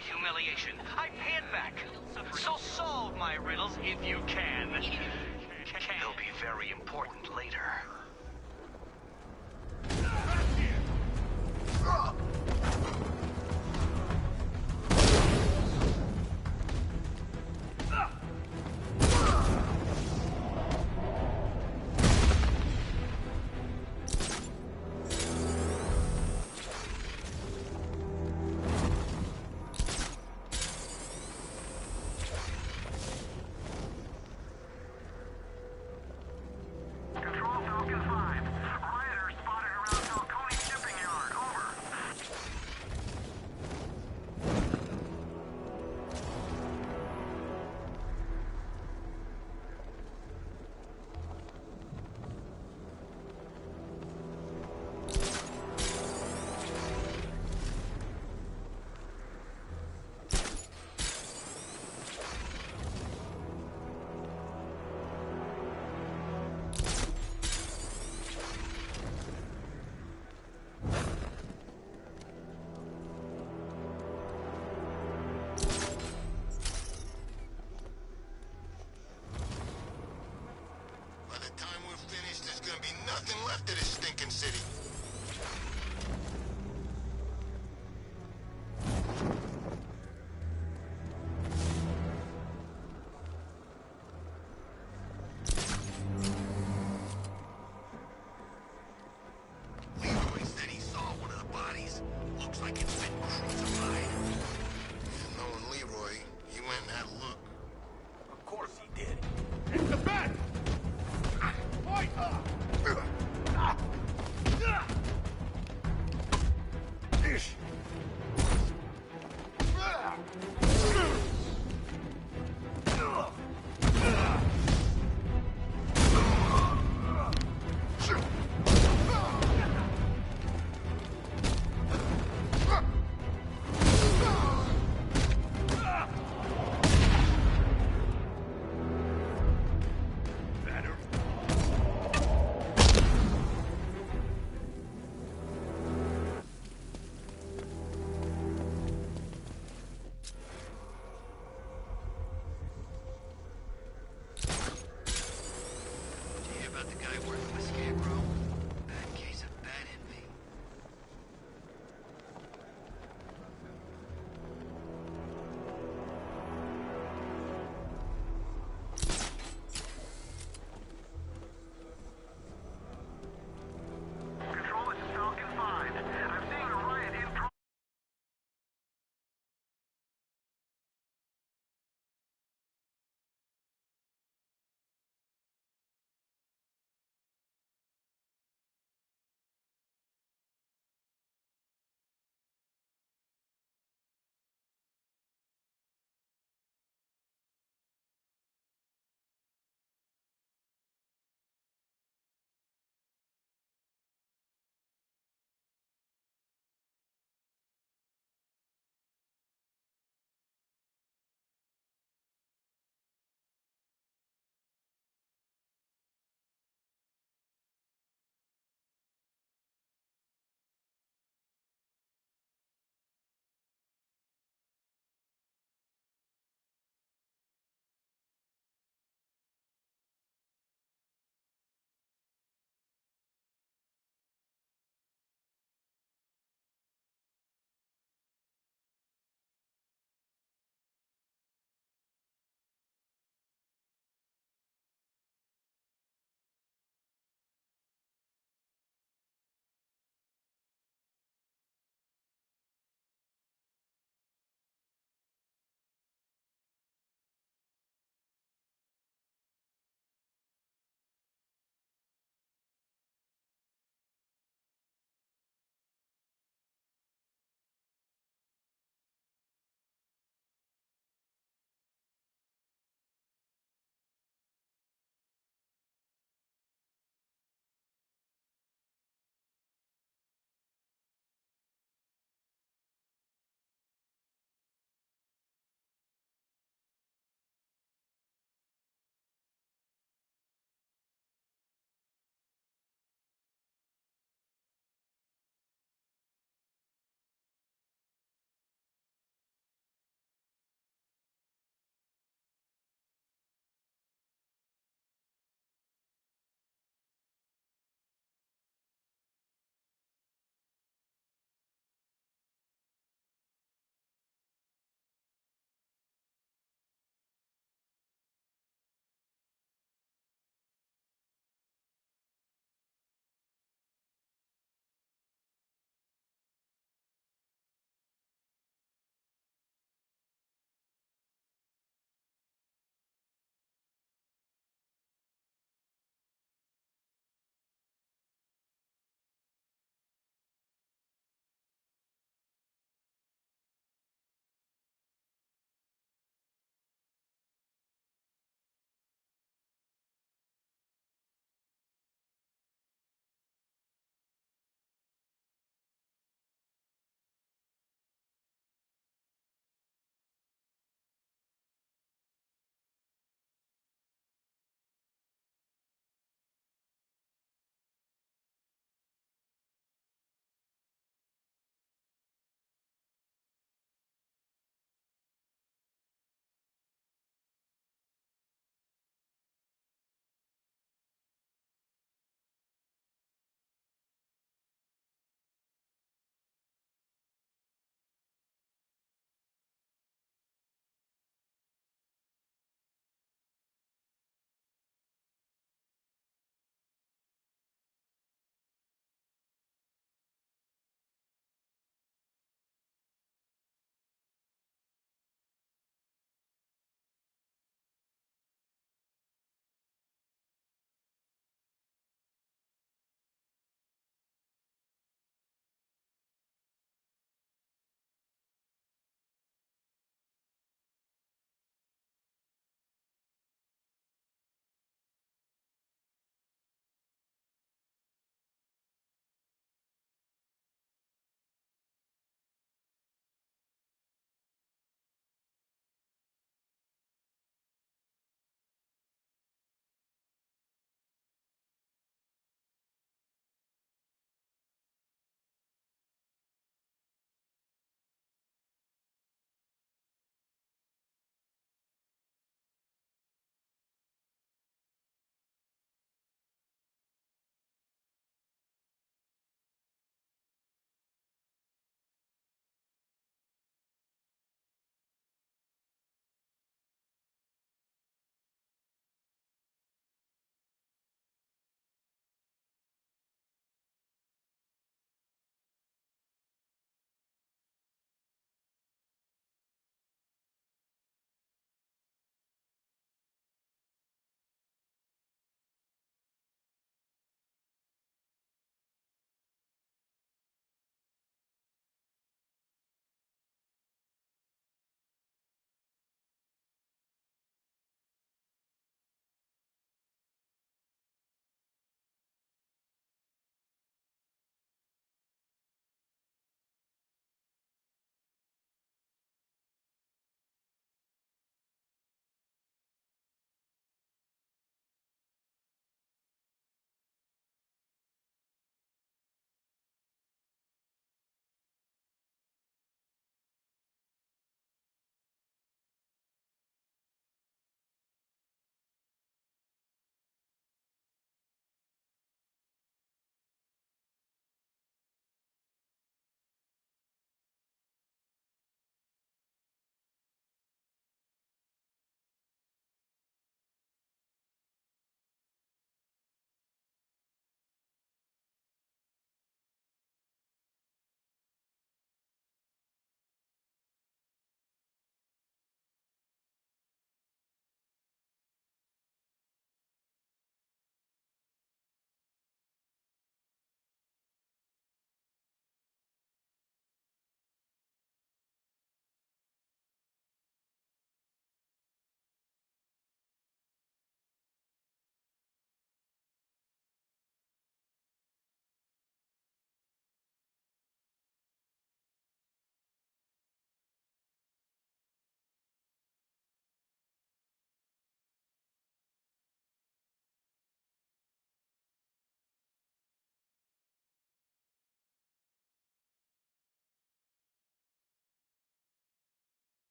humiliation. I pay it back. So solve my riddles if you can. They'll be very important later.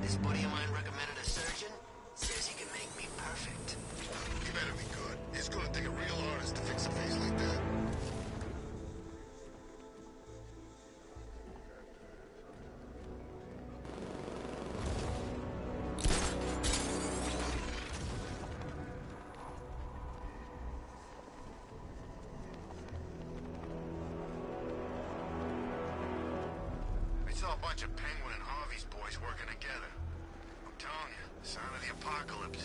This buddy of mine recommended a surgeon. Says he can make me perfect. You better be good. It's gonna take a real artist to fix a face like that. I saw a bunch of Penguin and Harvey's boys working together. I'm telling you, sign of the apocalypse.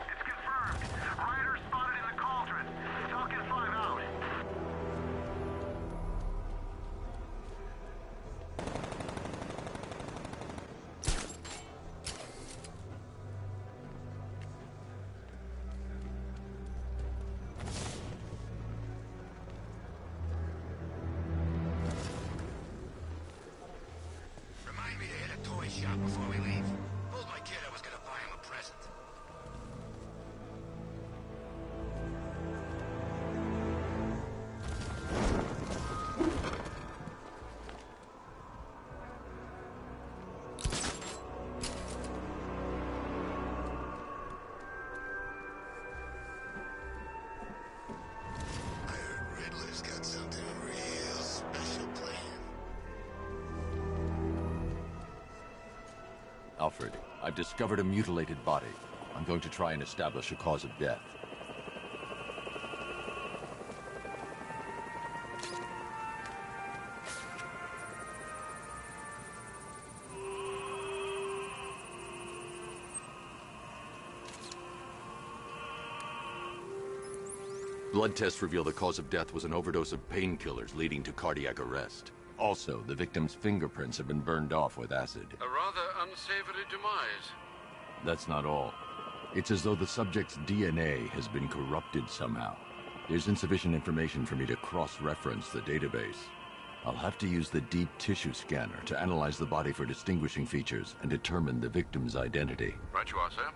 It's confirmed. Rider spotted in the cauldron. Falcon 5 out. Remind me to hit a toy shop before we leave. Told my kid I was gonna buy him a present. I heard Riddler's got something real special planned. Alfred, I've discovered a mutilated body. I'm going to try and establish a cause of death. Blood tests reveal the cause of death was an overdose of painkillers leading to cardiac arrest. Also, the victim's fingerprints have been burned off with acid. A rather unsavory demise. That's not all. It's as though the subject's DNA has been corrupted somehow. There's insufficient information for me to cross-reference the database. I'll have to use the deep tissue scanner to analyze the body for distinguishing features and determine the victim's identity. Right you are, sir.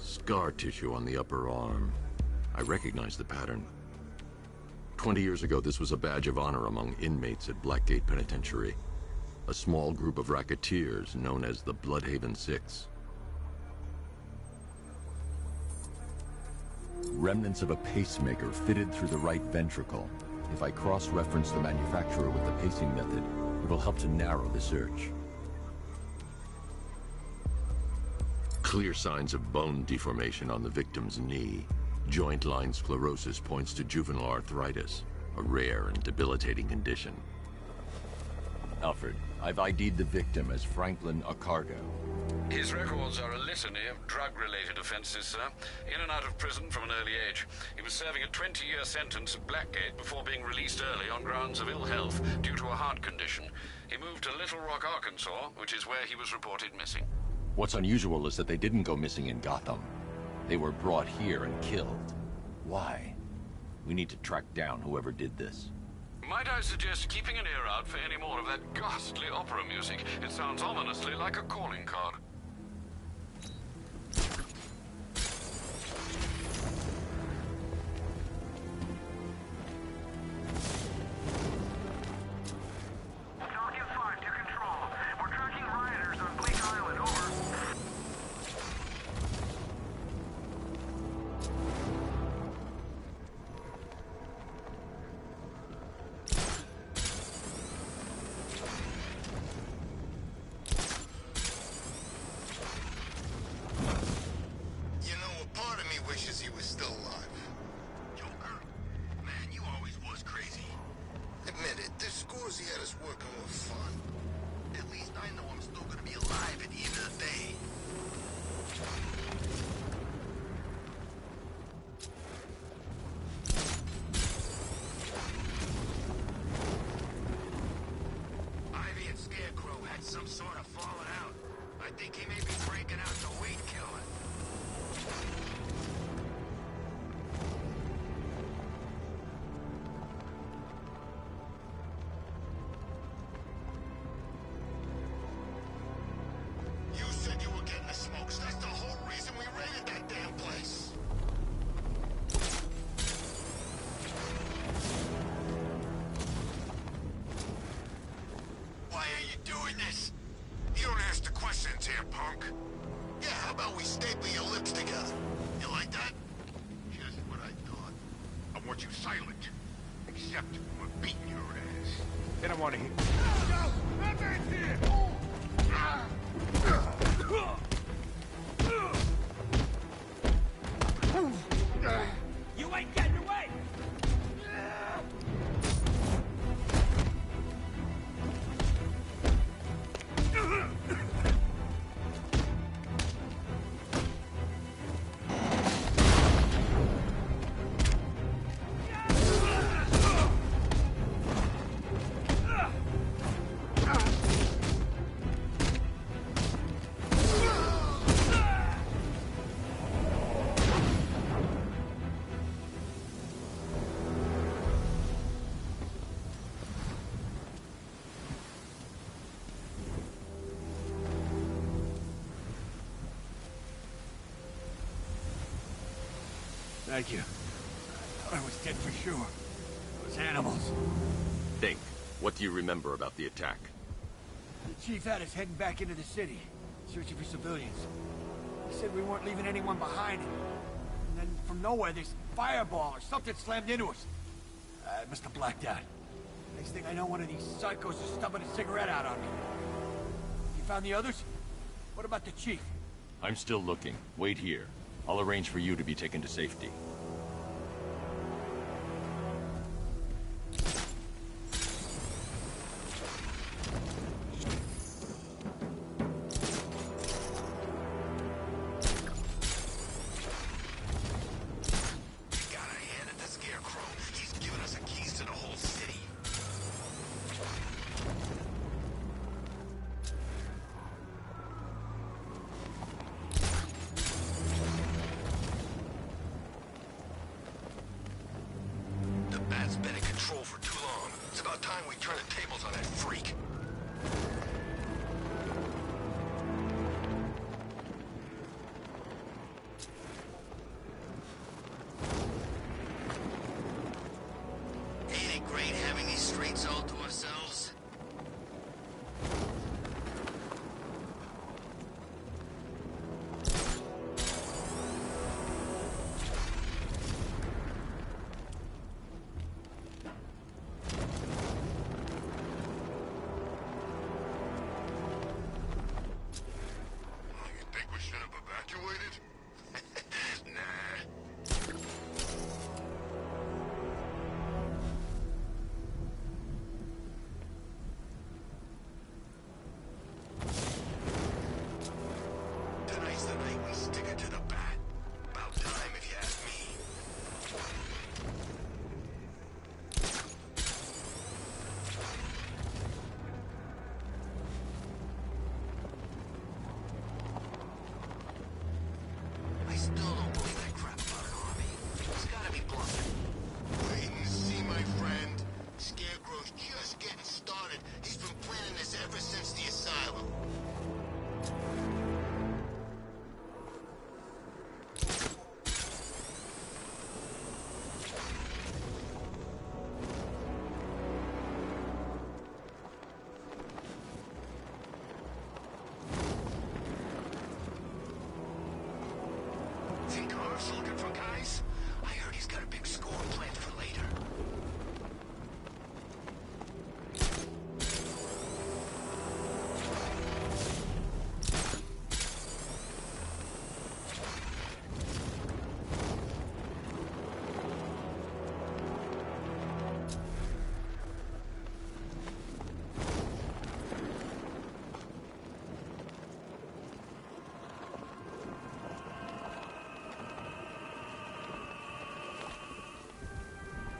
Scar tissue on the upper arm. I recognize the pattern. 20 years ago, this was a badge of honor among inmates at Blackgate Penitentiary. A small group of racketeers known as the Bloodhaven Six. Remnants of a pacemaker fitted through the right ventricle. If I cross-reference the manufacturer with the pacing method, it will help to narrow the search. Clear signs of bone deformation on the victim's knee. Joint line sclerosis points to juvenile arthritis, a rare and debilitating condition. Alfred, I've ID'd the victim as Franklin Accardo. His records are a litany of drug-related offenses, sir. In and out of prison from an early age. He was serving a 20-year sentence at Blackgate before being released early on grounds of ill health due to a heart condition. He moved to Little Rock, Arkansas, which is where he was reported missing. What's unusual is that they didn't go missing in Gotham. They were brought here and killed. Why? We need to track down whoever did this. Might I suggest keeping an ear out for any more of that ghastly opera music? It sounds ominously like a calling card. Falcon 5 to control. We're tracking rioters on Bleak Island, over. about we staple your lips together? You like that? Just what I thought. I want you silent. Except when we're beating your ass. They don't want to hear. No! That man's here! You ain't getting away! Thank you. I thought I was dead for sure. Those animals. Think. What do you remember about the attack? The chief had us heading back into the city, searching for civilians. He said we weren't leaving anyone behind. And then from nowhere, this fireball or something slammed into us. I must have blacked out. Next thing I know, one of these psychos is stubbing a cigarette out on me. You found the others? What about the chief? I'm still looking. Wait here. I'll arrange for you to be taken to safety. Gotta hand it to Scarecrow. He's given us the keys to the whole city. The bat's been in control for too long. It's about time we turn the tables on that freak. Ain't it great having these streets all to ourselves? You think we should have evacuated? Nah. Tonight's the night we stick it to the bat. About time, if you ask me. I still don't believe that crap about an army. It's gotta be bluffing. Wait and see, my friend. Scarecrow's just getting started. He's been planning this ever since the asylum. Think Harv's looking for guys? I heard he's got a big score planned for later.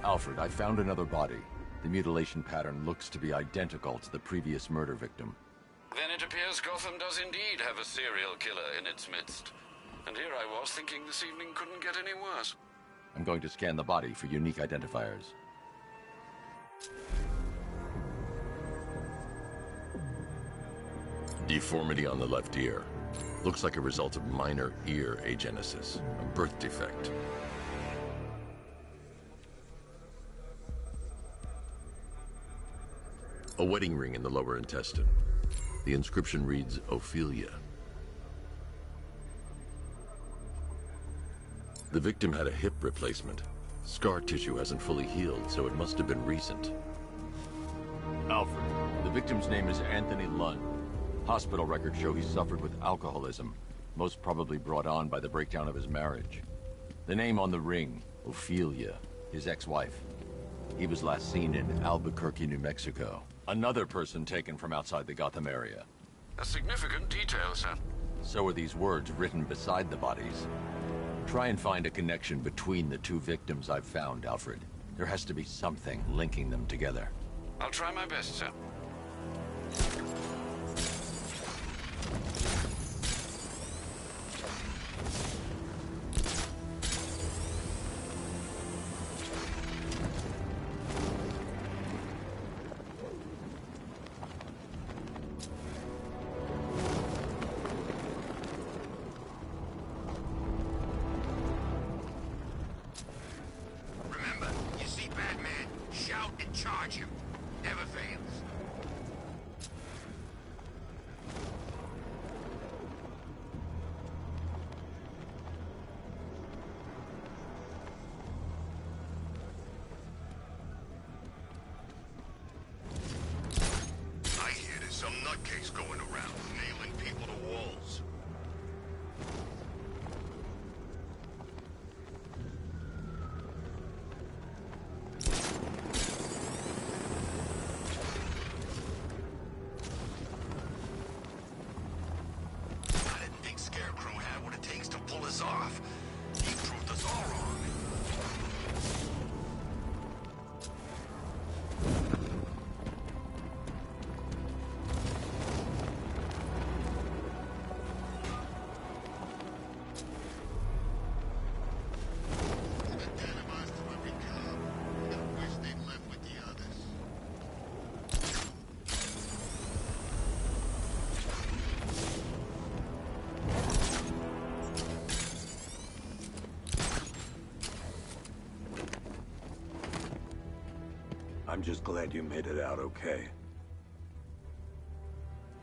Alfred, I found another body. The mutilation pattern looks to be identical to the previous murder victim. Then it appears Gotham does indeed have a serial killer in its midst. And here I was thinking this evening couldn't get any worse. I'm going to scan the body for unique identifiers. Deformity on the left ear. Looks like a result of minor ear agenesis, a birth defect. A wedding ring in the lower intestine. The inscription reads, Ophelia. The victim had a hip replacement. Scar tissue hasn't fully healed, so it must have been recent. Alfred, the victim's name is Anthony Lund. Hospital records show he suffered with alcoholism, most probably brought on by the breakdown of his marriage. The name on the ring, Ophelia, his ex-wife. He was last seen in Albuquerque, New Mexico. Another person taken from outside the Gotham area. A significant detail, sir. So are these words written beside the bodies. Try and find a connection between the two victims I've found, Alfred. There has to be something linking them together. I'll try my best, sir. Remember, you see Batman, shout and charge him. Never fails. I hear there's some nutcase going around, nailing people to walls. I didn't think Scarecrow had what it takes to pull us off. He proved us all wrong. Anonymized to every cop. I wish they'd left with the others. I'm just glad you made it out okay.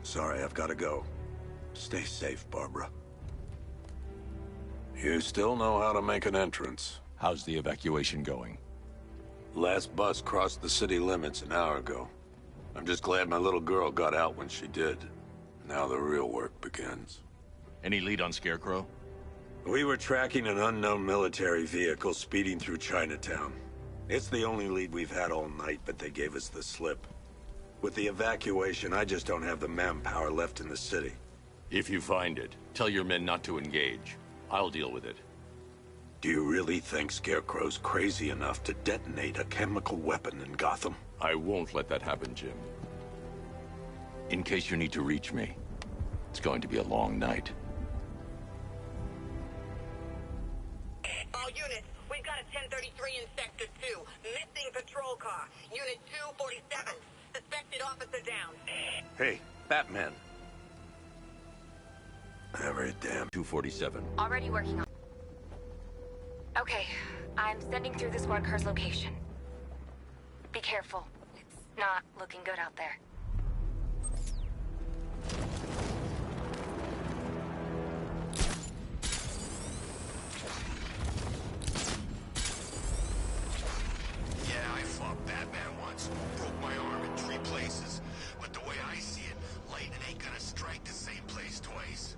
Sorry, I've got to go. Stay safe, Barbara. You still know how to make an entrance. How's the evacuation going? Last bus crossed the city limits an hour ago. I'm just glad my little girl got out when she did. Now the real work begins. Any lead on Scarecrow? We were tracking an unknown military vehicle speeding through Chinatown. It's the only lead we've had all night, but they gave us the slip. With the evacuation, I just don't have the manpower left in the city. If you find it, tell your men not to engage. I'll deal with it. Do you really think Scarecrow's crazy enough to detonate a chemical weapon in Gotham? I won't let that happen, Jim. In case you need to reach me, it's going to be a long night. All units, we've got a 1033 in Sector 2. Missing patrol car. Unit 247. Suspected officer down. Hey, Batman. Every damn 247. Already working on... Okay, I'm sending through the squad car's location. Be careful. It's not looking good out there. Yeah, I fought Batman once. Broke my arm in 3 places. But the way I see it, lightning ain't gonna strike the same place twice.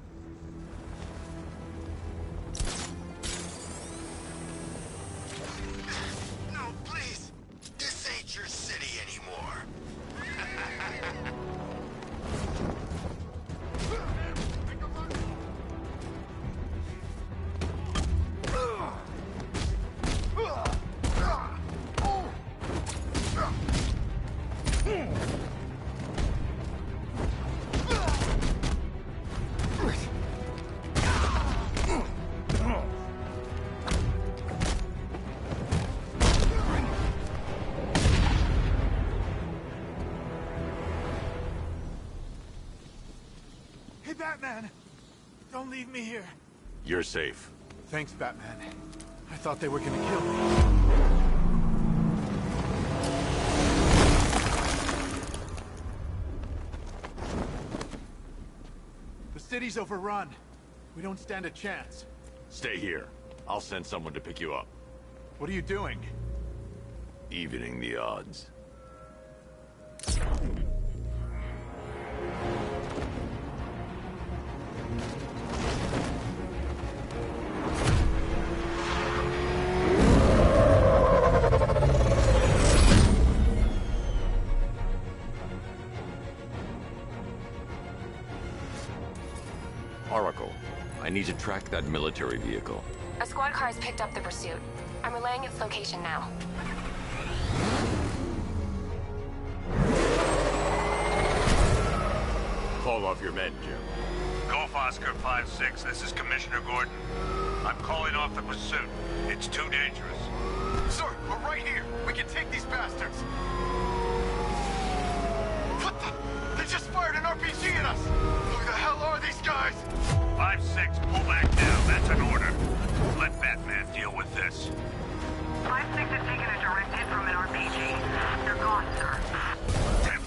No, please. This ain't your city anymore. Hey, Batman! Don't leave me here. You're safe. Thanks, Batman. I thought they were gonna kill me. The city's overrun. We don't stand a chance. Stay here. I'll send someone to pick you up. What are you doing? Evening the odds. Oracle, I need to track that military vehicle. A squad car has picked up the pursuit. I'm relaying its location now. Call off your men, Jim. Golf Oscar 5-6, this is Commissioner Gordon. I'm calling off the pursuit. It's too dangerous. Sir, we're right here. We can take these bastards. What the? They just fired an RPG at us. Who the hell are these guys? 5-6, pull back down. That's an order. Let Batman deal with this. 5-6 has taken a direct hit from an RPG. They're gone, sir. Tim,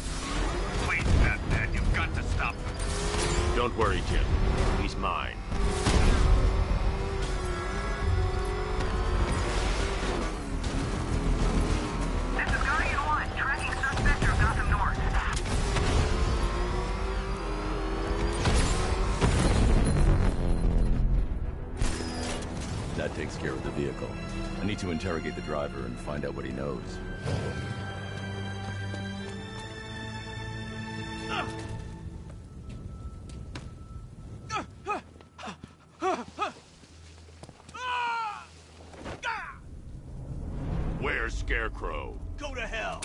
please, Batman, you've got to stop them. Don't worry, Jim. He's mine. This is Guardian 1, tracking suspect through Gotham North. That takes care of the vehicle. I need to interrogate the driver and find out what he knows. Where's Scarecrow? Go to hell.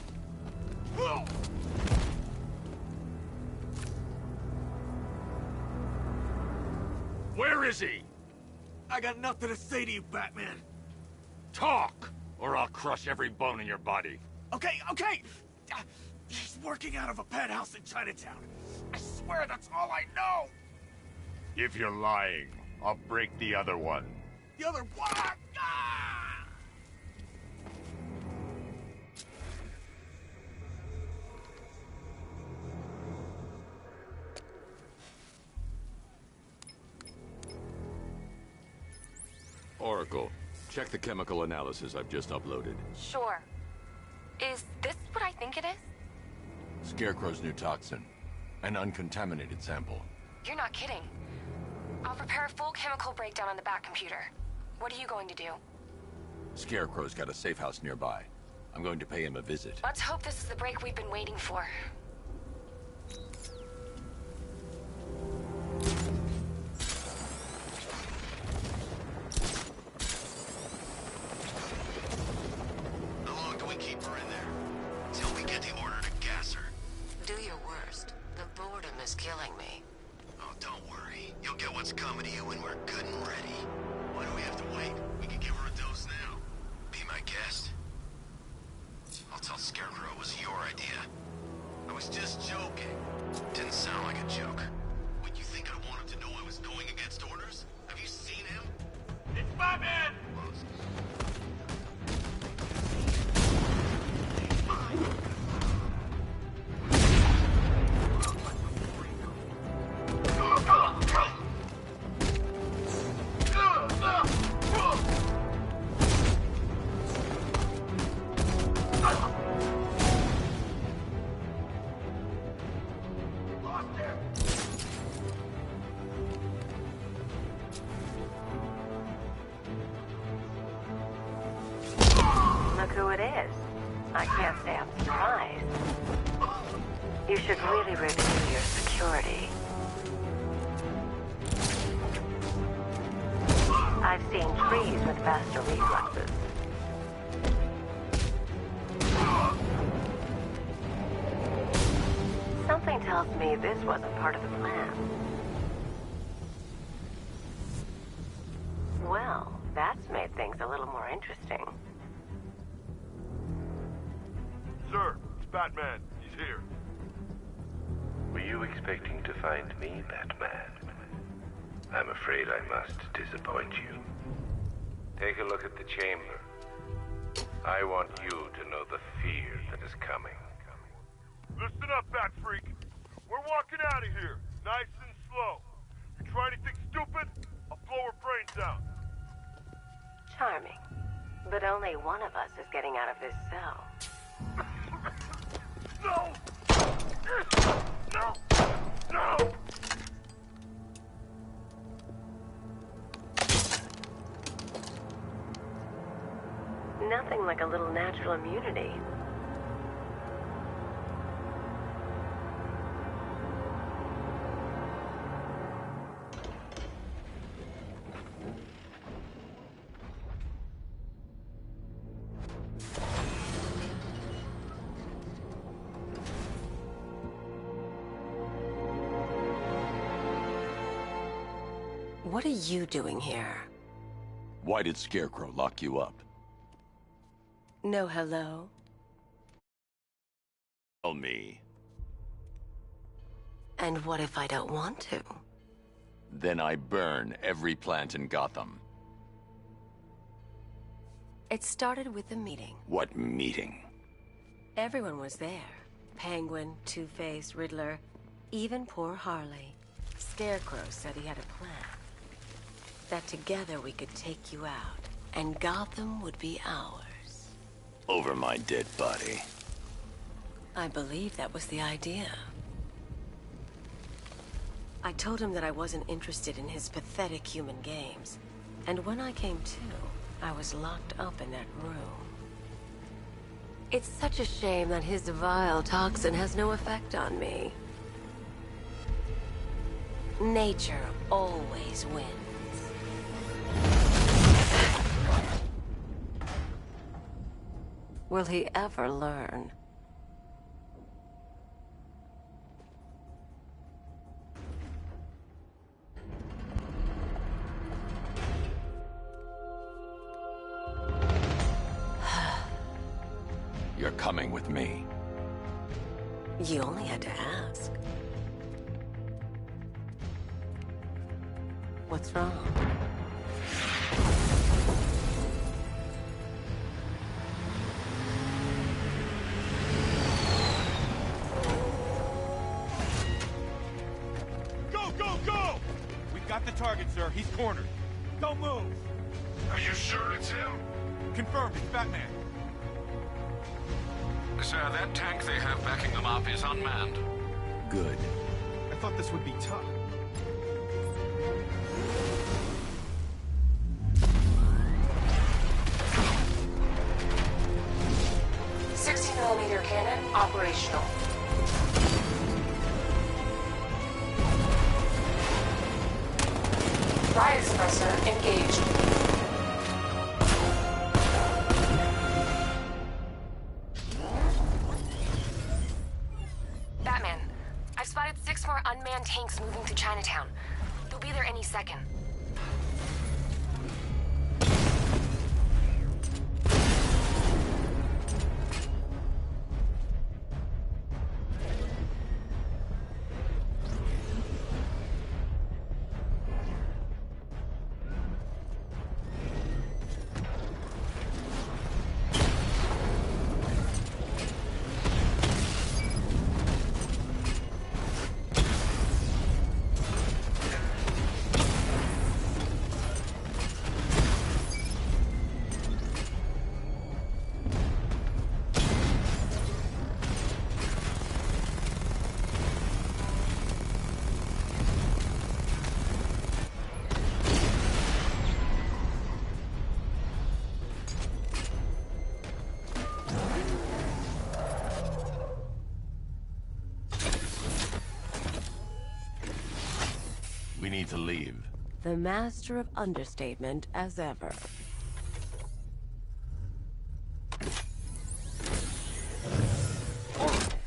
Where is he? I got nothing to say to you, Batman. Talk, or I'll crush every bone in your body. Okay, okay. He's working out of a penthouse in Chinatown. I swear that's all I know. If you're lying, I'll break the other one. The other one. Ah! Oracle, check the chemical analysis I've just uploaded. Sure. Is this what I think it is? Scarecrow's new toxin. An uncontaminated sample. You're not kidding. I'll prepare a full chemical breakdown on the back computer. What are you going to do? Scarecrow's got a safe house nearby. I'm going to pay him a visit. Let's hope this is the break we've been waiting for. How long do we keep her in there? Till we get the order to gas her. Do your worst. The boredom is killing me. Oh, don't worry. You'll get what's coming to you when we're good and ready. Why do we have to wait? We can give her a dose now. Be my guest. I'll tell Scarecrow it was your idea. I was just joking. Didn't sound like a joke. What, you think I want him to know I was going against orders? Have you seen him? It's Batman! Look who it is. I can't say I'm surprised. You should really review your security. I've seen trees with faster reflexes. Something tells me this wasn't part of the plan. Well, that's made things a little more interesting. Sir, it's Batman. He's here. Were you expecting to find me, Batman? I'm afraid I must disappoint you. Take a look at the chamber. I want you to know the fear that is coming. Listen up, Bat Freak. We're walking out of here, nice and slow. You try anything stupid, I'll blow her brains out. timing. But only one of us is getting out of this cell. No! No! No! Nothing like a little natural immunity. What are you doing here? Why did Scarecrow lock you up? No hello? Tell me. And what if I don't want to? Then I burn every plant in Gotham. It started with a meeting. What meeting? Everyone was there. Penguin, Two-Face, Riddler, even poor Harley. Scarecrow said he had a plan. That together we could take you out, and Gotham would be ours. Over my dead body. I believe that was the idea. I told him that I wasn't interested in his pathetic human games. And when I came to, I was locked up in that room. It's such a shame that his vile toxin has no effect on me. Nature always wins. Will he ever learn? You're coming with me. You only had to ask. What's wrong? Go! We've got the target, sir. He's cornered. Don't move. Are you sure it's him? Confirmed. It's Batman. Sir, that tank they have backing them up is unmanned. Good. I thought this would be tough. .60mm cannon operational. Riot suppressor engaged. Batman, I've spotted 6 more unmanned tanks moving through Chinatown. They'll be there any second. We need to leave. The master of understatement as ever.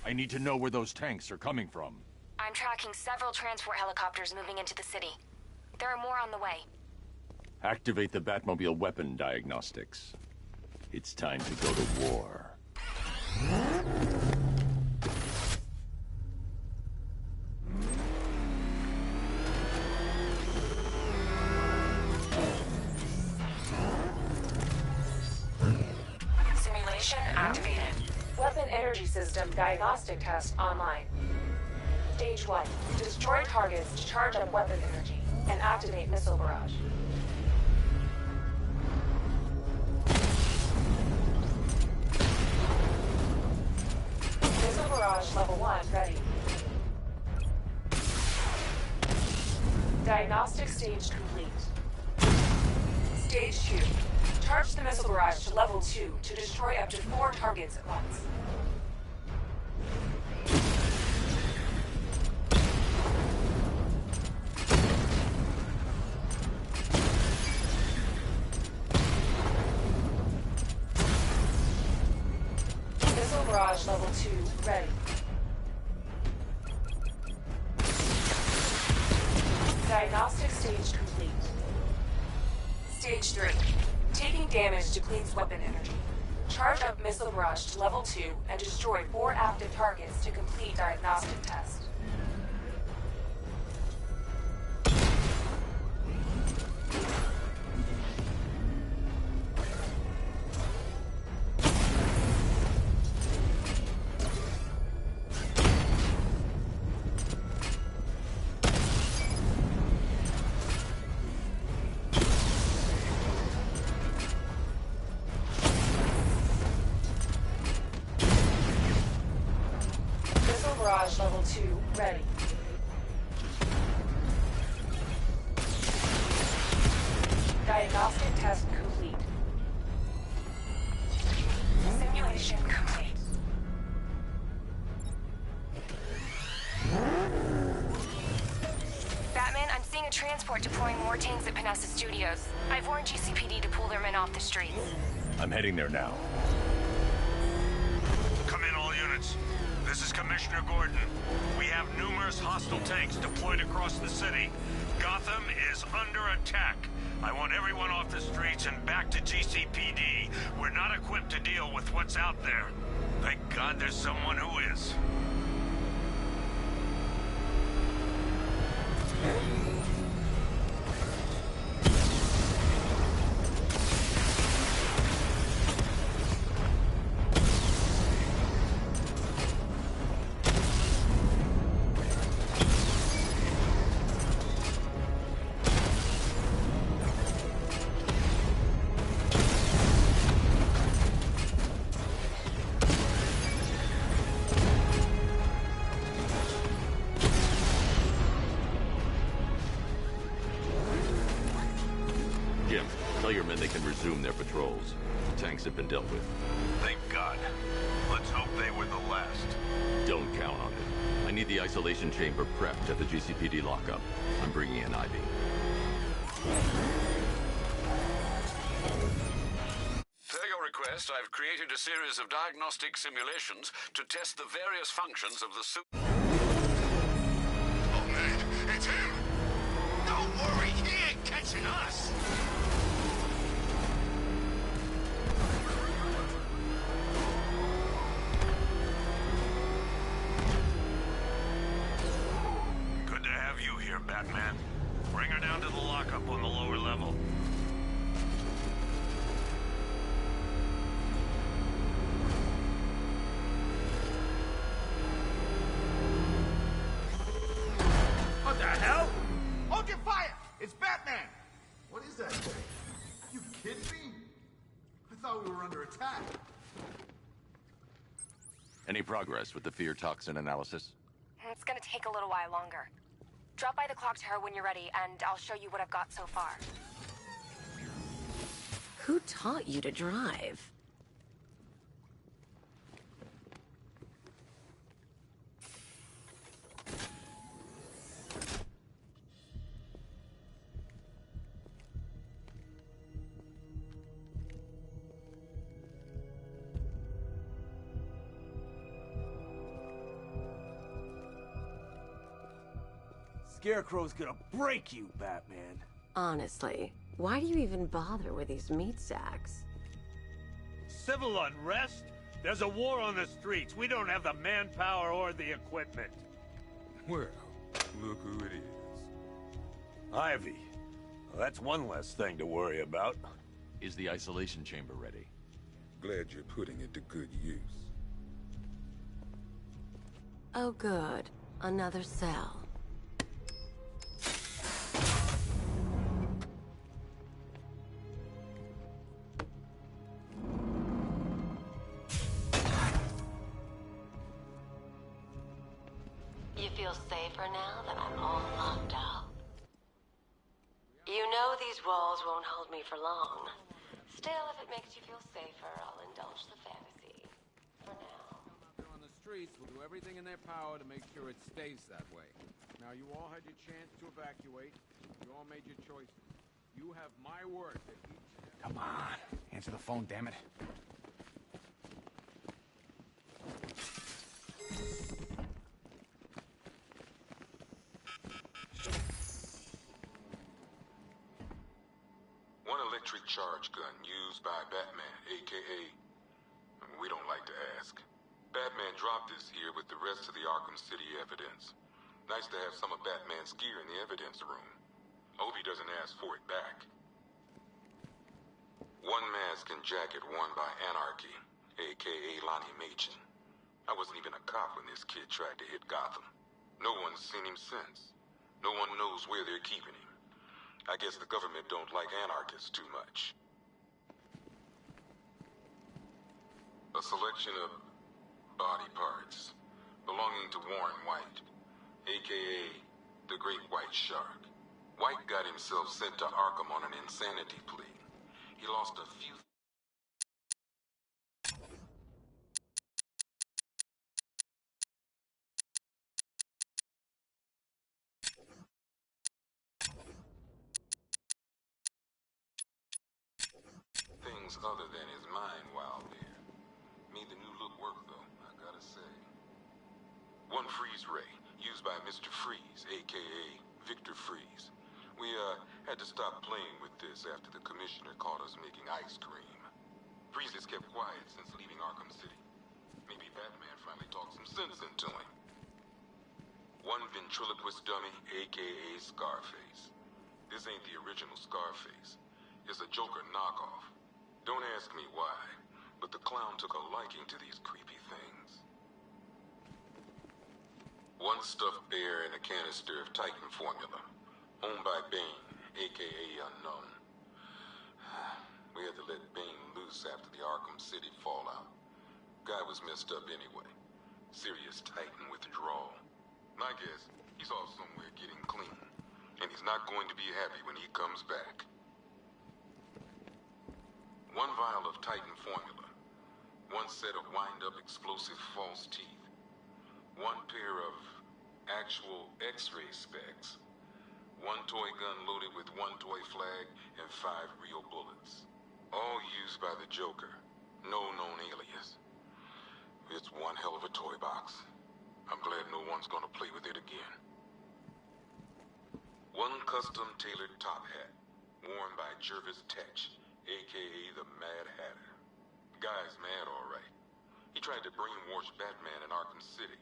I need to know where those tanks are coming from. I'm tracking several transport helicopters moving into the city. There are more on the way. Activate the Batmobile weapon diagnostics. It's time to go to war. Simulation activated. Weapon energy system diagnostic test online. Stage 1. Destroy targets to charge up weapon energy and activate missile barrage. Diagnostic stage complete. Stage 2. Charge the missile barrage to level 2 to destroy up to 4 targets at once. Missile barrage level 2 ready. Diagnostic stage complete. Stage 3. Taking damage depletes weapon energy. Charge up missile barrage to level 2 and destroy 4 active targets to complete diagnostic test. Barrage level 2 ready. Diagnostic test complete. Simulation complete. Batman, I'm seeing a transport deploying more tanks at Panessa Studios. I've warned GCPD to pull their men off the streets. I'm heading there now. Come in, all units. This is Commissioner Gordon. We have numerous hostile tanks deployed across the city. Gotham is under attack. I want everyone off the streets and back to GCPD. We're not equipped to deal with what's out there. Thank God there's someone who is. Tell your men they can resume their patrols. The tanks have been dealt with. Thank God. Let's hope they were the last. Don't count on it. I need the isolation chamber prepped at the GCPD lockup. I'm bringing in Ivy. Per your request, I've created a series of diagnostic simulations to test the various functions of the suit. Oh man, it's him! Don't worry, he ain't catching us! Good to have you here, Batman. Bring her down to the lockup on the lower level. What the hell? Hold your fire! It's Batman! What is that thing? You kidding me? I thought we were under attack. Any progress with the fear toxin analysis? It's gonna take a little while longer. Drop by the clock tower when you're ready, and I'll show you what I've got so far. Who taught you to drive? Scarecrow's gonna break you, Batman. Honestly, why do you even bother with these meat sacks? Civil unrest? There's a war on the streets. We don't have the manpower or the equipment. Well, look who it is. Ivy. Well, that's one less thing to worry about. Is the isolation chamber ready? Glad you're putting it to good use. Oh good. Another cell. You feel safer now that I'm all locked out? know these walls won't hold me for long. Still, if it makes you feel safer, I'll indulge the fantasy. For now. Out there on the streets will do everything in their power to make sure it stays that way. Now, you all had your chance to evacuate. You all made your choices. You have my word that each... Come on. Answer the phone, damn it. One electric charge gun used by Batman, a.k.a. We don't like to ask. Batman dropped this here with the rest of the Arkham City evidence. Nice to have some of Batman's gear in the evidence room. Hope he doesn't ask for it back. One mask and jacket worn by Anarchy, a.k.a. Lonnie Machin. I wasn't even a cop when this kid tried to hit Gotham. No one's seen him since. No one knows where they're keeping him. I guess the government don't like anarchists too much. A selection of body parts belonging to Warren White, a.k.a. the Great White Shark. White got himself sent to Arkham on an insanity plea. He lost a few... things other than his mind while there. Made the new look work, though, I gotta say. One freeze ray, used by Mr. Freeze, a.k.a. Victor Freeze. We, had to stop playing with this after the commissioner caught us making ice cream. Freeze has kept quiet since leaving Arkham City. Maybe Batman finally talked some sense into him. One ventriloquist dummy, a.k.a. Scarface. This ain't the original Scarface. It's a Joker knockoff. Don't ask me why, but the clown took a liking to these creepy things. One stuffed bear in a canister of Titan formula, owned by Bane, a.k.a. Unknown. We had to let Bane loose after the Arkham City fallout. Guy was messed up anyway. Serious Titan withdrawal. My guess, he's off somewhere getting clean, and he's not going to be happy when he comes back. One vial of Titan formula. One set of wind-up explosive false teeth. One pair of actual X-ray specs. One toy gun loaded with one toy flag and 5 real bullets. All used by the Joker. No known alias. It's one hell of a toy box. I'm glad no one's gonna play with it again. One custom tailored top hat, worn by Jervis Tetch, a.k.a. the Mad Hatter. Guy's mad, all right. He tried to brainwash Batman in Arkham City.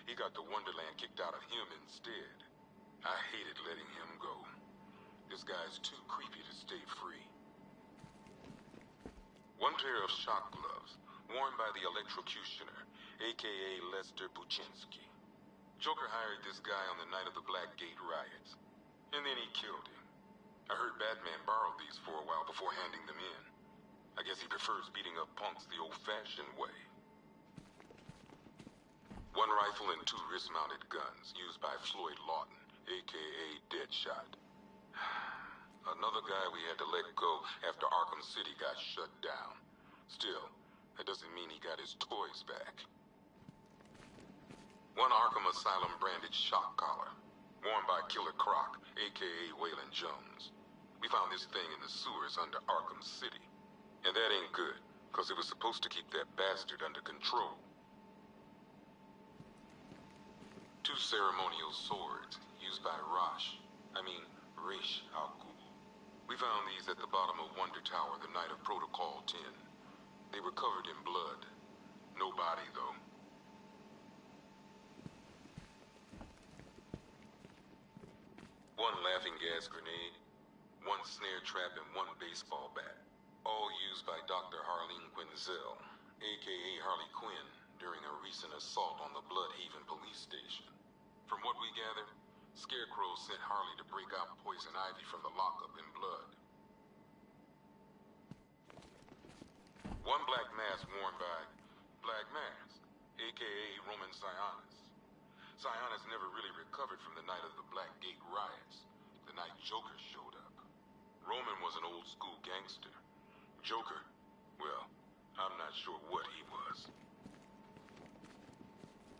He got the Wonderland kicked out of him instead. I hated letting him go. This guy's too creepy to stay free. One pair of shock gloves, worn by the Electrocutioner, a.k.a. Lester Buczynski. Joker hired this guy on the night of the Blackgate riots, and then he killed him. I heard Batman borrowed these for a while before handing them in. I guess he prefers beating up punks the old-fashioned way. One rifle and 2 wrist-mounted guns, used by Floyd Lawton, a.k.a. Deadshot. Another guy we had to let go after Arkham City got shut down. Still, that doesn't mean he got his toys back. One Arkham Asylum branded shock collar, worn by Killer Croc, a.k.a. Waylon Jones. We found this thing in the sewers under Arkham City. And that ain't good, because it was supposed to keep that bastard under control. 2 ceremonial swords, used by Ra's al Ghul. We found these at the bottom of Wonder Tower the night of Protocol 10. They were covered in blood. No body, though. One laughing gas grenade, 1 snare trap, and 1 baseball bat. All used by Dr. Harleen Quinzel, a.k.a. Harley Quinn, during a recent assault on the Bloodhaven police station. From what we gathered, Scarecrow sent Harley to break out Poison Ivy from the lockup in blood. One black mask worn by Black Mask, a.k.a. Roman Sionis. Sionis never really recovered from the night of the Blackgate riots. The night Joker showed up. Roman was an old-school gangster. Joker, well, I'm not sure what he was.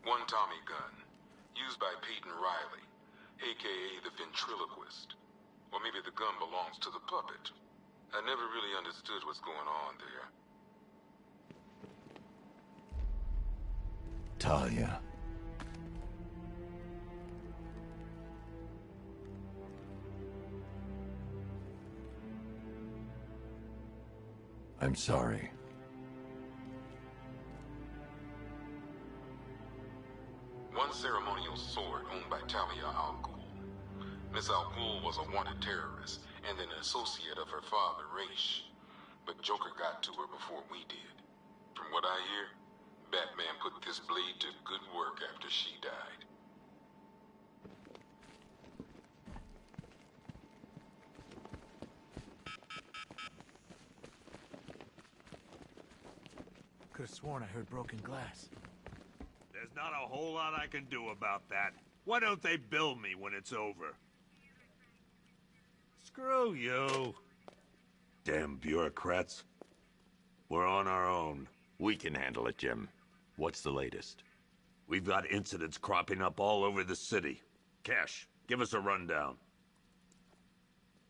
One Tommy gun, used by Peyton Riley, a.k.a. the ventriloquist. Or maybe the gun belongs to the puppet. I never really understood what's going on there. Talia. I'm sorry. One ceremonial sword owned by Talia al Ghul. Miss al Ghul was a wanted terrorist and an associate of her father, Raish. But Joker got to her before we did. From what I hear, Batman put this blade to good work after she died. Could have sworn I heard broken glass. There's not a whole lot I can do about that. Why don't they bill me when it's over? Screw you. Damn bureaucrats. We're on our own. We can handle it, Jim. What's the latest? We've got incidents cropping up all over the city. Cash, give us a rundown.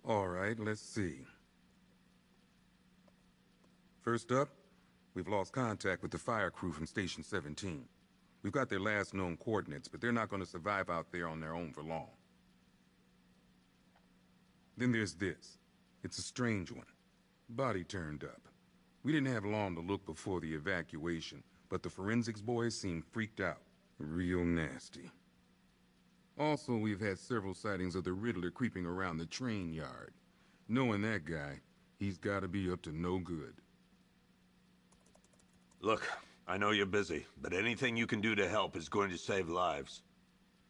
All right, let's see. First up, we've lost contact with the fire crew from Station 17. We've got their last known coordinates, but they're not going to survive out there on their own for long. Then there's this. It's a strange one. Body turned up. We didn't have long to look before the evacuation, but the forensics boys seemed freaked out. Real nasty. Also, we've had several sightings of the Riddler creeping around the train yard. Knowing that guy, he's got to be up to no good. Look, I know you're busy, but anything you can do to help is going to save lives.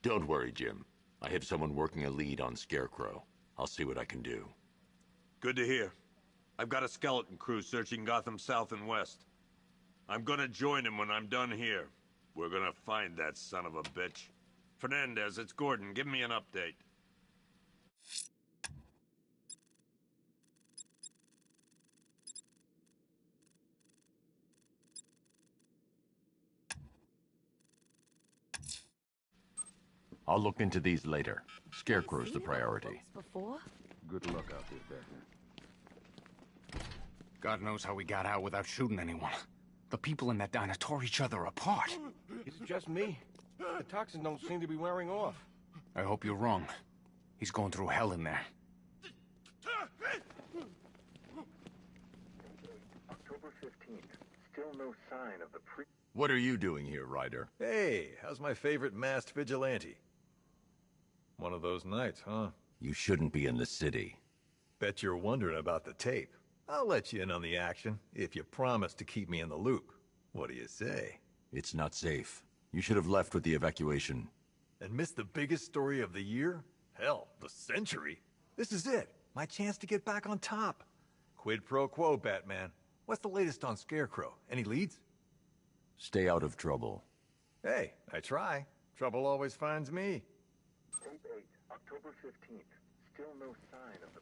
Don't worry, Jim. I have someone working a lead on Scarecrow. I'll see what I can do. Good to hear. I've got a skeleton crew searching Gotham South and West. I'm gonna join him when I'm done here. We're gonna find that son of a bitch. Fernandez, it's Gordon. Give me an update. I'll look into these later. Scarecrow's the priority. Before? Good luck out there, Batman. God knows how we got out without shooting anyone. The people in that diner tore each other apart. Is it just me? The toxins don't seem to be wearing off. I hope you're wrong. He's going through hell in there. October 15th. Still no sign of the What are you doing here, Ryder? Hey, how's my favorite masked vigilante? One of those nights, huh? You shouldn't be in the city. Bet you're wondering about the tape. I'll let you in on the action, if you promise to keep me in the loop. What do you say? It's not safe. You should have left with the evacuation. And missed the biggest story of the year? Hell, the century. This is it. My chance to get back on top. Quid pro quo, Batman. What's the latest on Scarecrow? Any leads? Stay out of trouble. Hey, I try. Trouble always finds me. Tape 8, October 15th. Still no sign of the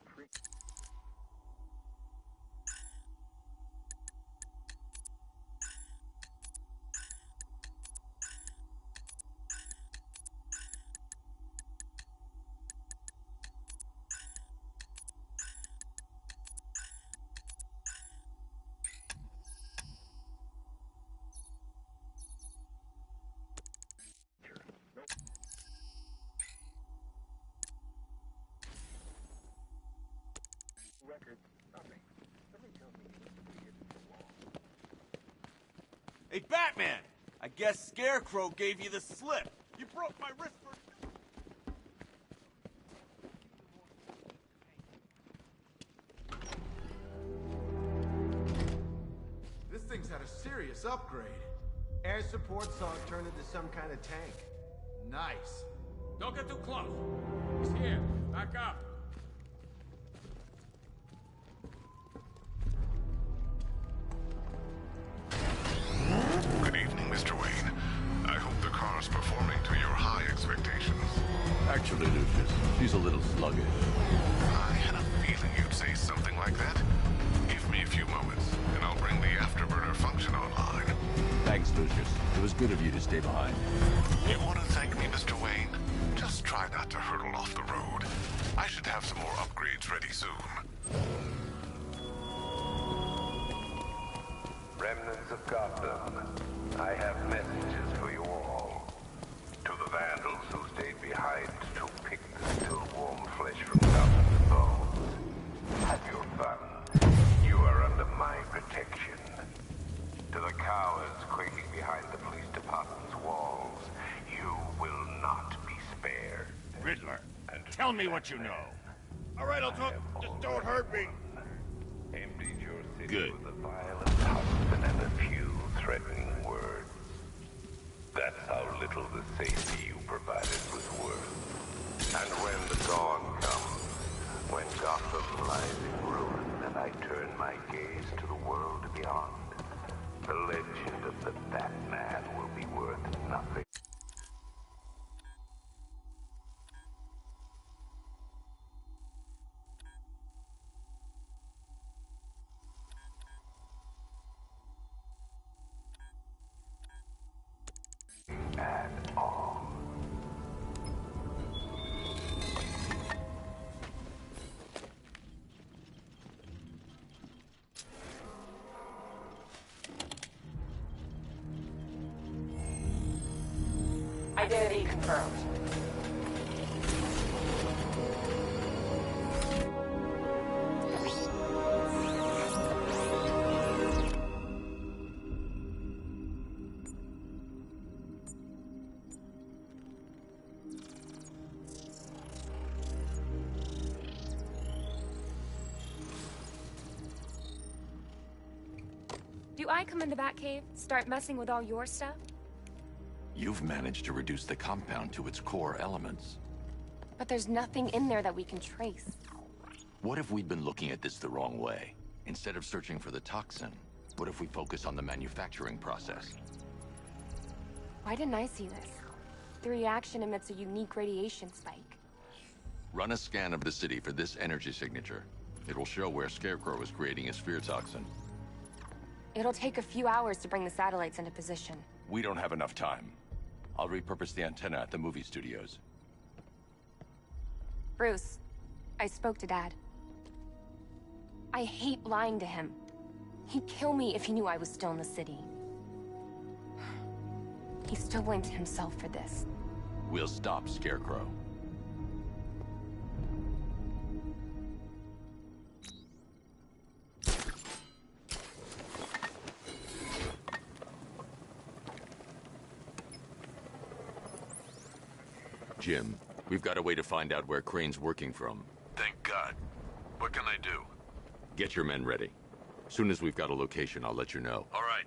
records, nothing. Somebody tells me he needs to be hidden for long. Hey, Batman! I guess Scarecrow gave you the slip. You broke my wrist for... This thing's had a serious upgrade. Air support saw it turn into some kind of tank. Nice. Don't get too close. He's here. Back up. Good evening, Mr. Wayne. I hope the car's performing to your high expectations. Actually, Lucius, she's a little sluggish. stay behind. You want to thank me, Mr. Wayne? Just try not to hurtle off the road. I should have some more upgrades ready soon. Remnants of Gotham, I have messages for you all. To the vandals who stayed behind to pick the still warm flesh from Gotham's bones. Have your fun. You are under my protection. To the cowards quaking behind the police department's walls, you will not be spared. Riddler, tell me what you know. All right, I'll talk. Just don't hurt me. Emptied your city Good. with a violent husband and a few threatening words. That's how little the safety you provided was worth. And when the dawn comes, when Gotham lies in ruin, and I turn my gaze to the world beyond, the legend of the Batman will be worth nothing. At all. Identity confirmed. Do I come in the Batcave, start messing with all your stuff? You've managed to reduce the compound to its core elements. But there's nothing in there that we can trace. What if we'd been looking at this the wrong way? Instead of searching for the toxin, what if we focus on the manufacturing process? Why didn't I see this? The reaction emits a unique radiation spike. Run a scan of the city for this energy signature. It will show where Scarecrow is creating his fear toxin. It'll take a few hours to bring the satellites into position. We don't have enough time. I'll repurpose the antenna at the movie studios. Bruce, I spoke to Dad. I hate lying to him. He'd kill me if he knew I was still in the city. He still blames himself for this. We'll stop Scarecrow. Jim, we've got a way to find out where Crane's working from. Thank God. What can I do? Get your men ready. Soon as we've got a location, I'll let you know. All right.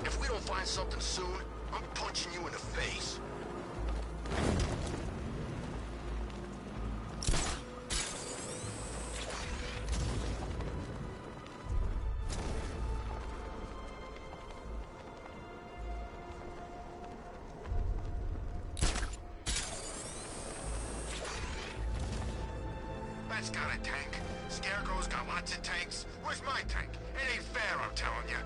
If we don't find something soon, I'm punching you in the face. Bat's got a tank. Scarecrow's got lots of tanks. Where's my tank? It ain't fair, I'm telling you.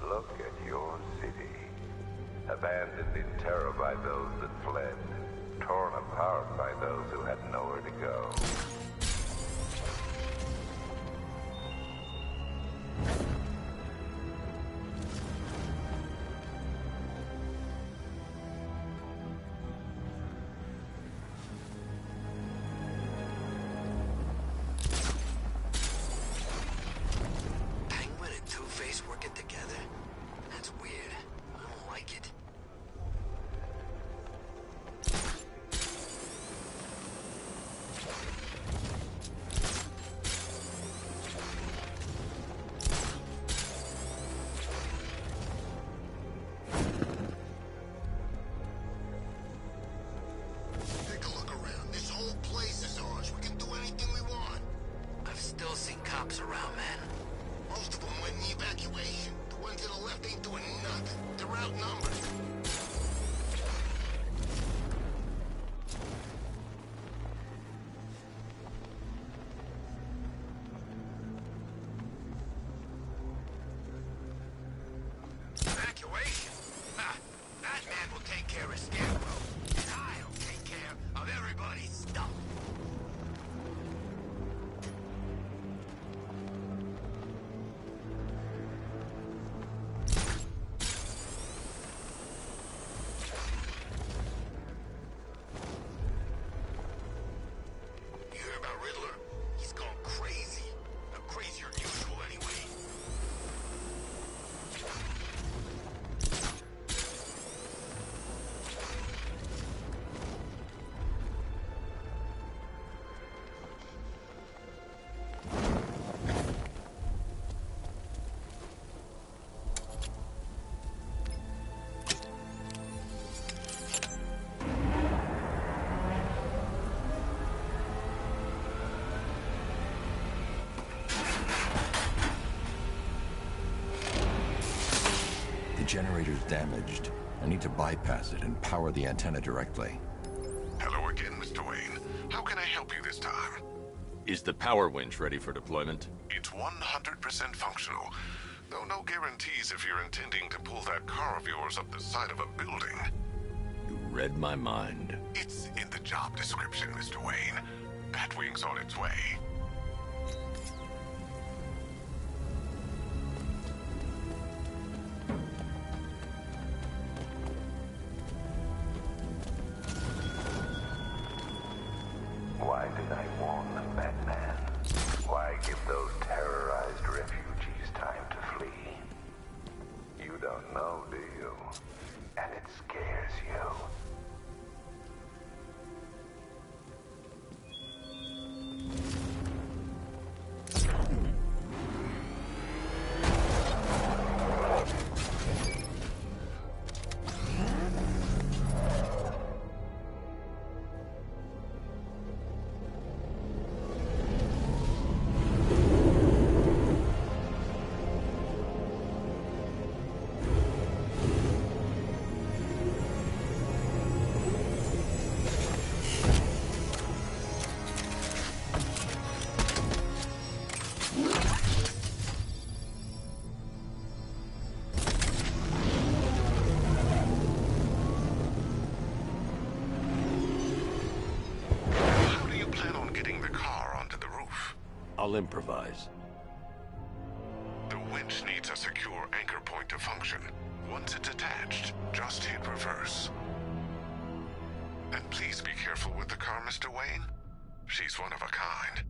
Look at your city. Abandoned in terror by those that fled. Torn apart by those who had nowhere to go. Penguin and Two-Face working together? That's weird. I don't like it. cops around, man. Most of them went in the evacuation. The ones to the left ain't doing nothing. They're outnumbered. Evacuation? Ha! That man will take care of Scarecrow. And I'll take care of everybody's stuff. You hear about Riddler? He's gone crazy. Crazier than usual, anyway. The generator's damaged. I need to bypass it and power the antenna directly. Hello again, Mr. Wayne. How can I help you this time? Is the power winch ready for deployment? It's 100% functional. Though no guarantees if you're intending to pull that car of yours up the side of a building. You read my mind. It's in the job description, Mr. Wayne. Batwing's on its way. Why did I warn them, Batman? Why give those terrorized refugees time to flee? You don't know, do you? And it scares you. I'll improvise. The winch needs a secure anchor point to function. Once it's attached, just hit reverse. And please be careful with the car, Mr. Wayne. She's one of a kind.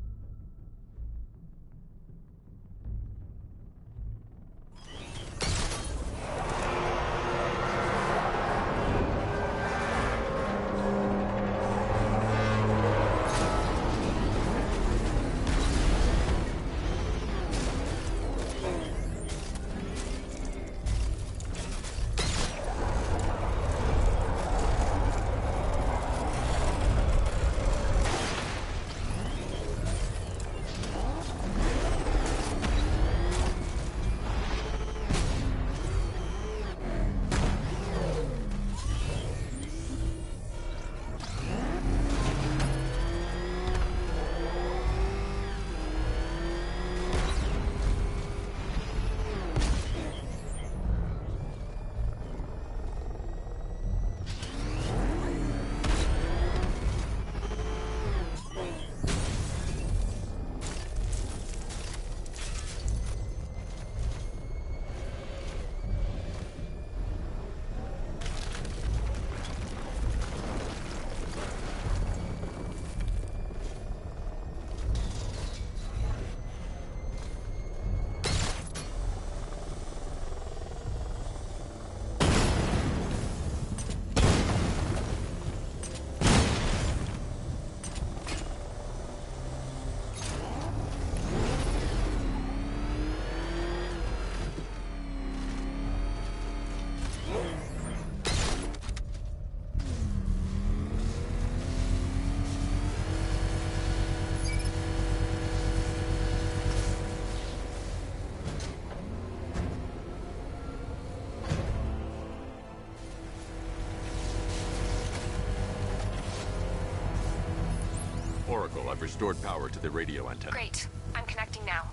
restored power to the radio antenna. Great. I'm connecting now.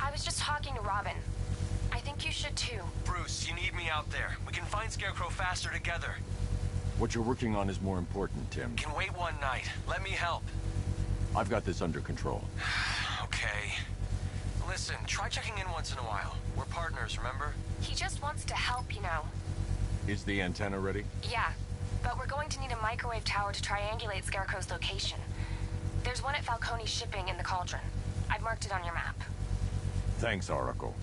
I was just talking to Robin. I think you should too. Bruce, you need me out there. We can find Scarecrow faster together. What you're working on is more important, Tim. Can wait one night. Let me help. I've got this under control. Okay. Listen, try checking in once in a while. We're partners, remember? He just wants to help, you know. Is the antenna ready? Yeah, but we're going to need a microwave tower to triangulate Scarecrow's location. There's one at Falcone Shipping in the Cauldron. I've marked it on your map. Thanks, Oracle.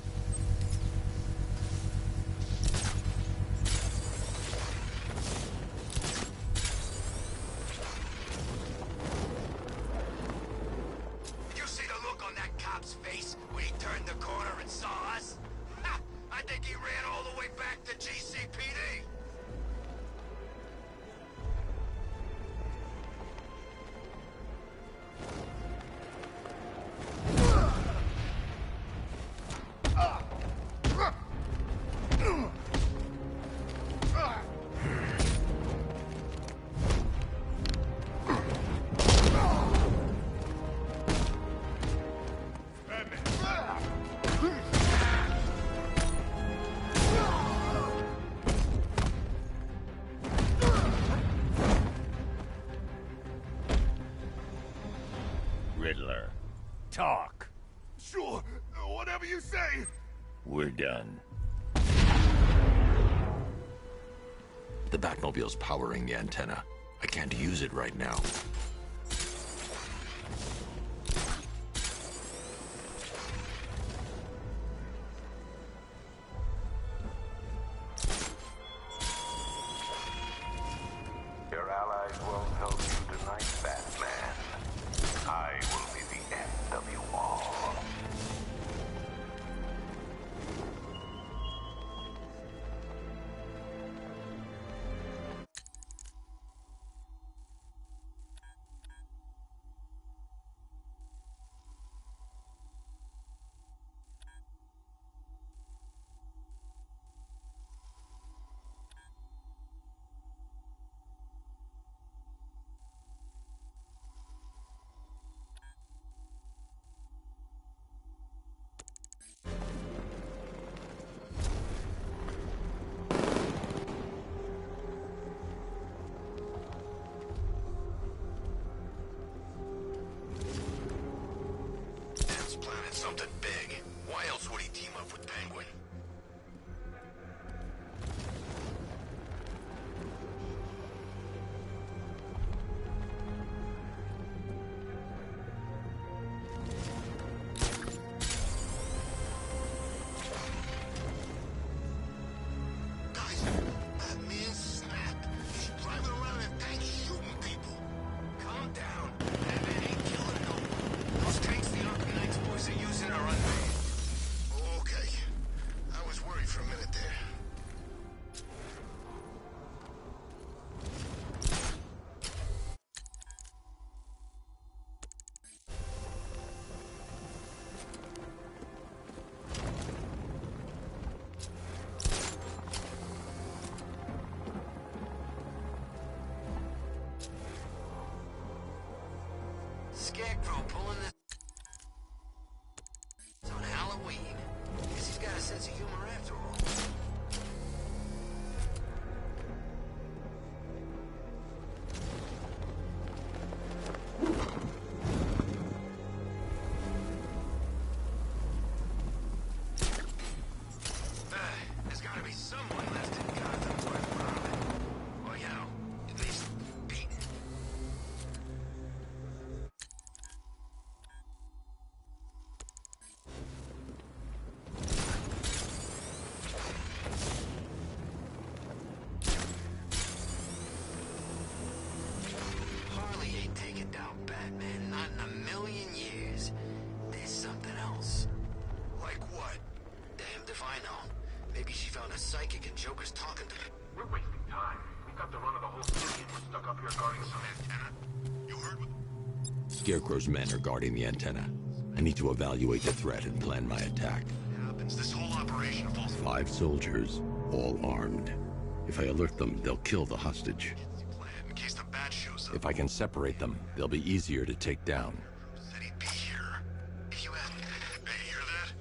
Did you see the look on that cop's face when he turned the corner and saw us? Ha! I think he ran all the way back to GCPD. Riddler. Talk. Sure, whatever you say. We're done. The Batmobile's powering the antenna. I can't use it right now. Your allies won't help you tonight, Batman. I will be the end of you all. Planning something big. Why else would he team up with Penguin? Guys, that man snapped. He's driving around in tanks shooting people. Calm down. That man ain't killing no one. Those tanks the ARKHAM Knights boys are using are unmanned. Okay. I was worried for a minute there. Scarecrow pulling this on Halloween. Guess he's got a sense of humor after all. There's gotta be someone left in Gotham worth robbing. Or, you know, at least beaten. Harley ain't taking down Batman, not in a million years. There's something else. Like what? Damned if I know. Maybe she found a psychic and Joker's talking to her. We're wasting time. We've got the run of the whole city and we're stuck up here guarding some antenna. You heard what? Scarecrow's men are guarding the antenna. I need to evaluate the threat and plan my attack. Happens. This whole operation falls 5 soldiers, all armed. If I alert them, they'll kill the hostage. in case the bat shows up. If I can separate them, they'll be easier to take down. Said he'd be here. If you had... Hey, hear that?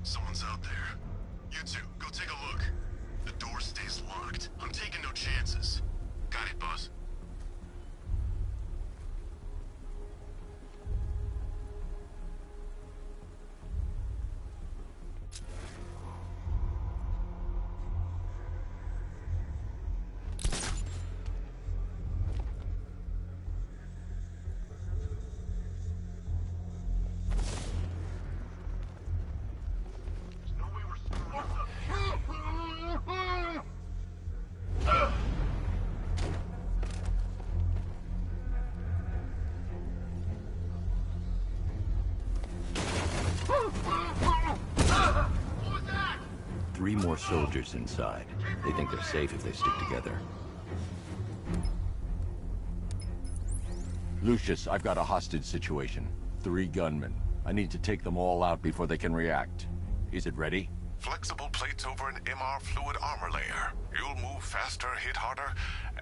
Someone's out there. You two, go take a look. The door stays locked. I'm taking no chances. Got it, boss. Three more soldiers inside. They think they're safe if they stick together. Lucius, I've got a hostage situation. 3 gunmen. I need to take them all out before they can react. Is it ready? Flexible plates over an MR fluid armor layer. You'll move faster, hit harder,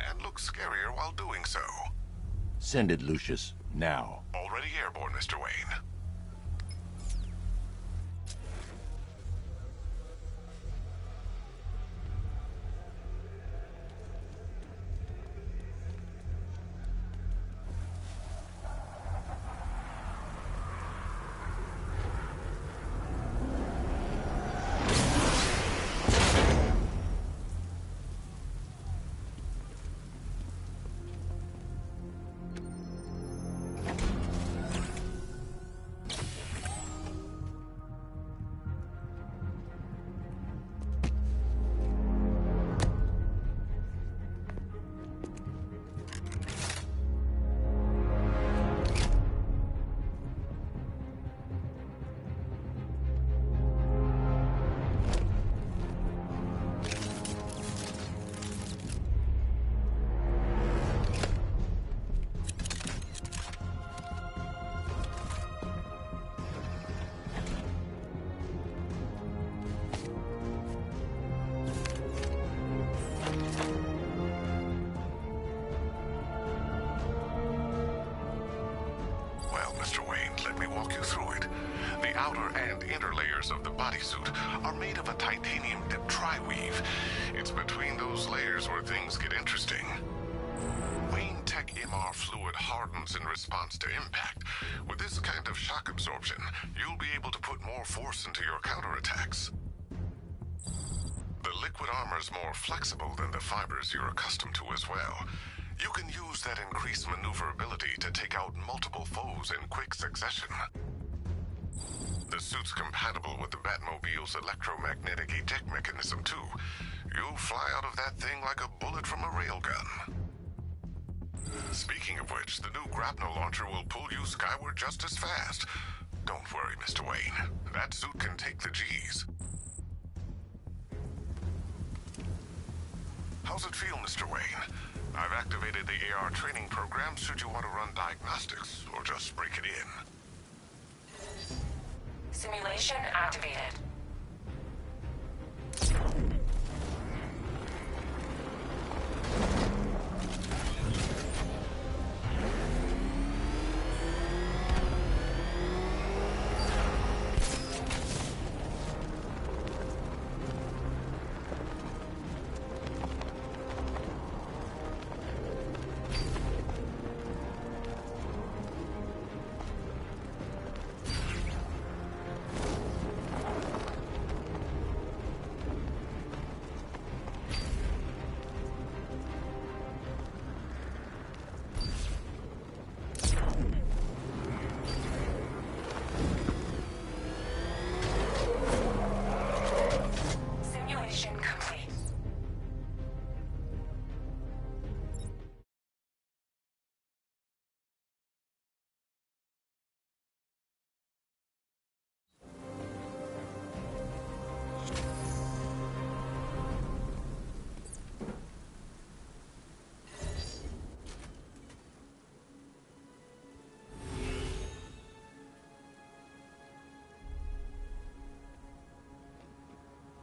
and look scarier while doing so. Send it, Lucius. Now. Already airborne, Mr. Wayne. Of the bodysuit are made of a titanium dip tri-weave. It's between those layers where things get interesting. Wayne Tech MR fluid hardens in response to impact. With this kind of shock absorption, you'll be able to put more force into your counterattacks. The liquid armor's more flexible than the fibers you're accustomed to as well. You can use that increased maneuverability to take out multiple foes in quick succession. The suit's compatible with the Batmobile's electromagnetic eject mechanism, too. You'll fly out of that thing like a bullet from a railgun. Speaking of which, the new grapnel launcher will pull you skyward just as fast. Don't worry, Mr. Wayne. That suit can take the G's. How's it feel, Mr. Wayne? I've activated the AR training program should you want to run diagnostics, or just break it in. Simulation activated.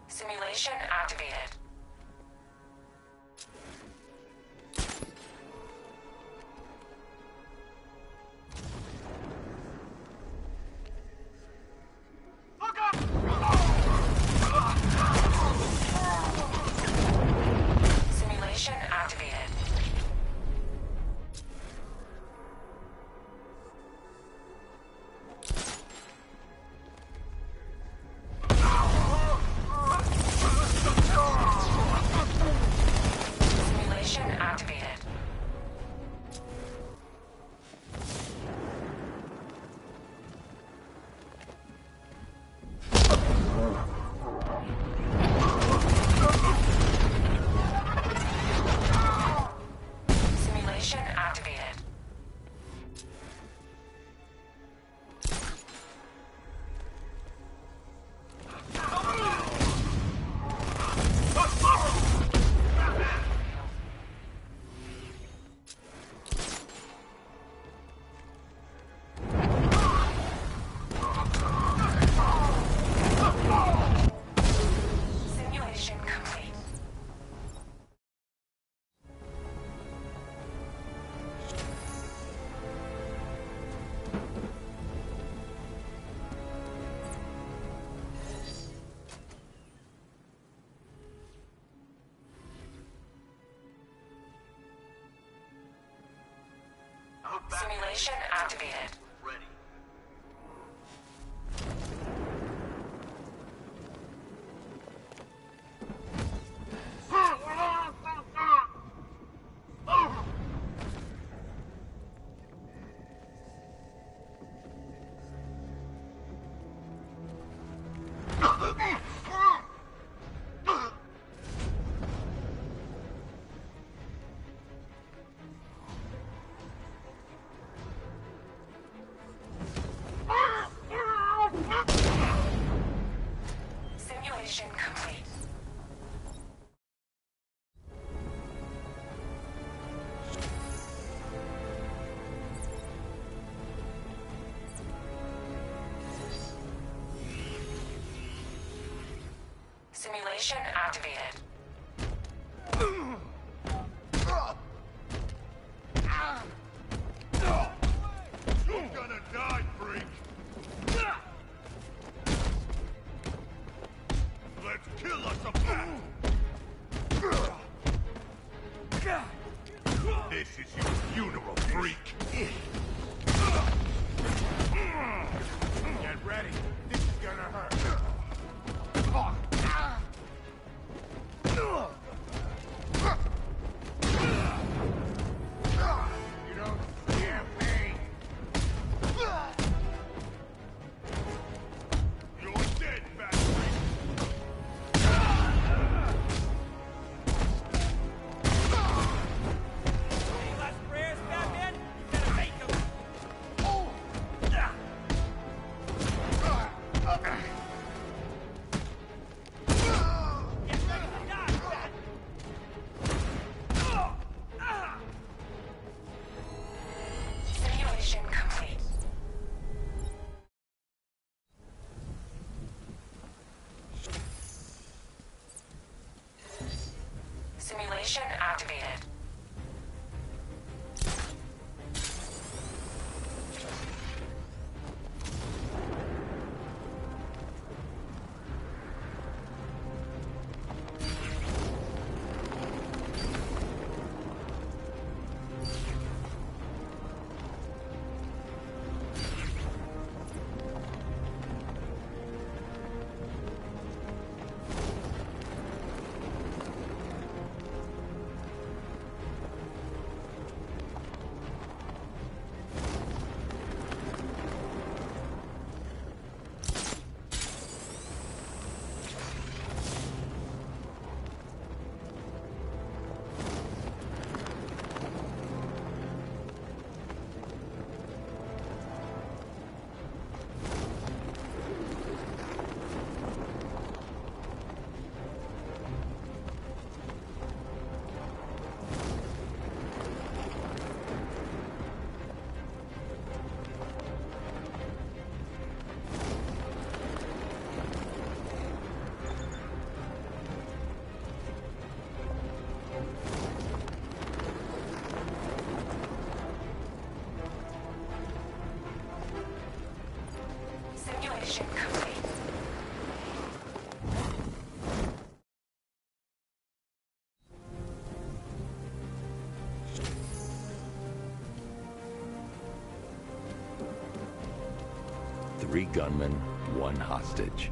Simulation activated. Simulation activated. Ready. Simulation complete. Simulation activated. You're gonna die, freak! Let's kill us a pack! This is your funeral, freak! Get ready. This is gonna hurt. You don't scare me. You're dead, fat freak. Any last prayers, Batman? You gotta make them. Get ready to die, Bat. Simulation complete. Simulation activated. Simulation complete. Three gunmen, one hostage.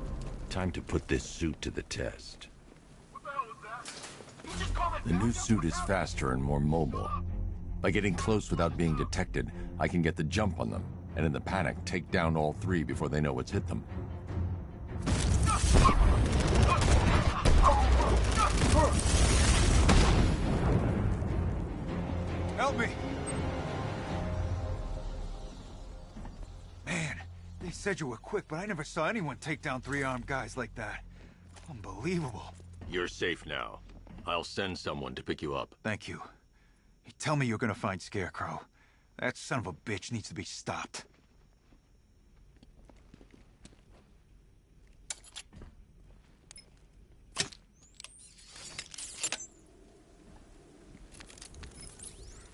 Time to put this suit to the test. The new suit is faster and more mobile. By getting close without being detected, I can get the jump on them, and in the panic, take down all three before they know what's hit them. Help me! Man, they said you were quick, but I never saw anyone take down three armed guys like that. Unbelievable. You're safe now. I'll send someone to pick you up. Thank you. Hey, tell me you're gonna find Scarecrow. That son of a bitch needs to be stopped.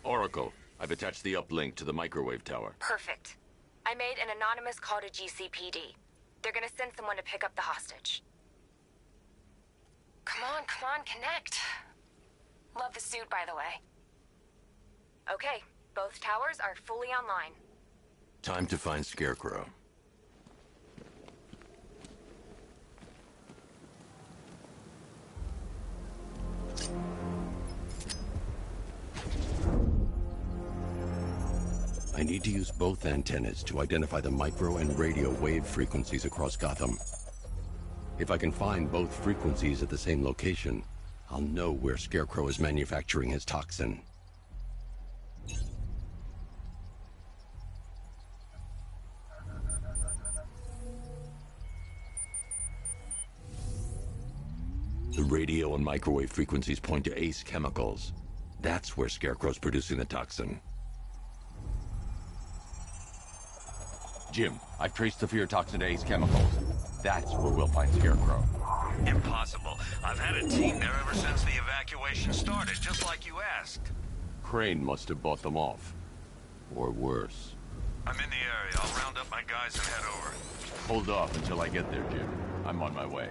Oracle, I've attached the uplink to the microwave tower. Perfect. I made an anonymous call to GCPD. They're gonna send someone to pick up the hostage. Come on, connect. Love the suit, by the way. Okay, Both towers are fully online. Time to find Scarecrow. I need to use both antennas to identify the micro and radio wave frequencies across Gotham. If I can find both frequencies at the same location, I'll know where Scarecrow is manufacturing his toxin. The radio and microwave frequencies point to Ace Chemicals. That's where Scarecrow's producing the toxin. Jim, I've traced the fear toxin to Ace Chemicals. That's where we'll find Scarecrow. Impossible. I've had a team there ever since the evacuation started, just like you asked. Crane must have bought them off. Or worse. I'm in the area. I'll round up my guys and head over. Hold off until I get there, Jim. I'm on my way.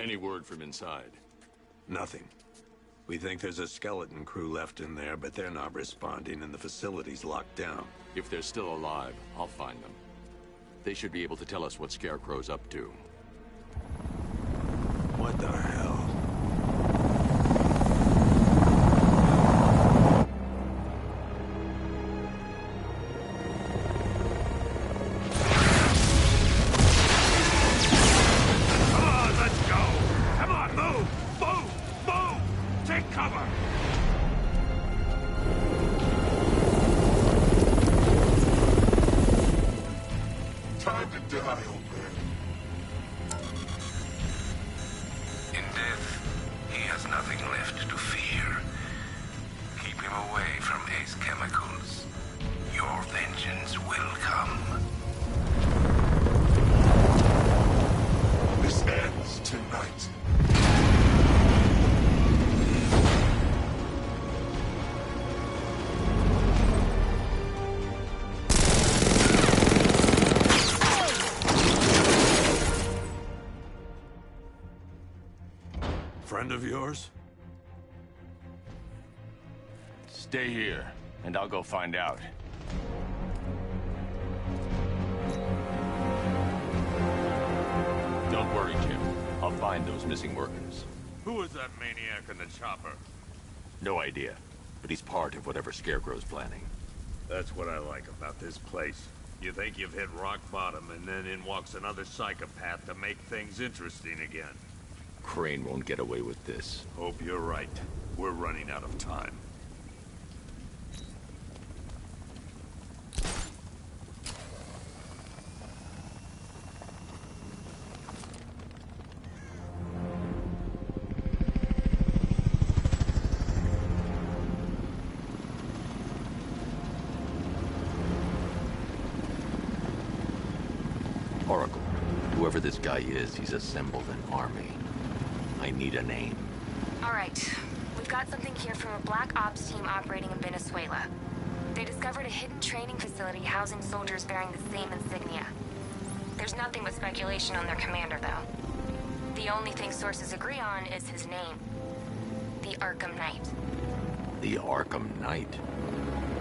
Any word from inside? Nothing. We think there's a skeleton crew left in there, but they're not responding and the facility's locked down. If they're still alive, I'll find them. They should be able to tell us what Scarecrow's up to. What the hell? Friend of yours? Stay here, and I'll go find out. Don't worry, Jim. I'll find those missing workers. Who was that maniac in the chopper? No idea, but he's part of whatever Scarecrow's planning. That's what I like about this place. You think you've hit rock bottom, and then in walks another psychopath to make things interesting again. Crane won't get away with this. Hope you're right. We're running out of time. Oracle, whoever this guy is, he's assembled an army. I need a name. All right. We've got something here from a Black Ops team operating in Venezuela. They discovered a hidden training facility housing soldiers bearing the same insignia. There's nothing but speculation on their commander, though. The only thing sources agree on is his name. The ARKHAM Knight. The ARKHAM Knight?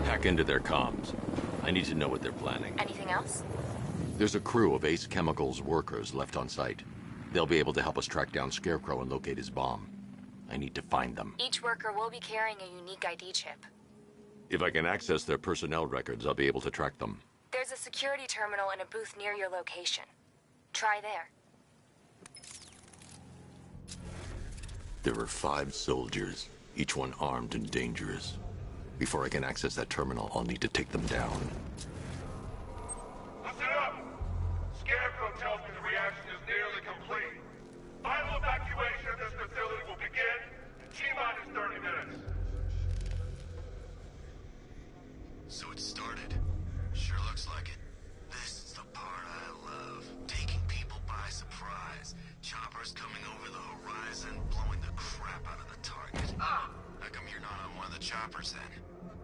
Hack into their comms. I need to know what they're planning. Anything else? There's a crew of Ace Chemicals workers left on site. They'll be able to help us track down Scarecrow and locate his bomb. I need to find them. Each worker will be carrying a unique ID chip. If I can access their personnel records, I'll be able to track them. There's a security terminal and a booth near your location. Try there. There are 5 soldiers, each one armed and dangerous. Before I can access that terminal, I'll need to take them down. Listen up! Scarecrow tells me the reaction is nearly complete. Final evacuation of this facility will begin in T-minus 30 minutes. So it started. Sure looks like it. This is the part I love. Taking people by surprise. Choppers coming over the horizon, blowing the crap out of the target. How come you're not on one of the choppers then?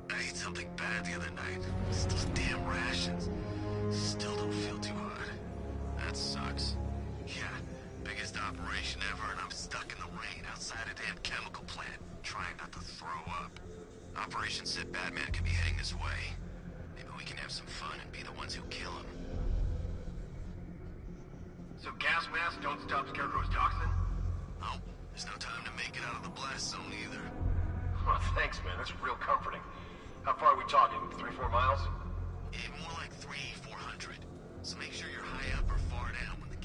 I ate something bad the other night. It's those damn rations. Still don't feel too hot. That sucks. Yeah, biggest operation ever, and I'm stuck in the rain outside a damn chemical plant, trying not to throw up. Operation said Batman could be heading this way. Maybe we can have some fun and be the ones who kill him. So gas masks don't stop Scarecrow's toxin? Nope. There's no time to make it out of the blast zone either. Oh, thanks, man. That's real comforting. How far are we talking? 3-4 miles? Yeah, more like 300-400. So make sure you're high up or far down when the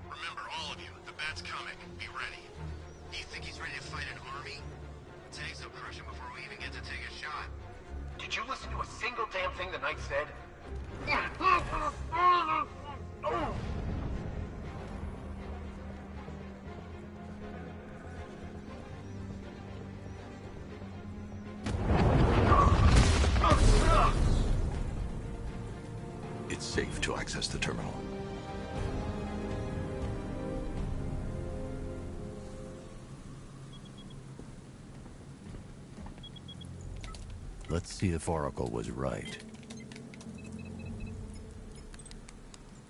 Remember, all of you, the bat's coming. Be ready. Do you think he's ready to fight an army? Tanks will crush him before we even get to take a shot. Did you listen to a single damn thing the Knight said? It's safe to access the terminal. Let's see if Oracle was right.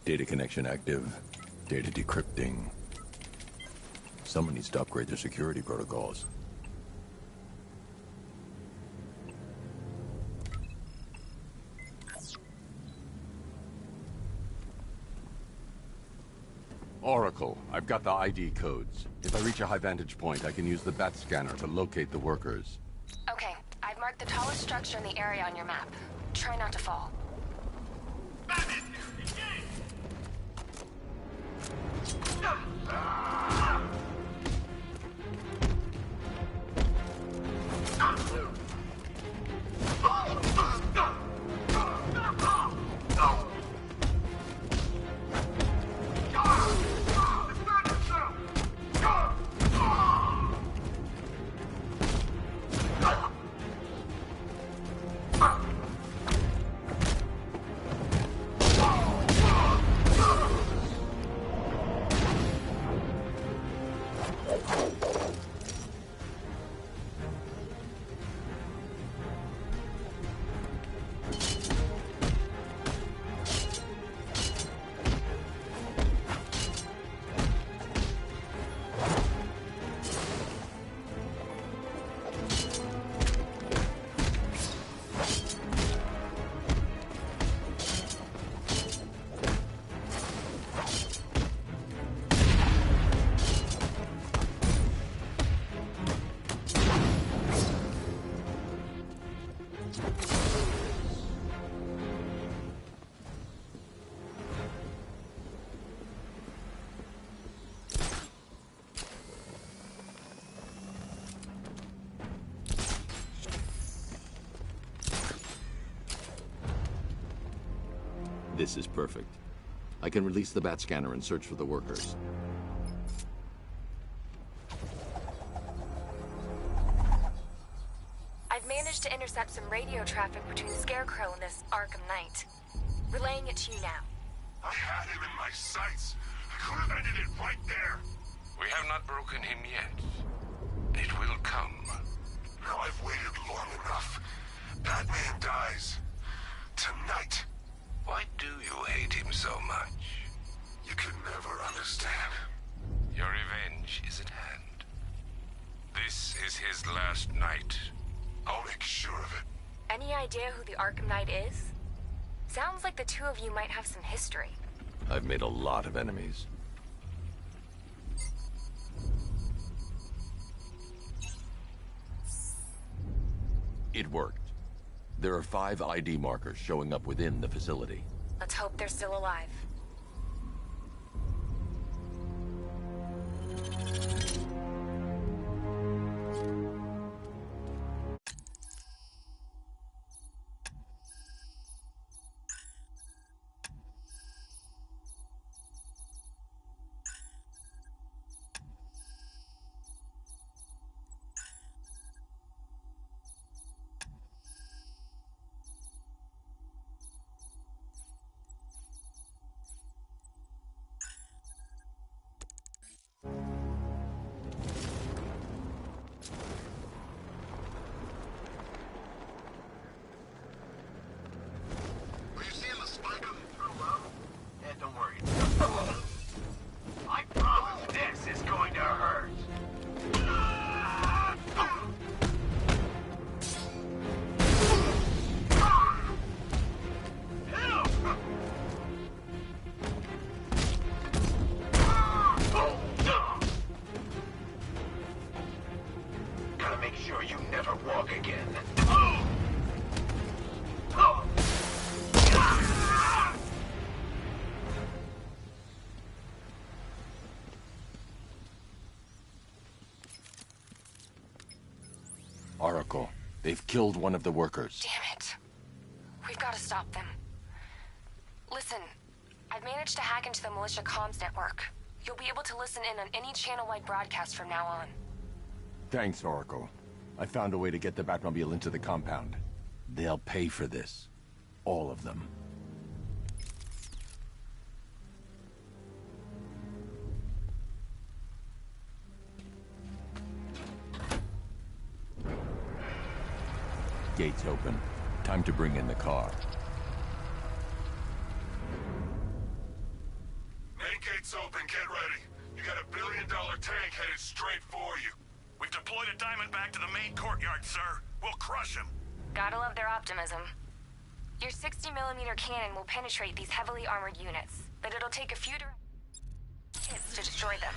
Data connection active. Data decrypting. Someone needs to upgrade their security protocols. Oracle, I've got the ID codes. If I reach a high vantage point, I can use the bat scanner to locate the workers. Okay, I've marked the tallest structure in the area on your map. Try not to fall. This is perfect. I can release the bat scanner and search for the workers. I've managed to intercept some radio traffic between Scarecrow and this ARKHAM Knight. Relaying it to you now. I had him in my sights. I could have ended it right there. We have not broken him yet. It will come. Now I've waited long enough. Batman dies. Tonight. Why do you hate him so much? You can never understand. Your revenge is at hand. This is his last night. I'll make sure of it. Any idea who the ARKHAM Knight is? Sounds like the two of you might have some history. I've made a lot of enemies. It worked. There are 5 ID markers showing up within the facility. Let's hope they're still alive. Oracle, they've killed one of the workers. Damn it. We've got to stop them. Listen, I've managed to hack into the militia comms network. You'll be able to listen in on any channel-wide broadcast from now on. Thanks, Oracle. I found a way to get the Batmobile into the compound. They'll pay for this. All of them. gates open. Time to bring in the car. Main gate's open, get ready. You got $1 billion tank headed straight for you. We've deployed a Diamondback to the main courtyard, sir. We'll crush him. Gotta love their optimism. Your 60mm cannon will penetrate these heavily armored units, but it'll take a few hits to destroy them.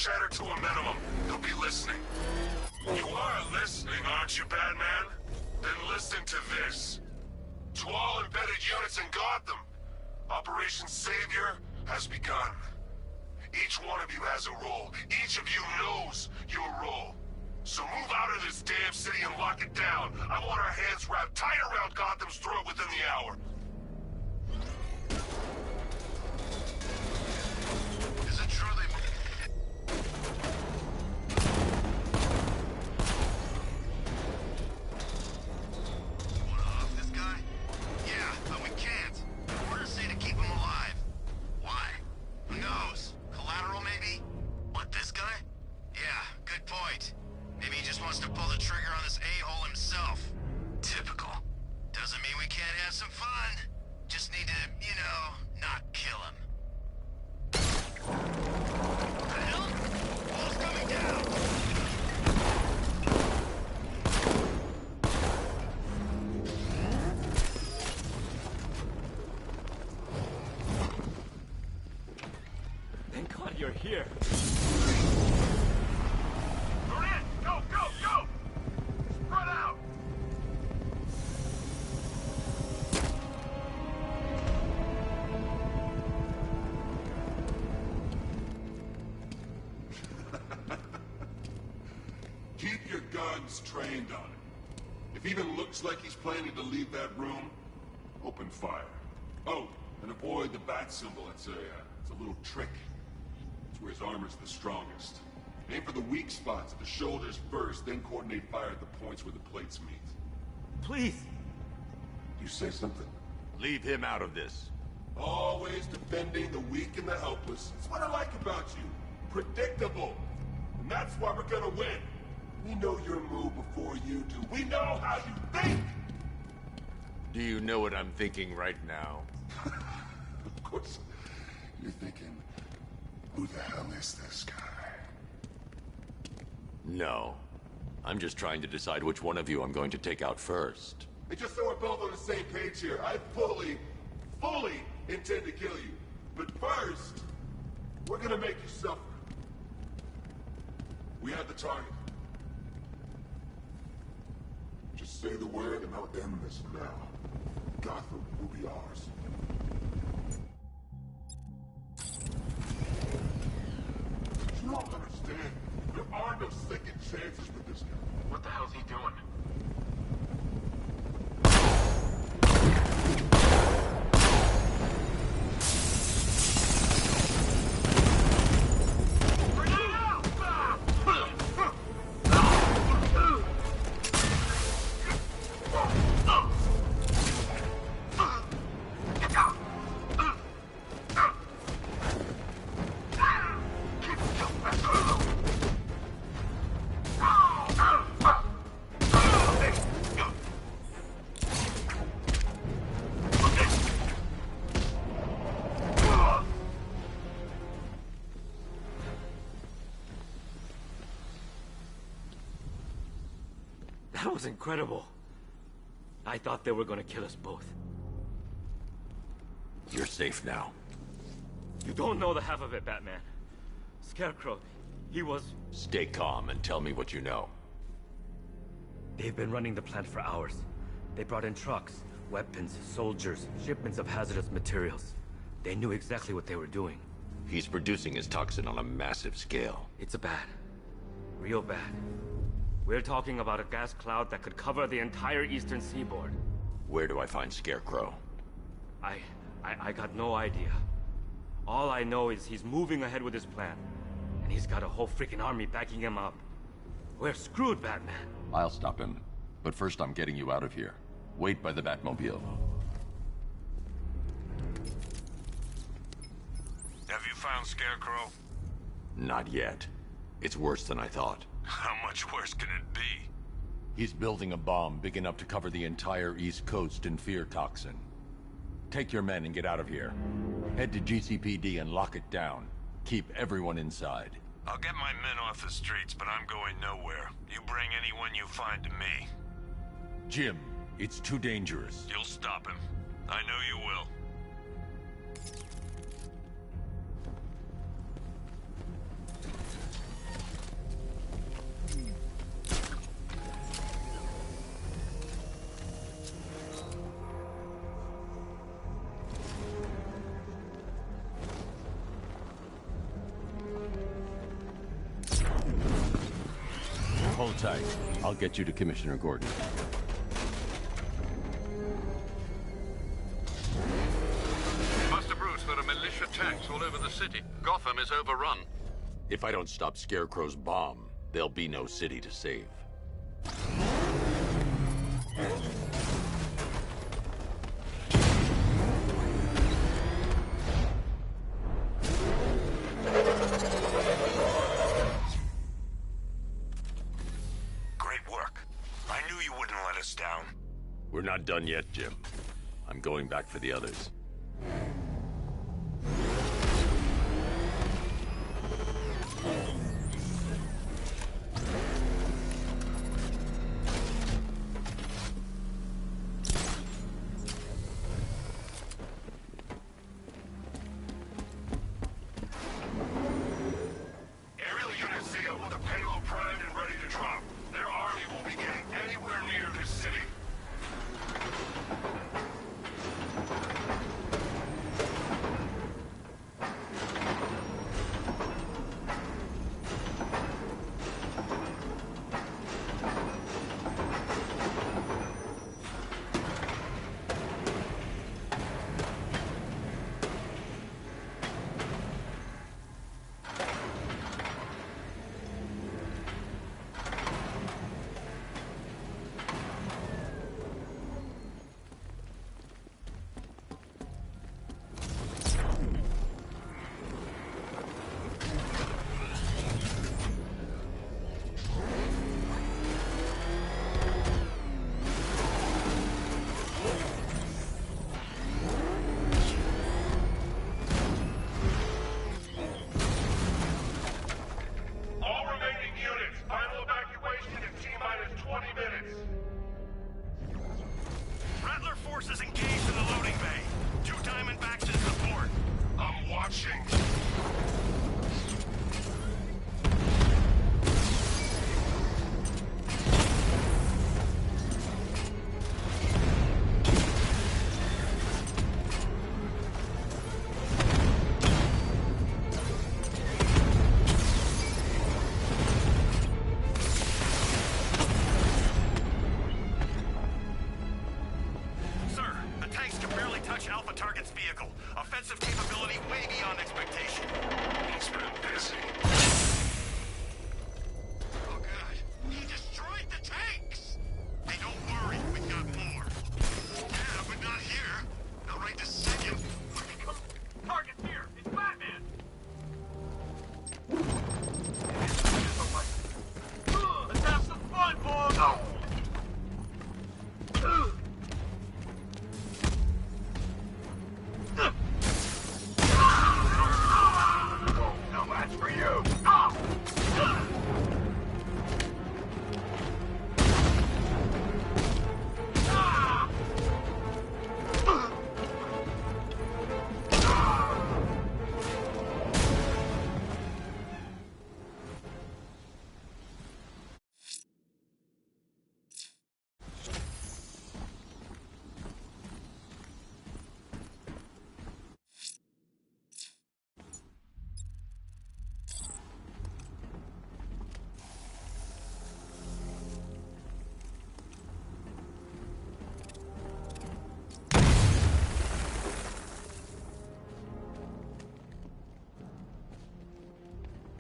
chatter to a minimum. They'll be listening. You are listening, aren't you, Batman? Then listen to this. To all embedded units in Gotham, Operation Savior has begun. Each one of you has a role. Each of you knows your role. So move out of this damn city and lock it down. I want our hands wrapped tight around Gotham's throat within the hour. Is it true they... Wanna off this guy? Yeah, but we can't. Orders say to keep him alive. Why? Who knows? Collateral, maybe? What, this guy? Yeah, good point. Maybe he just wants to pull the trigger on this a-hole himself. Typical. Doesn't mean we can't have some fun. Just need to, you know, not kill him. What the hell? Wall's coming down! Thank God you're here. Go, go, go! Spread out! Keep your guns trained on it. If even looks like he's planning to leave that room, open fire. Oh, and avoid the bat symbol. It's a little trick. It's where his armor's the strongest. Aim for the weak spots at the shoulders first, then coordinate fire at the points where the plates meet. Please. You say something? Leave him out of this. Always defending the weak and the helpless. It's what I like about you. Predictable. And that's why we're gonna win. We know your move before you do. We know how you think! Do you know what I'm thinking right now? Of course. You're thinking, who the hell is this guy? No. I'm just trying to decide which one of you I'm going to take out first. And just so we're both on the same page here, I fully intend to kill you. But first, we're gonna make you suffer. We have the target. Just say the word and I'll end this now. Gotham will be ours. You don't understand. There are no second chances with this guy. What the hell's he doing? That was incredible. I thought they were gonna kill us both. You're safe now. You don't know the half of it, Batman. Scarecrow, he was... Stay calm and tell me what you know. They've been running the plant for hours. They brought in trucks, Weapons, soldiers, shipments of hazardous materials. They knew exactly what they were doing. He's producing his toxin on a massive scale. It's bad. Real bad. We're talking about a gas cloud that could cover the entire eastern seaboard. Where do I find Scarecrow? I got no idea. All I know is he's moving ahead with his plan. And he's got a whole freaking army backing him up. We're screwed, Batman. I'll stop him. But first I'm getting you out of here. Wait by the Batmobile. Have you found Scarecrow? Not yet. It's worse than I thought. How much worse can it be? He's building a bomb big enough to cover the entire East Coast in fear toxin. Take your men and get out of here. Head to GCPD and lock it down. Keep everyone inside. I'll get my men off the streets, but I'm going nowhere. You bring anyone you find to me. Jim, it's too dangerous. You'll stop him. I know you will. Hold tight. I'll get you to Commissioner Gordon. Master Bruce, there are militia tanks all over the city. Gotham is overrun. If I don't stop Scarecrow's bomb, there'll be no city to save. We're not done yet, Jim. I'm going back for the others. Aerial units seal with a payload primed and ready to drop. Their army won't be getting anywhere near this city.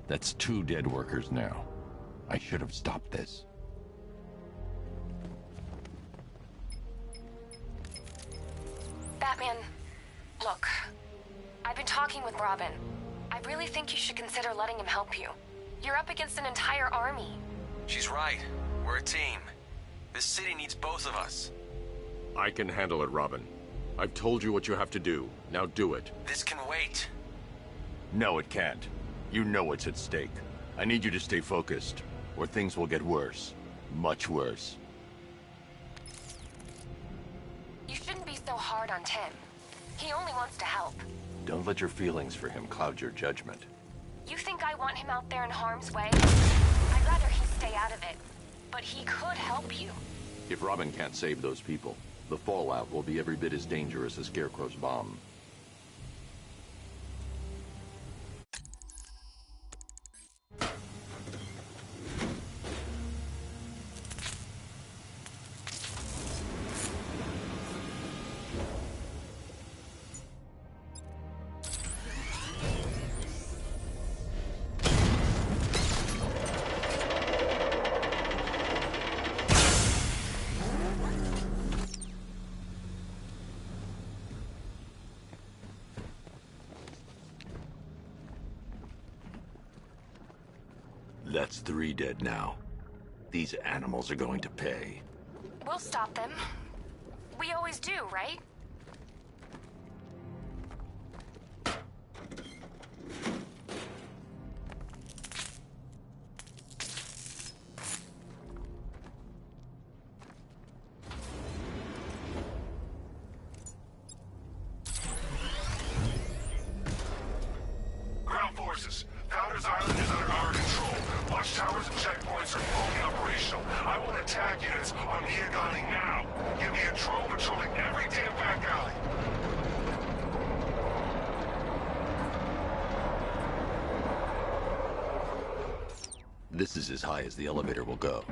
That's 2 dead workers now. I should have stopped this. Batman, look. I've been talking with Robin. I really think you should consider letting him help you. You're up against an entire army. She's right. We're a team. This city needs both of us. I can handle it, Robin. I've told you what you have to do. Now do it. This can wait. No, it can't. You know what's at stake. I need you to stay focused, or things will get worse. Much worse. You shouldn't be so hard on Tim. He only wants to help. Don't let your feelings for him cloud your judgment. You think I want him out there in harm's way? I'd rather he stay out of it. But he could help you. If Robin can't save those people, the fallout will be every bit as dangerous as Scarecrow's bomb. That's 3 dead now. These animals are going to pay. We'll stop them. We always do, right? Ground forces, Founders Island is under our control. Watchtowers and checkpoints are fully operational. I want attack units on Miagani now. Give me a drone patrolling every damn back alley. This is as high as the elevator will go.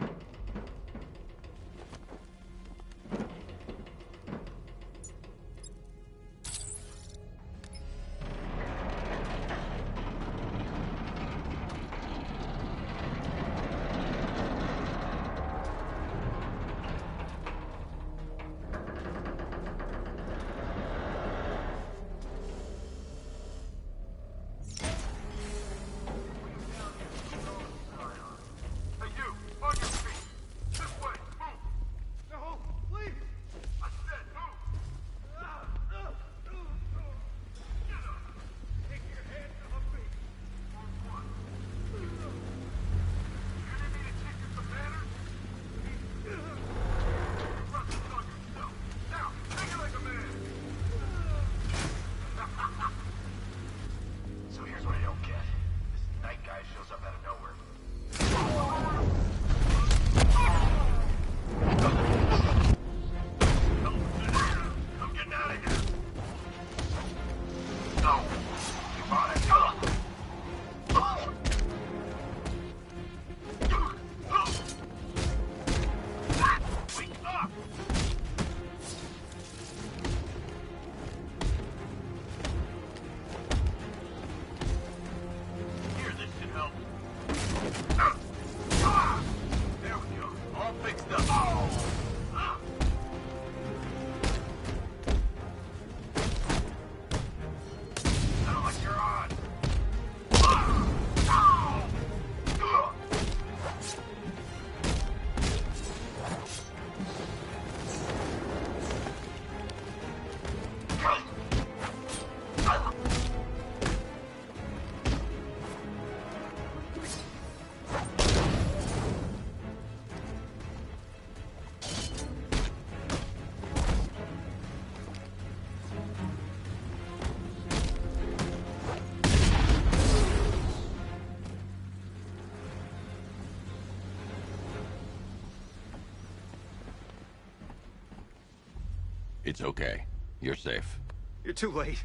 It's okay. You're safe. You're too late.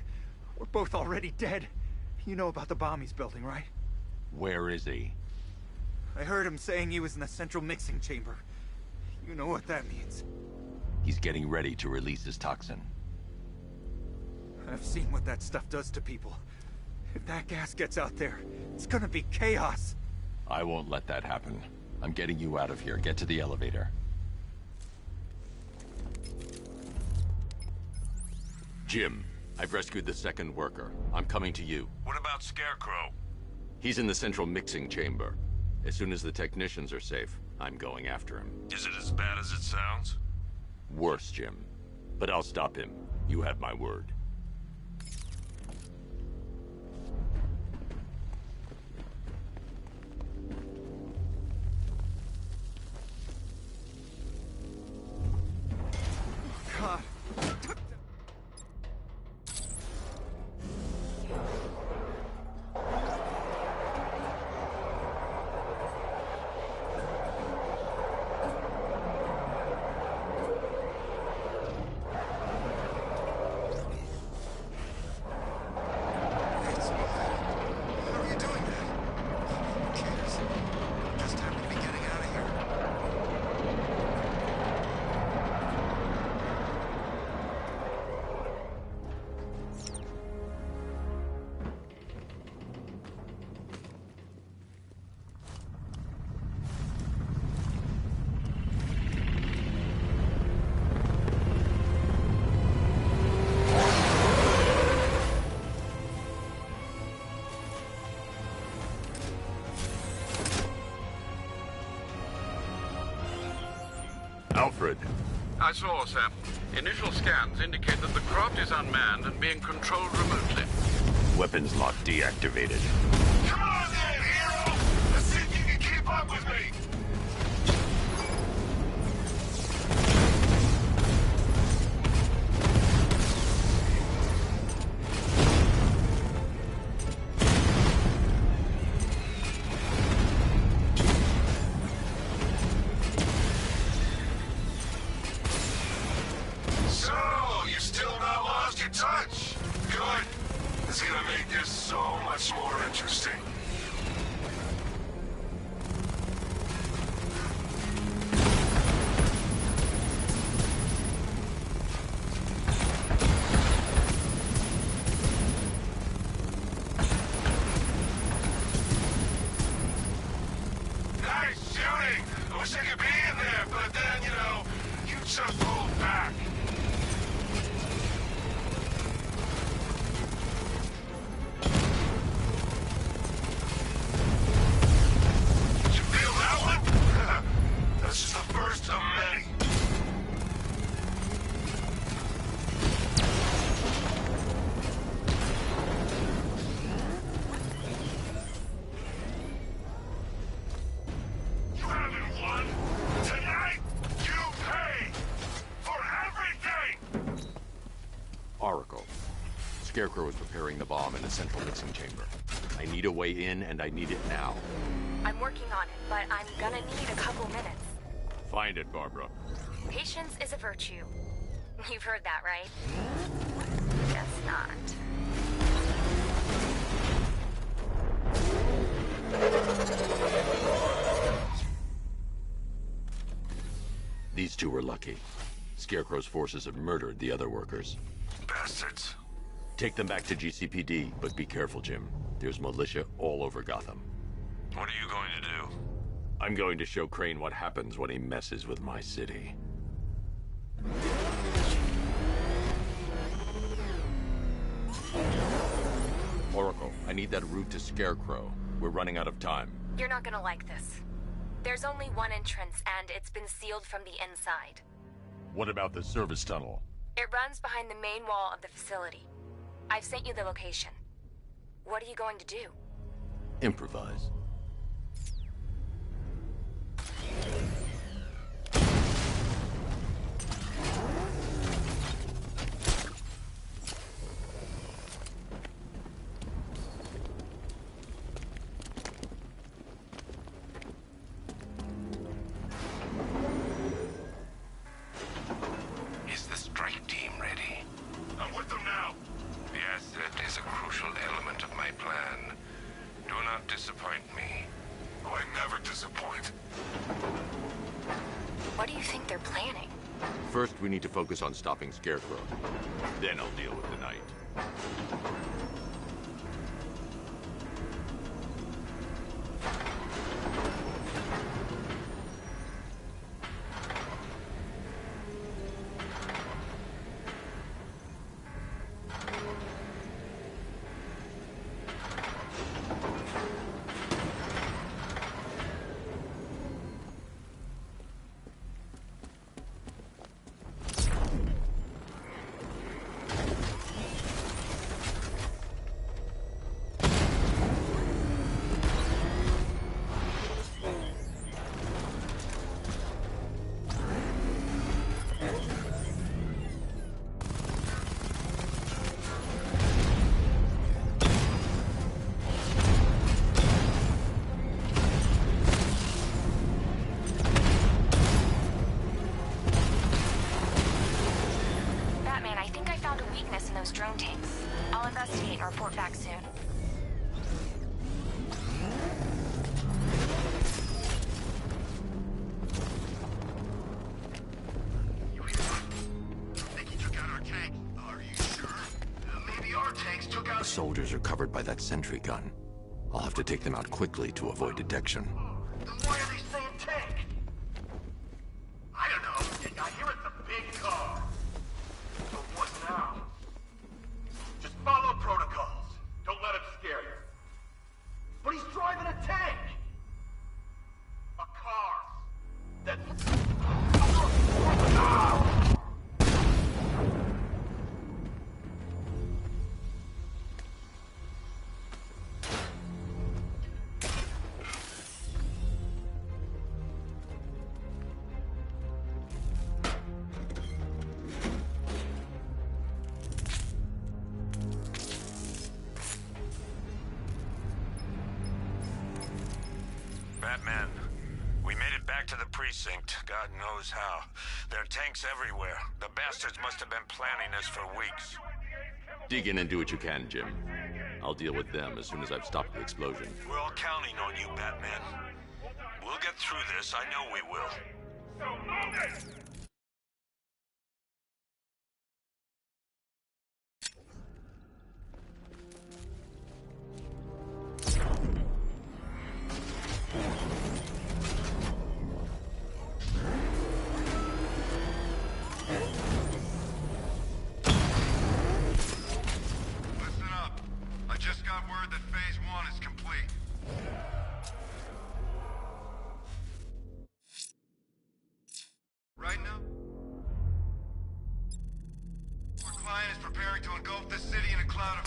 We're both already dead. You know about the bomb he's building, right? Where is he? I heard him saying he was in the central mixing chamber. You know what that means. He's getting ready to release his toxin. I've seen what that stuff does to people. If that gas gets out there, it's gonna be chaos. I won't let that happen. I'm getting you out of here. Get to the elevator. Jim, I've rescued the second worker. I'm coming to you. What about Scarecrow? He's in the central mixing chamber. As soon as the technicians are safe, I'm going after him. Is it as bad as it sounds? Worse, Jim. But I'll stop him. You have my word. God. Alfred. I saw, sir. Initial scans indicate that the craft is unmanned and being controlled remotely. Weapons lock deactivated. Come on then, hero! Let's see if you can keep up with me! So, you still not lost your touch? Good. It's gonna make this so much more interesting. Nice shooting! I wish I could be in there, but then, you know, you just pulled back. Did you feel that one? That's just the first of many. You haven't won. Tonight, you pay for everything. Oracle. Scarecrow is preparing the bomb in the central mixing chamber. I need a way in, and I need it now. I'm working on it, but I'm gonna need a couple minutes. Find it, Barbara. Patience is a virtue. You've heard that, right? Guess not. These two were lucky. Scarecrow's forces have murdered the other workers. Bastards. Take them back to GCPD, but be careful, Jim. There's militia all over Gotham. What are you going to do? I'm going to show Crane what happens when he messes with my city. Oracle, I need that route to Scarecrow. We're running out of time. You're not gonna like this. There's only one entrance, and it's been sealed from the inside. What about the service tunnel? It runs behind the main wall of the facility. I've sent you the location. What are you going to do? Improvise. Is the strike team ready? I'm with them now. Yes, that is a crucial element of my plan. Do not disappoint me. Oh, I never disappoint. What do you think they're planning? First, we need to focus on stopping Scarecrow. Then I'll deal with the Knight. drone tanks. I'll investigate and report back soon. The soldiers are covered by that sentry gun. I'll have to take them out quickly to avoid detection. Why are they saying tank? I don't know. I hear it's a big car. So what now? Just follow protocols. Don't let him scare you. But he's driving a tank! A car. That's... Batman, we made it back to the precinct. God knows how. There are tanks everywhere. The bastards must have been planning this for weeks. Dig in and do what you can, Jim. I'll deal with them as soon as I've stopped the explosion. We're all counting on you, Batman. We'll get through this. I know we will. So move it! Listen up. I just got word that Phase 1 is complete. Right now, our client is preparing to engulf the city in a cloud of...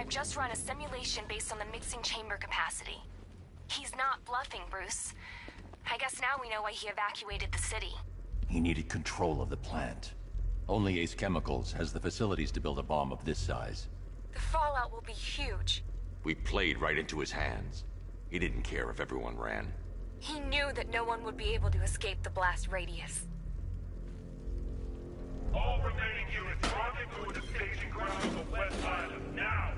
Just run a simulation based on the mixing chamber capacity. He's not bluffing, Bruce. I guess now we know why he evacuated the city. He needed control of the plant. Only Ace Chemicals has the facilities to build a bomb of this size. The fallout will be huge. We played right into his hands. He didn't care if everyone ran. He knew that no one would be able to escape the blast radius. All remaining units rendezvous at the staging ground of the West Island, now!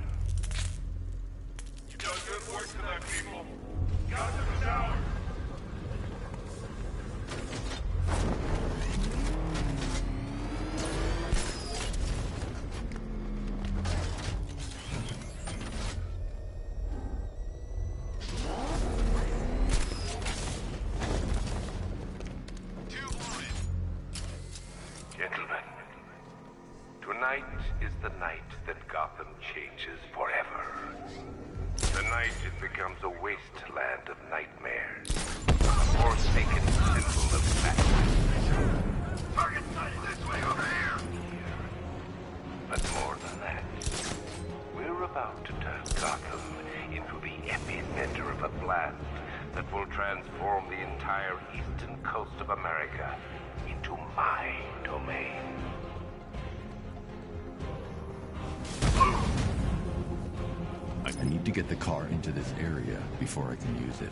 You've done good work tonight, people. Gotham is ours! the night that Gotham changes forever. The night it becomes a wasteland of nightmares. A forsaken symbol of madness. Target sighted this way, over here! But more than that, we're about to turn Gotham into the epicenter of a blast that will transform the entire eastern coast of America into my domain. I need to get the car into this area before I can use it.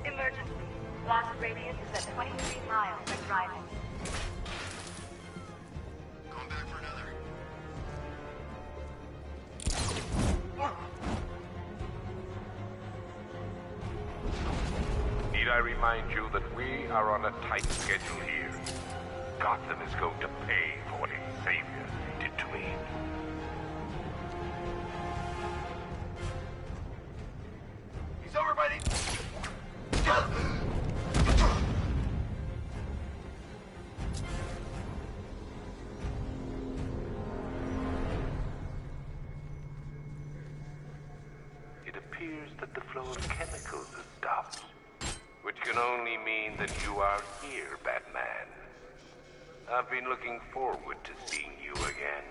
Emergency. Blast radius is at 23 miles and driving. Going back for another. Need I remind you that we are on a tight schedule here? Gotham is going to pay for what its savior did to me. He's over by the... It appears that the flow of chemicals has stopped, which can only mean that you are here, Batman. I've been looking forward to seeing you again.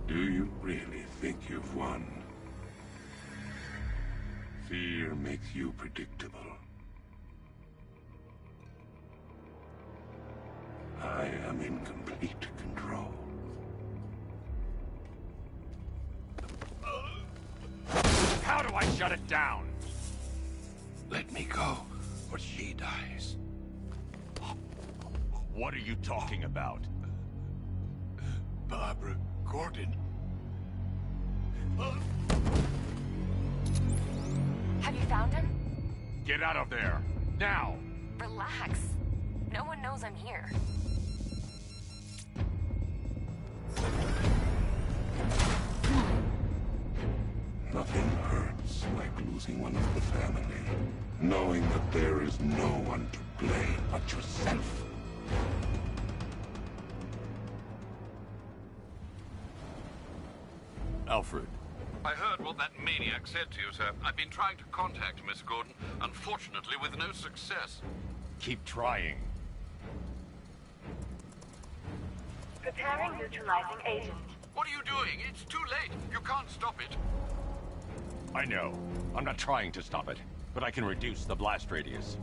Do you really think you've won? Fear makes you predictable. I am in complete control. How do I shut it down? Let me go, or she dies. What are you talking about? Barbara Gordon. Have you found him? Get out of there! Now! Relax. No one knows I'm here. Nothing hurts like losing one of the family. Knowing that there is no one to blame but yourself. Alfred. I heard what that maniac said to you, sir. I've been trying to contact Miss Gordon, unfortunately with no success. Keep trying. Preparing neutralizing agent. What are you doing? It's too late. You can't stop it. I know. I'm not trying to stop it, but I can reduce the blast radius.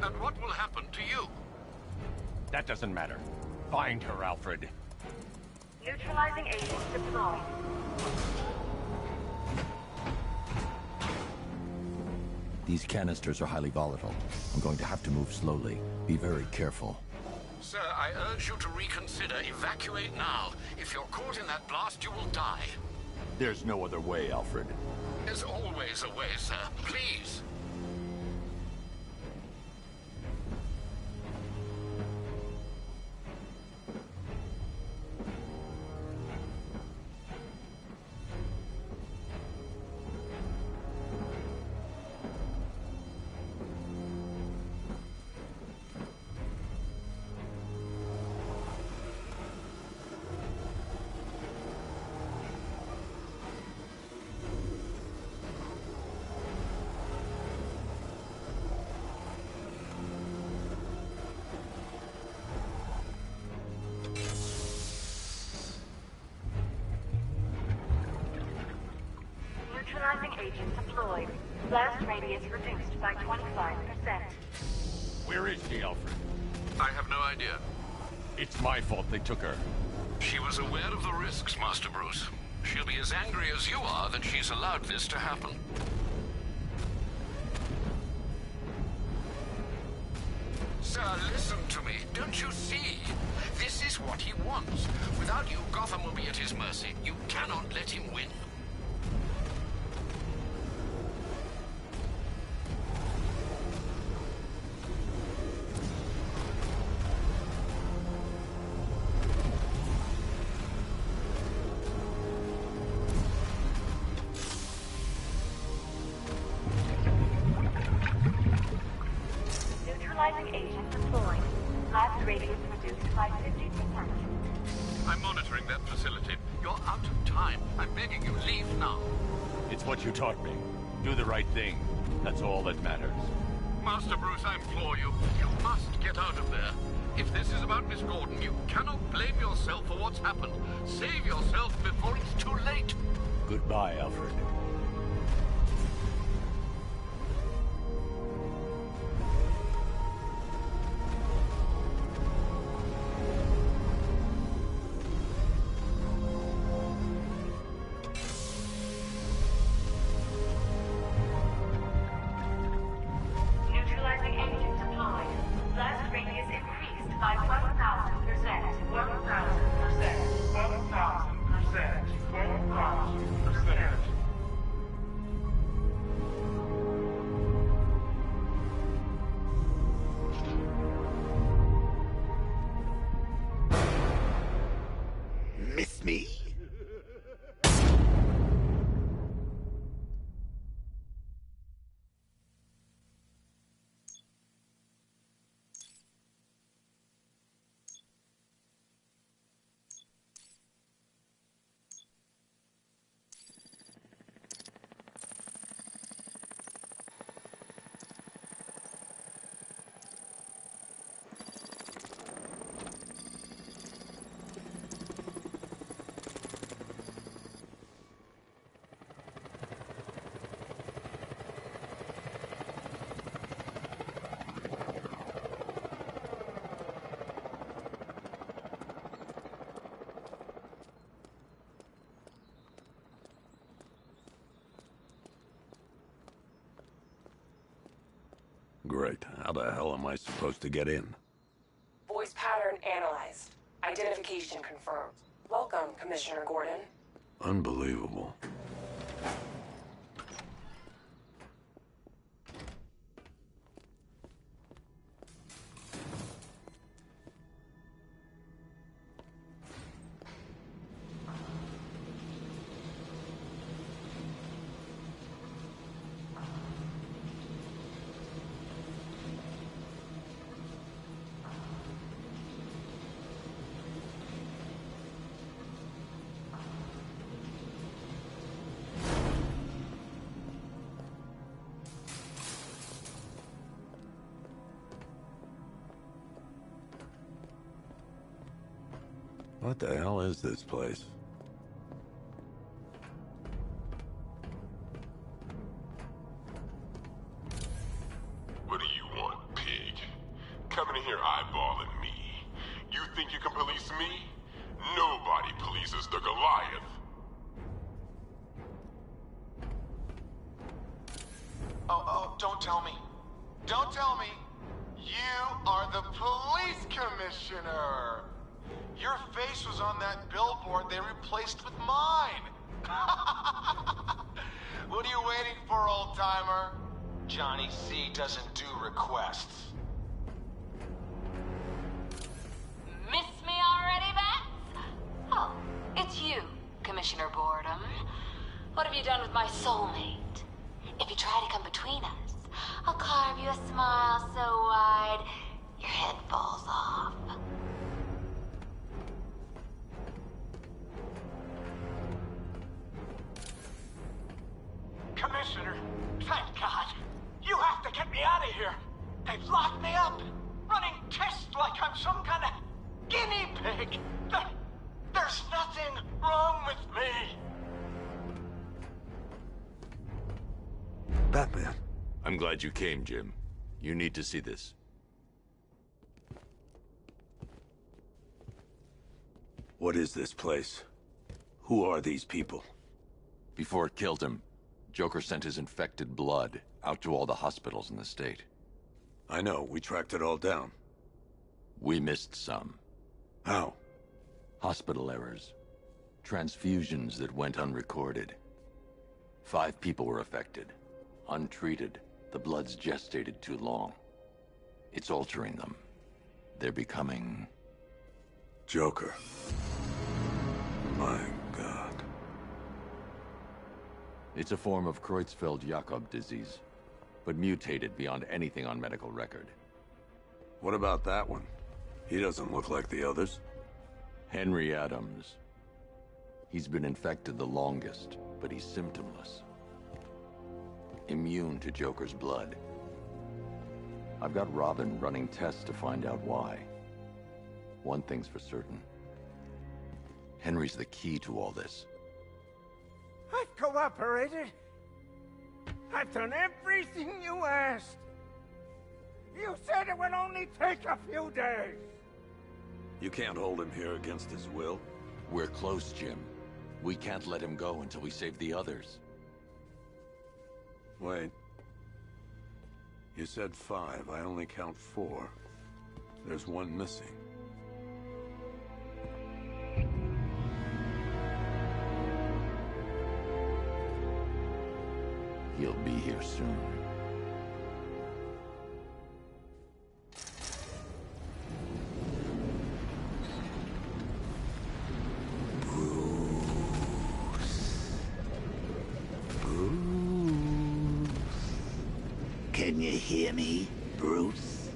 And what will happen to you? That doesn't matter. Find her, Alfred. Neutralizing agent deployed. These canisters are highly volatile. I'm going to have to move slowly. Be very careful. Sir, I urge you to reconsider. Evacuate now. If you're caught in that blast, you will die. There's no other way, Alfred. There's always a way, sir. Please. Neutralizing agent deployed. Blast radius reduced by 25%. Where is she, Alfred? I have no idea. It's my fault they took her. She was aware of the risks, Master Bruce. She'll be as angry as you are that she's allowed this to happen. Sir, listen to me. Don't you see? This is what he wants. Without you, Gotham will be at his mercy. You cannot let him win. Neutralizing agent deployed. Blast radius reduced by 50%. I'm monitoring that facility. You're out of time. I'm begging you, leave now. It's what you taught me. Do the right thing. That's all that matters. Master Bruce, I implore you. You must get out of there. If this is about Miss Gordon, you cannot blame yourself for what's happened. Save yourself before it's too late. Goodbye, Alfred. Neutralizing agent deployed. Blast radius increased by 1,000%. 1,000%. 1,000%. 1,000%. Miss me? Great. How the hell am I supposed to get in? Voice pattern analyzed. Identification confirmed. Welcome, Commissioner Gordon. Unbelievable. What the hell is this place? What do you want, pig? Coming in here eyeballing me. You think you can police me? Nobody polices the Goliath. Oh, don't tell me. Don't tell me. You are the police commissioner. Your face was on that billboard they replaced with mine. What are you waiting for, old-timer? Johnny C doesn't do requests. Miss me already, Bats? Oh, it's you, Commissioner Boredom. What have you done with my soulmate? If you try to come between us, I'll carve you a smile so wide, your head falls off. Commissioner, thank God. You have to get me out of here. They've locked me up, running tests like I'm some kind of guinea pig. There's nothing wrong with me. Batman. I'm glad you came, Jim. You need to see this. What is this place? Who are these people? Before it killed him, Joker sent his infected blood out to all the hospitals in the state. I know, we tracked it all down. We missed some. How? Hospital errors. Transfusions that went unrecorded. 5 people were affected. Untreated, the blood's gestated too long. It's altering them. They're becoming... Joker. My God. It's a form of Creutzfeldt-Jakob disease, but mutated beyond anything on medical record. What about that one? He doesn't look like the others. Henry Adams. He's been infected the longest, but he's symptomless. Immune to Joker's blood. I've got Robin running tests to find out why. One thing's for certain. Henry's the key to all this. I've cooperated. I've done everything you asked. You said it would only take a few days. You can't hold him here against his will. We're close, Jim. We can't let him go until we save the others. Wait. You said 5. I only count 4. There's one missing. He'll be here soon. Can you hear me, Bruce?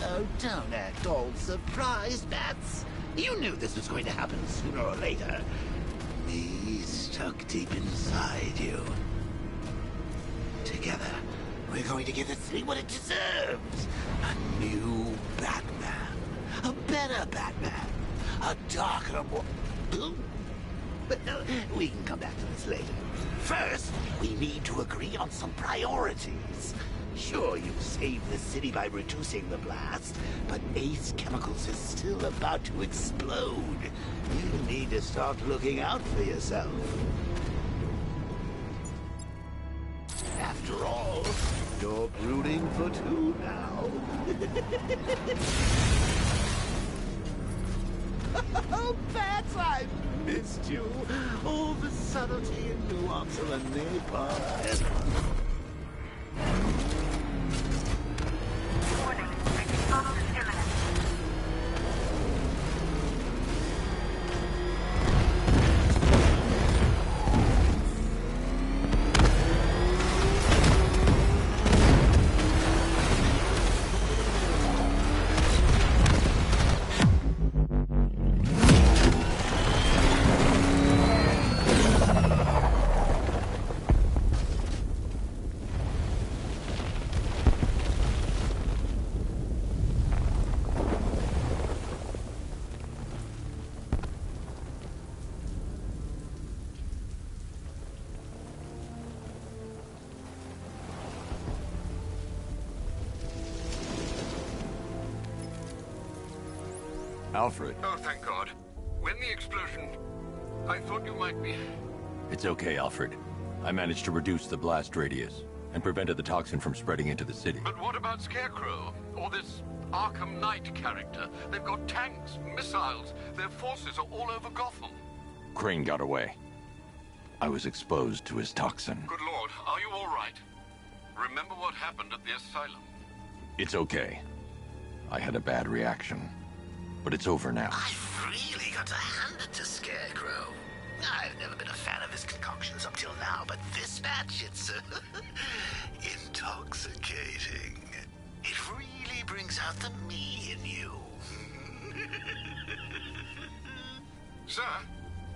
Oh, don't act all surprised, Bats. You knew this was going to happen sooner or later. Me stuck deep inside you. Together, we're going to give the city what it deserves. A new Batman. A better Batman. A darker one. Well, we can come back to this later. First, we need to agree on some priorities. Sure, you saved the city by reducing the blast, but Ace Chemicals is still about to explode. You need to start looking out for yourself. After all, you're brooding for 2 now. Oh, Bats, I missed you. All the subtlety and nuance of a napalm. Warning, explosion imminent. Alfred. Oh, thank God. When the explosion... I thought you might be... It's okay, Alfred. I managed to reduce the blast radius and prevented the toxin from spreading into the city. But what about Scarecrow? Or this Arkham Knight character? They've got tanks, missiles. Their forces are all over Gotham. Crane got away. I was exposed to his toxin. Good Lord, are you all right? Remember what happened at the asylum? It's okay. I had a bad reaction. But it's over now. I've really got to hand it to Scarecrow. I've never been a fan of his concoctions up till now, but this match, it's intoxicating. It really brings out the me in you. Sir,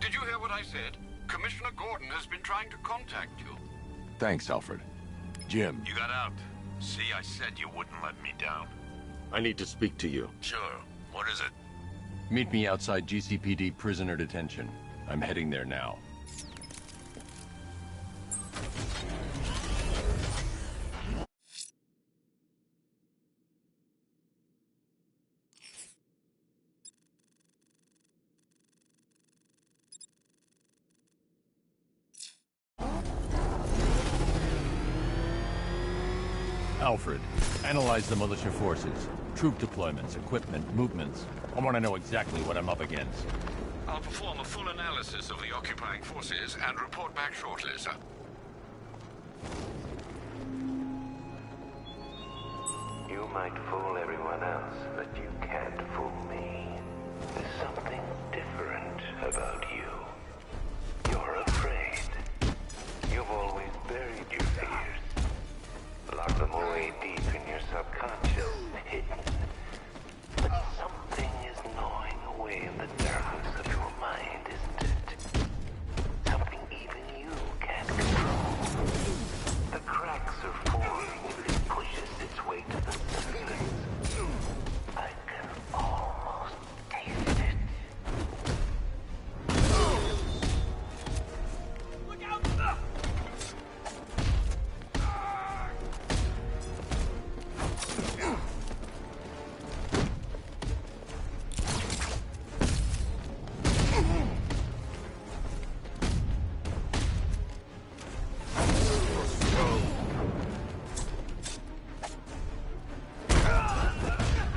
did you hear what I said? Commissioner Gordon has been trying to contact you. Thanks, Alfred. Jim. You got out. See, I said you wouldn't let me down. I need to speak to you. Sure. What is it? Meet me outside GCPD prisoner detention. I'm heading there now. Alfred, analyze the militia forces, troop deployments, equipment, movements. I want to know exactly what I'm up against. I'll perform a full analysis of the occupying forces and report back shortly, sir. You might fool everyone else, but you can't fool me. There's something different about you. You're afraid. You've always buried your fears. Lock them away deep in your subconscious, hidden. But something is gnawing away in the darkness of your mind, isn't it? Something even you can't control. The cracks are forming as it pushes its way to the surface. I can almost taste it. Look out!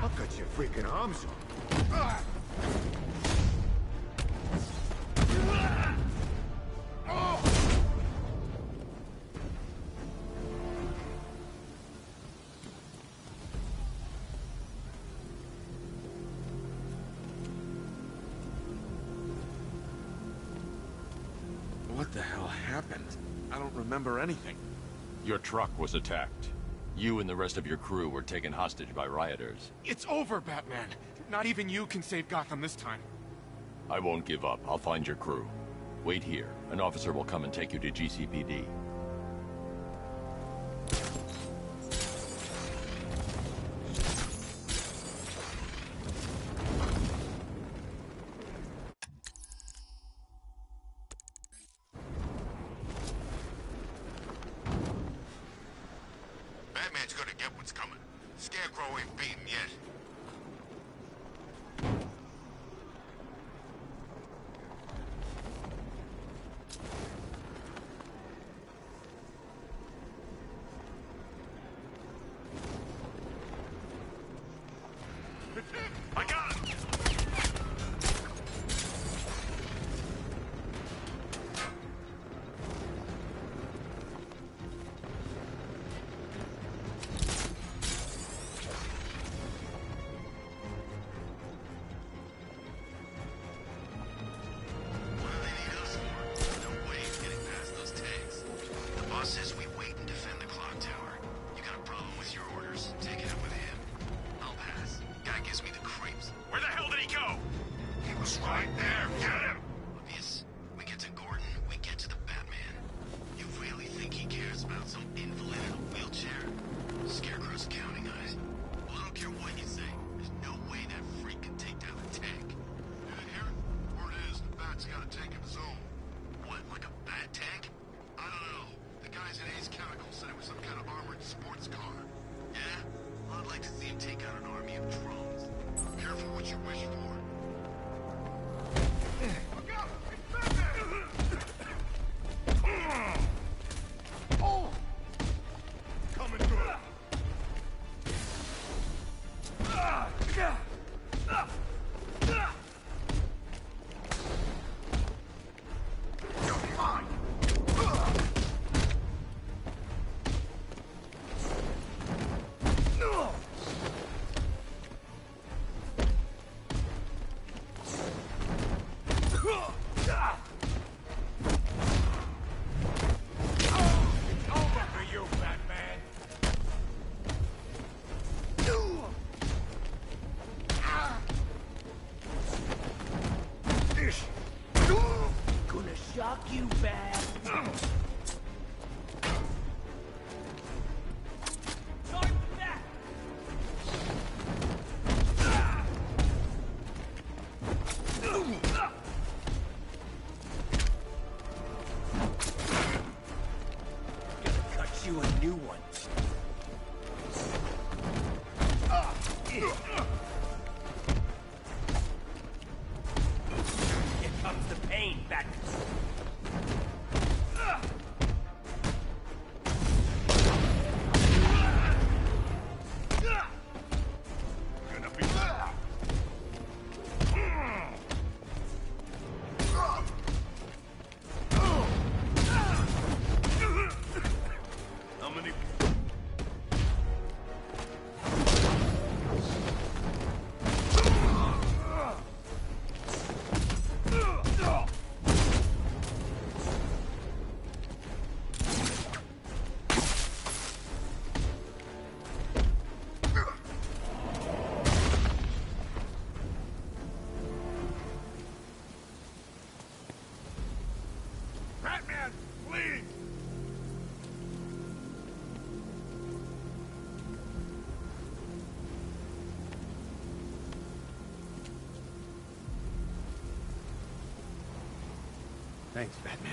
I'll cut your freaking arms off. What the hell happened? I don't remember anything. Your truck was attacked. You and the rest of your crew were taken hostage by rioters. It's over, Batman. Not even you can save Gotham this time. I won't give up. I'll find your crew. Wait here. An officer will come and take you to GCPD. Batman's gonna get what's coming. Scarecrow ain't beaten yet. I got him! Says we wait and defend the clock tower. You got a problem with your orders? Take it up with him. I'll pass. Guy gives me the creeps. Where the hell did he go? He was right there. Get him! Obvious. We get to Gordon, we get to the Batman. You really think he cares about some invalid in a wheelchair? Scarecrow's counting eyes. Well, I don't care what you say. There's no way that freak can take down a tank. You didn't hear it? Word is, the Bat's got a tank of his own. What, like a Bat tank? I don't know. The guys at Ace Chemical said it was some kind of armored sports car. Yeah? Well, I'd like to see him take out an army of drones. Careful what you wish for. Look out! It's Batman! Oh! Coming through. You're mine! Shock you, bad. Sorry for that. Gonna cut you a new one. Here comes the pain, Batman. please! Thanks, Batman.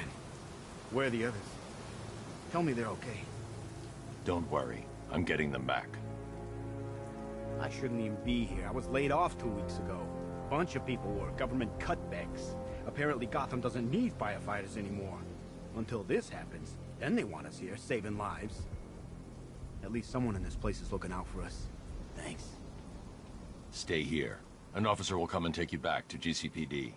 Where are the others? Tell me they're okay. Don't worry. I'm getting them back. I shouldn't even be here. I was laid off 2 weeks ago. A bunch of people were. Government cutbacks. Apparently Gotham doesn't need firefighters anymore. Until this happens. Then they want us here, saving lives. At least someone in this place is looking out for us. Thanks. Stay here. An officer will come and take you back to GCPD.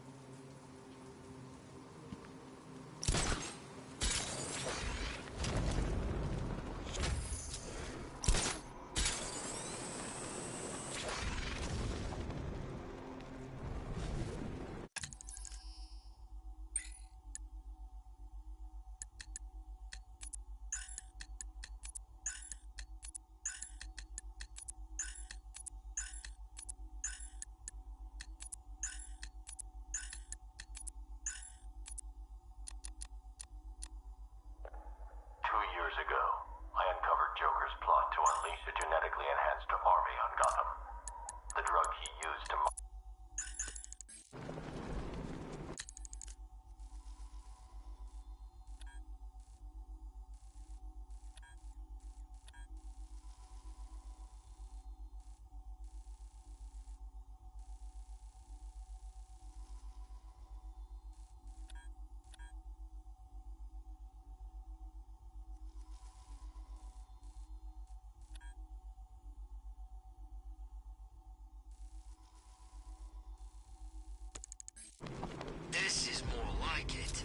This is more like it.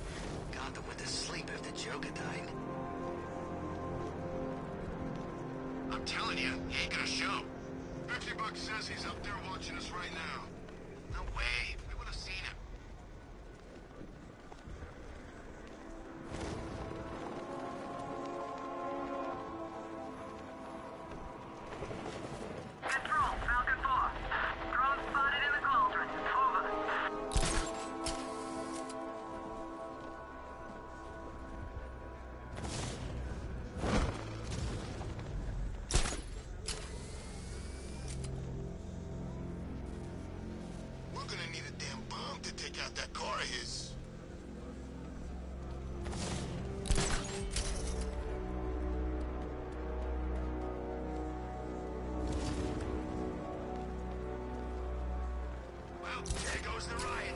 Gotham went to sleep after Joker died. I'm telling you, he ain't gonna show. 50 Bucks says he's up there watching us right now. No way. We would have seen him. Control, Falcon 4. Drone spotted in the cauldron. Over. We're gonna need a damn bomb to take out that car of his. Well, there goes the riot.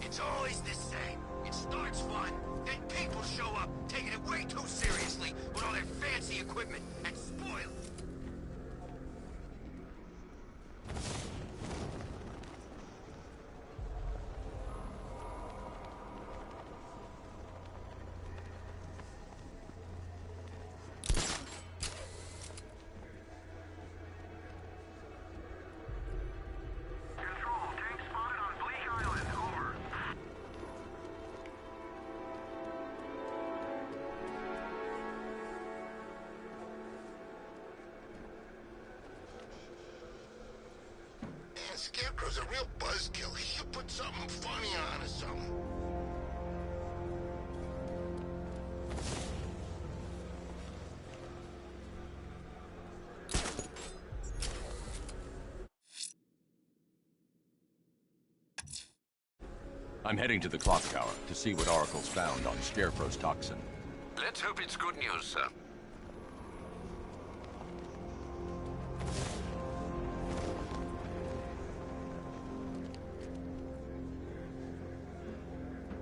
It's always the same. It starts fun, then people show up, taking it way too seriously with all their fancy equipment, and spoil it. Control, tank spotted on Bleak Island. Over. Man, Scarecrow's a real buzzkill. He should put something funny on or something. I'm heading to the clock tower to see what Oracle's found on Scarecrow's toxin. Let's hope it's good news, sir.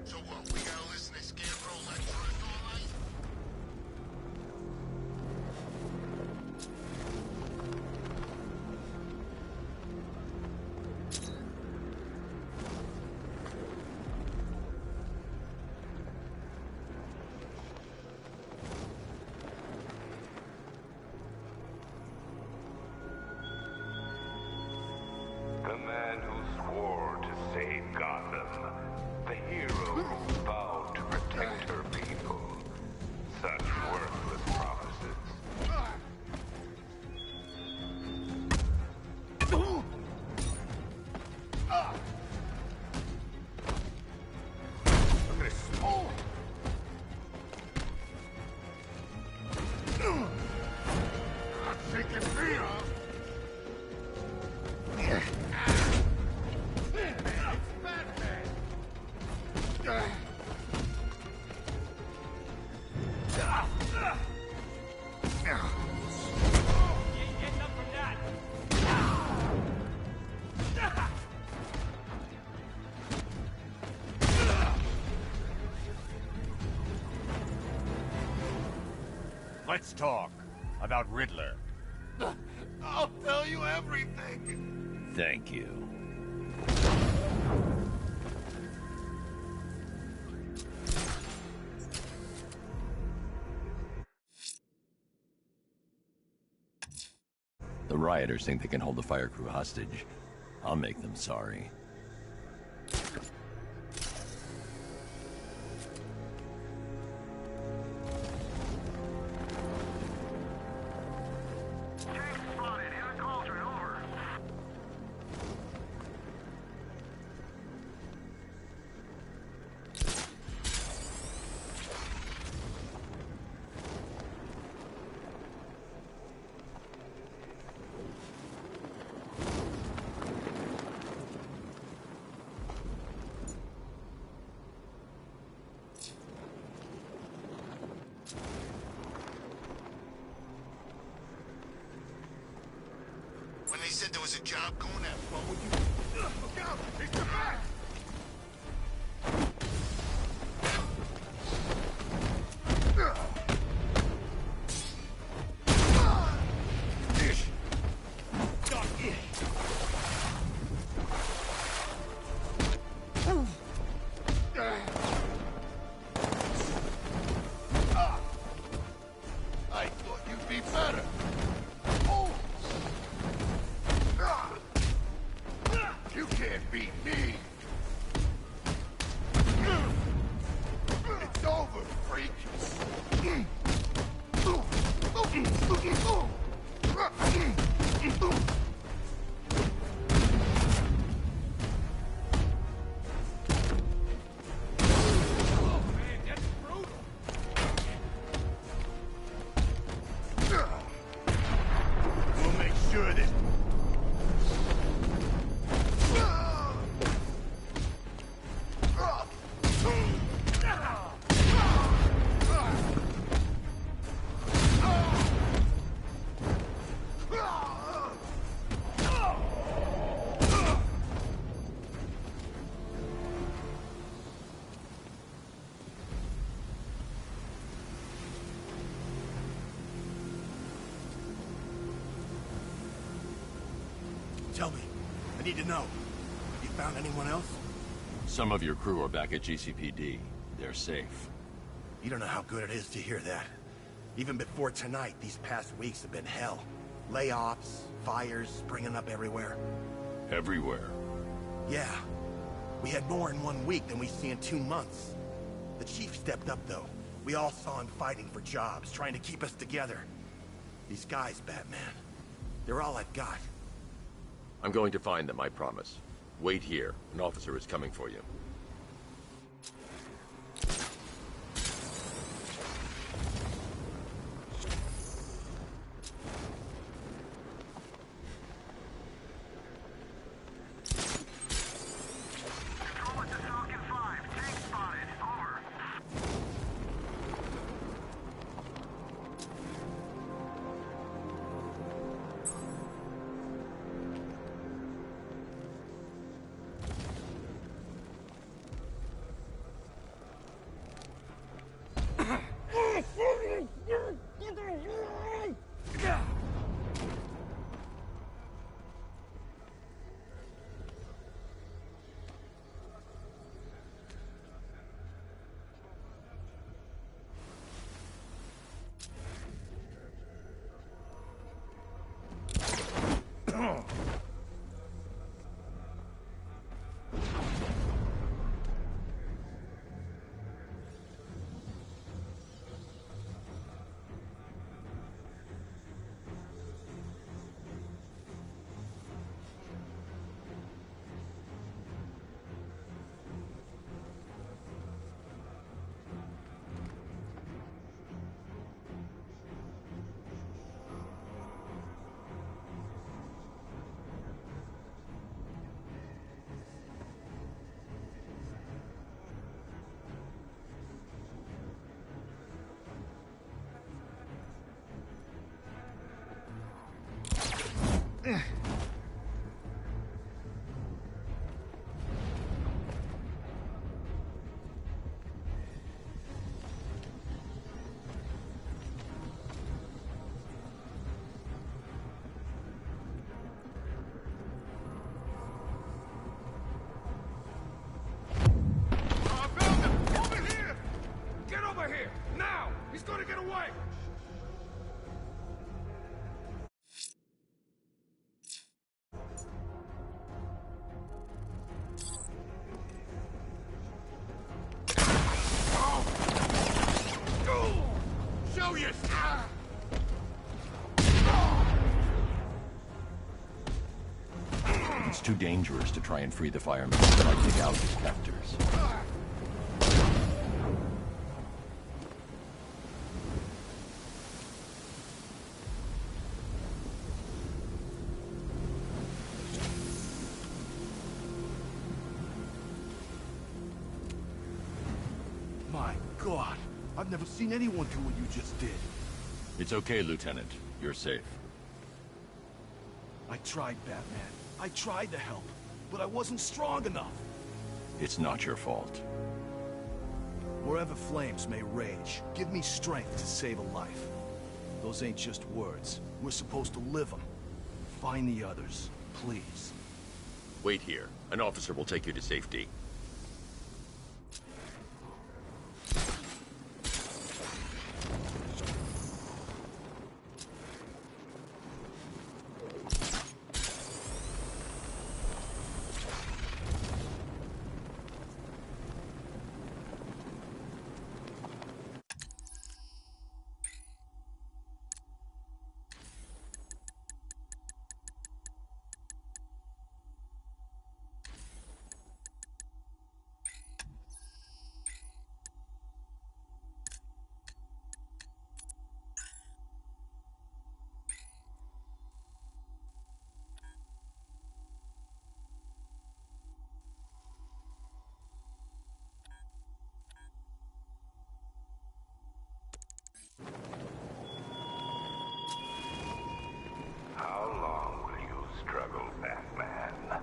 So what, we gotta listen to Scarecrow lecture us all night? Let's talk about Riddler. I'll tell you everything. Thank you. The rioters think they can hold the fire crew hostage. I'll make them sorry. When they said there was a job going at, what would you... Look out! It's the back! I thought you'd be better. You can't beat me. It's over, freak. We'll make sure that... Tell me. I need to know. Have you found anyone else? Some of your crew are back at GCPD. They're safe. You don't know how good it is to hear that. Even before tonight, these past weeks have been hell. Layoffs, fires springing up everywhere. Everywhere? Yeah. We had more in 1 week than we see in 2 months. The chief stepped up, though. We all saw him fighting for jobs, trying to keep us together. These guys, Batman, they're all I've got. I'm going to find them, I promise. Wait here. An officer is coming for you. Now! He's gonna get away! Show you! It's too dangerous to try and free the firemen. They might take out his captors. My God, I've never seen anyone do what you just did. It's okay, Lieutenant. You're safe. I tried, Batman. I tried to help, but I wasn't strong enough. It's not your fault. Wherever flames may rage, give me strength to save a life. Those ain't just words. We're supposed to live them. Find the others, please. Wait here. An officer will take you to safety. How long will you struggle, Batman?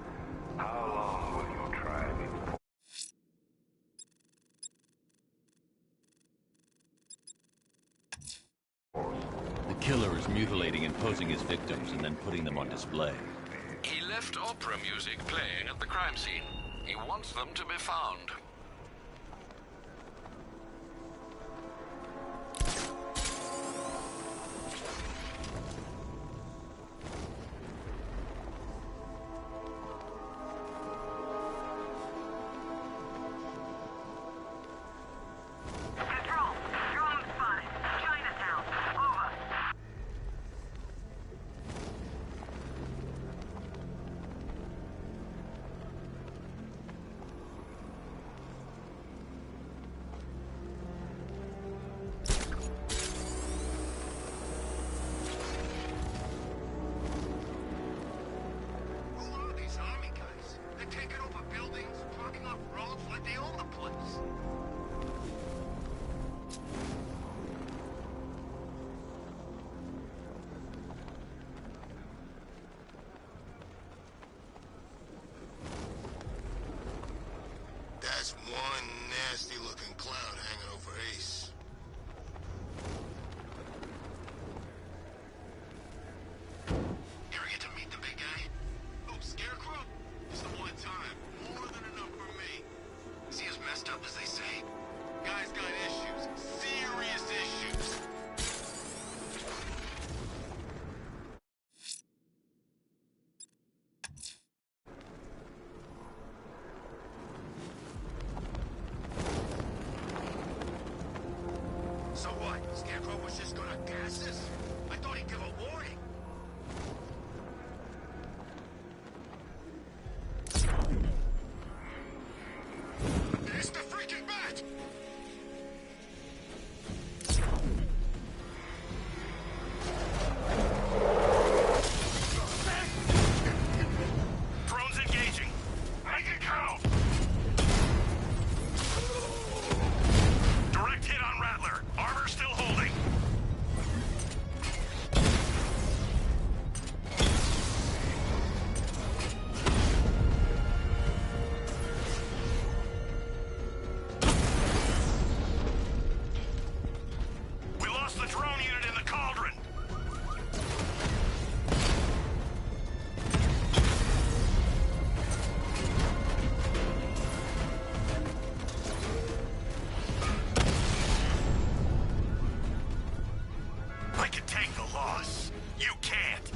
How long will you try before... The killer is mutilating and posing his victims and then putting them on display. He left opera music playing at the crime scene. He wants them to be found. That's one nasty-looking cloud hanging over Ace. Ever get to meet the big guy? Oh, Scarecrow? It's the one time. More than enough for me. Is he as messed up as they say? Guy's got issues. Serious issues. So what? Scarecrow was just gonna gas us? I thought he'd give a warning. It's the freaking bat! Drones engaging. Make it count! Direct hit on Rattler. Armor still holding. We lost the drone unit in the cauldron. loss. You can't.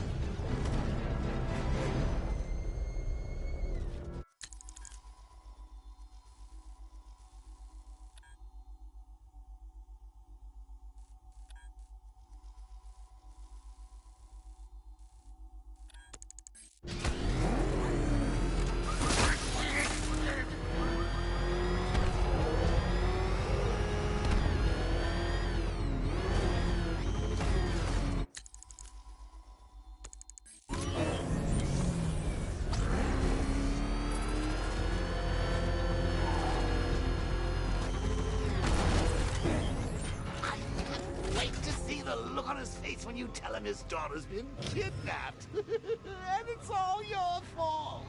Wait to see the look on his face when you tell him his daughter's been kidnapped. And it's all your fault.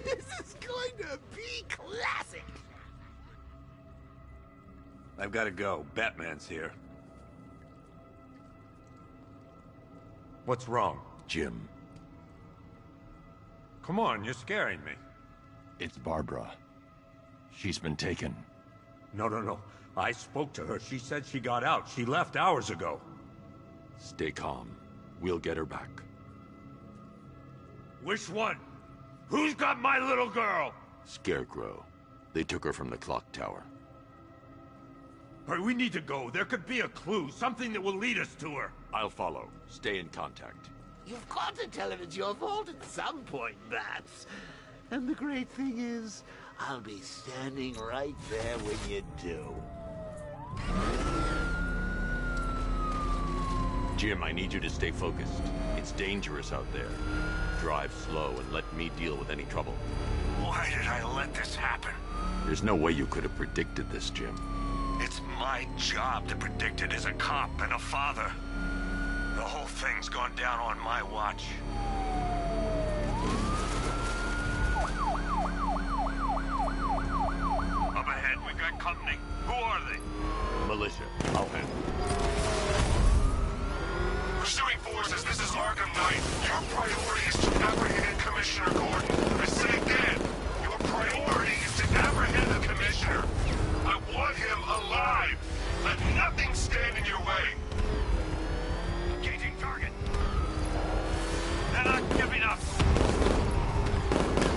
This is going to be classic. I've got to go. Batman's here. What's wrong? Jim. Come on, you're scaring me. It's Barbara. She's been taken. No. I spoke to her. She said she got out. She left hours ago. Stay calm. We'll get her back. Which one? Who's got my little girl? Scarecrow. They took her from the clock tower. All right, we need to go. There could be a clue, something that will lead us to her. I'll follow. Stay in contact. You've got to tell him it's your fault at some point, Bats. And the great thing is, I'll be standing right there when you do. Jim, I need you to stay focused. It's dangerous out there. Drive slow and let me deal with any trouble. Why did I let this happen? There's no way you could have predicted this, Jim. It's my job to predict it as a cop and a father. The whole thing's gone down on my watch. Up ahead, we got company. Who are they? Militia. I'll handle it. Pursuing forces, this is ARKHAM Knight. Your priority is to apprehend Commissioner Gordon. I say again, your priority is to apprehend the Commissioner. I want him alive. Let nothing stand in your way. Engaging target. They're not giving up.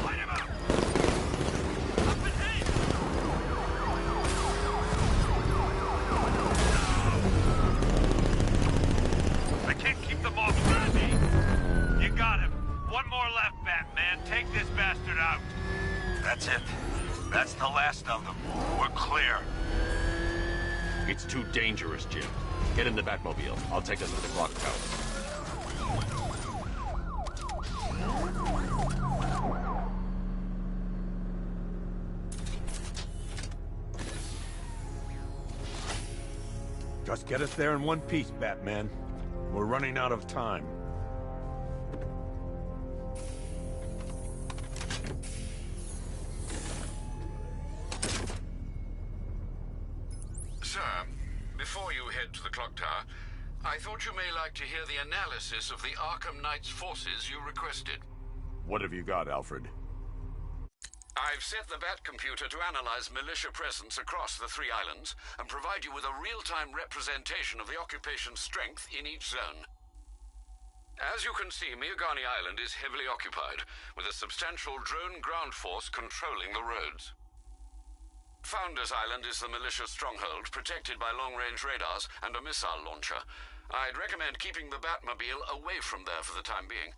Light him up. Up and aim. I can't keep them off of me. You got him. One more left, Batman. Take this bastard out. That's it. That's the last of them. We're clear. It's too dangerous, Jim. Get in the Batmobile. I'll take us to the clock tower. Just get us there in one piece, Batman. We're running out of time. Sir, before you head to the clock tower, I thought you may like to hear the analysis of the ARKHAM Knight's forces you requested. What have you got, Alfred? I've set the Bat computer to analyze militia presence across the 3 islands and provide you with a real-time representation of the occupation's strength in each zone. As you can see, Miagani Island is heavily occupied, with a substantial drone ground force controlling the roads. Founders Island is the militia stronghold, protected by long-range radars and a missile launcher. I'd recommend keeping the Batmobile away from there for the time being.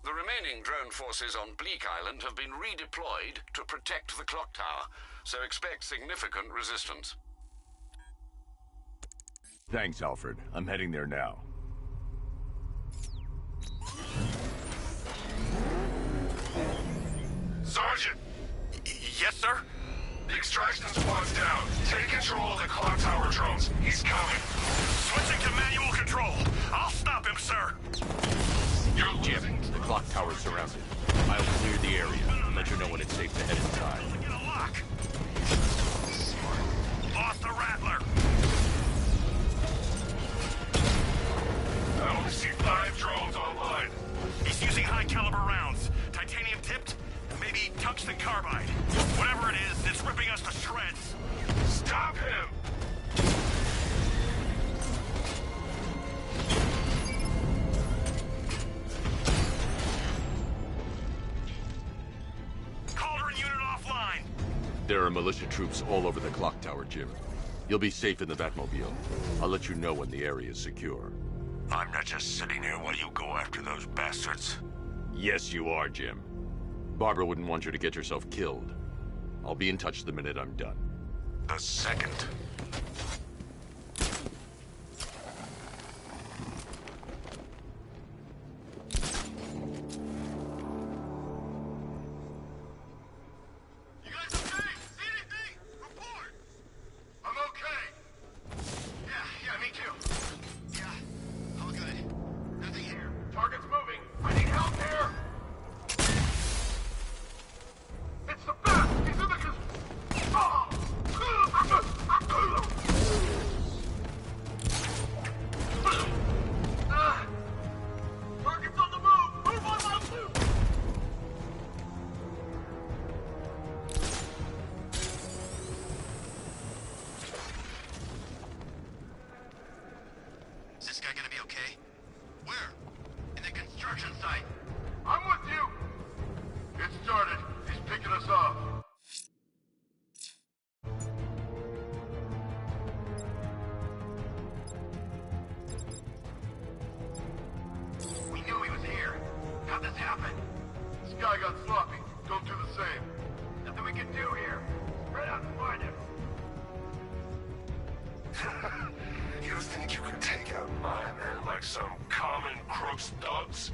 The remaining drone forces on Bleak Island have been redeployed to protect the clock tower, so expect significant resistance. Thanks, Alfred. I'm heading there now. Sergeant! Yes, sir? The extraction squad's down. Take control of the clock tower drones. He's coming. Switching to manual control. I'll stop him, sir. You're Jim, the clock tower's surrounded. I'll clear the area and let you know when it's safe to head inside. Get a lock. Lost the Rattler. I only see 5 drones online. He's using high-caliber rounds. Titanium tipped, maybe tungsten carbide. Whatever it is, it's ripping us to shreds. Stop him! There are militia troops all over the clock tower, Jim. You'll be safe in the Batmobile. I'll let you know when the area is secure. I'm not just sitting here while you go after those bastards. Yes, you are, Jim. Barbara wouldn't want you to get yourself killed. I'll be in touch the minute I'm done. The second. I'm okay. Yeah, me too. Yeah, all good. Nothing here. Target's moving. I need help here. It's the bat. He's in the target's on the move. Move on, move. Is this guy gonna be okay? Where? In the construction site. I'm with you. It started. He's picking us off. We knew he was here. How'd this happen? This guy got sloppy. Don't do the same. Nothing we can do here. Spread out and find him. You think you can take out my men like some common crooks thugs?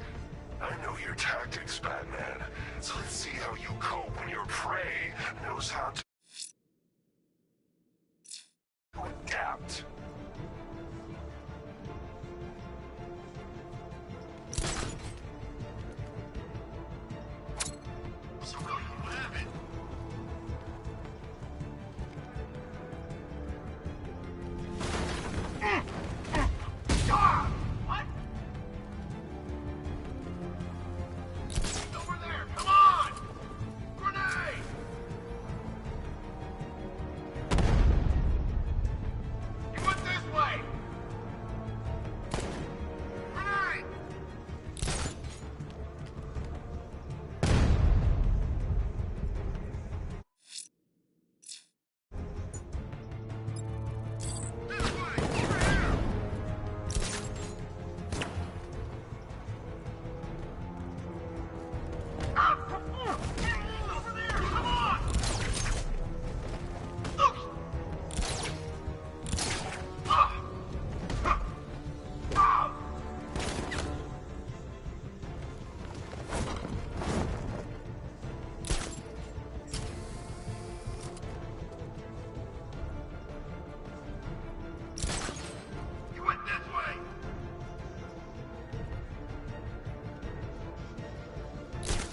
I know your tactics, Batman. So let's see how you cope when your prey knows how to adapt. So really, what happened? What? Over there! Come on! Grenade! You went this way! Grenade! This way! Over here! Over there! Come on! You went this way!